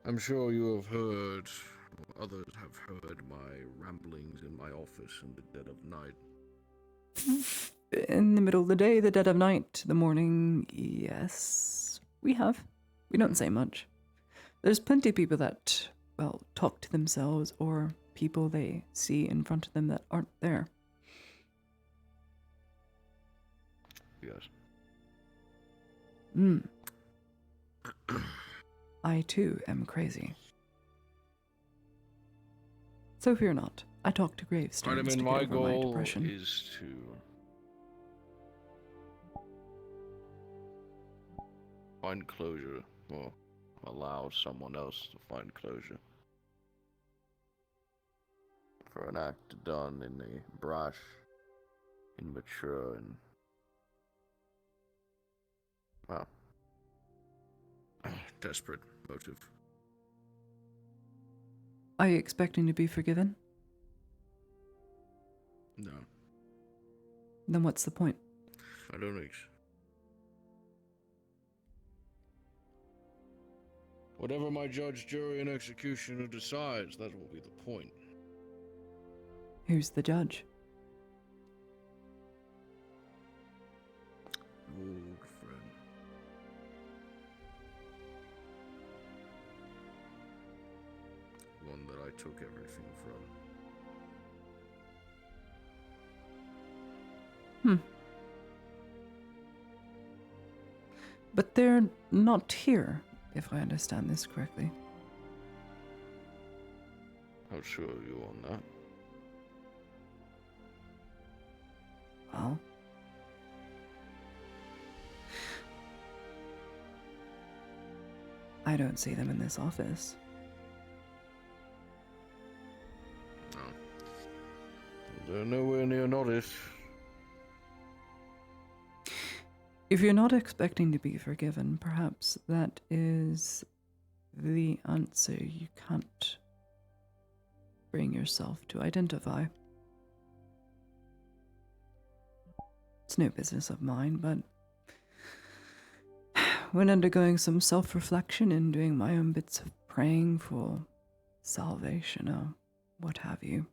I'm sure you have heard, or others have heard, my ramblings in my office in the dead of night. In the middle of the day, the dead of night, the morning, yes, we have. We don't say much. There's plenty of people that, well, talk to themselves or people they see in front of them that aren't there. Yes. I too am crazy. So fear not. I talk to gravestones to my get over my goal depression. is to find closure, or allow someone else to find closure for an act done in a brash, immature, and, well, desperate motive. Are you expecting to be forgiven? No. Then what's the point? I don't Whatever my judge, jury, and executioner decides, that will be the point. Who's the judge? Old friend. took everything from. But they're not here, if I understand this correctly. How sure are you on that? Well, I don't see them in this office. No. They're nowhere near notice. If you're not expecting to be forgiven, perhaps that is the answer you can't bring yourself to identify. It's no business of mine, but when undergoing some self-reflection and doing my own bits of praying for salvation or what have you,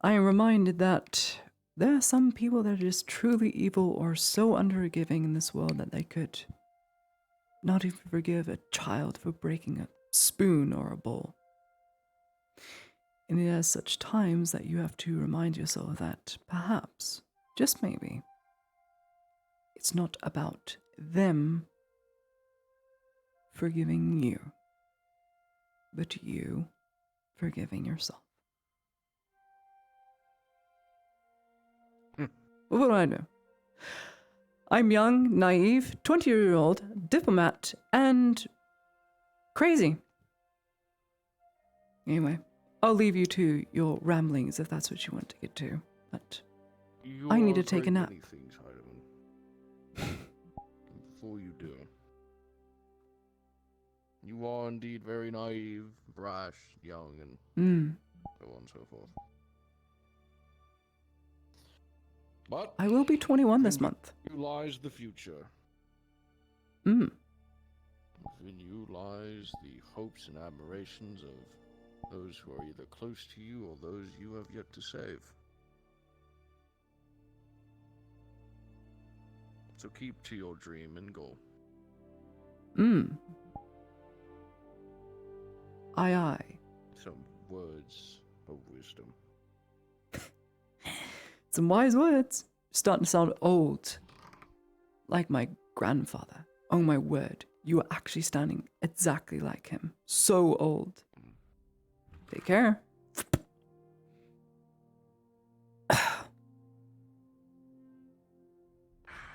I am reminded that there are some people that are just truly evil or so unforgiving in this world that they could not even forgive a child for breaking a spoon or a bowl. And it is such times that you have to remind yourself that perhaps, just maybe, it's not about them forgiving you, but you forgiving yourself. What do I know? I'm young, naive, 20-year-old, diplomat, and crazy. Anyway, I'll leave you to your ramblings if that's what you want to get to, but I need to take a nap. Things, Heidemann. Before you do, you are indeed very naive, brash, young, and so on and so forth. But I will be 21 this month. In you lies the future. Mm. Within you lies the hopes and admirations of those who are either close to you or those you have yet to save. So keep to your dream and goal. Aye, aye. Some words of wisdom. Some wise words. Starting to sound old. Like my grandfather. Oh my word. You are actually standing exactly like him. So old. Take care.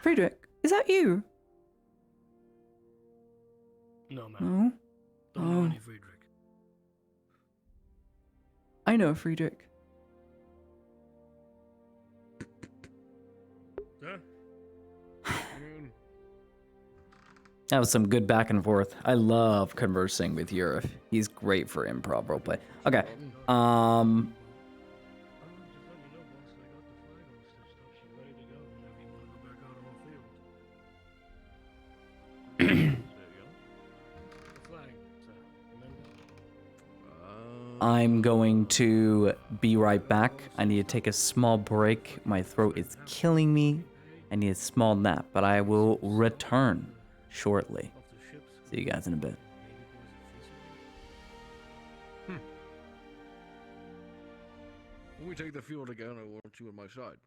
Friedrich, is that you? No, man. No? Don't know any Friedrich. I know Friedrich. Sir? That was some good back and forth. I love conversing with Yurif. He's great for improv roleplay. Okay. I'm going to be right back. I need to take a small break. My throat is killing me. I need a small nap, but I will return shortly. See you guys in a bit. When we take the field again, I want you on my side.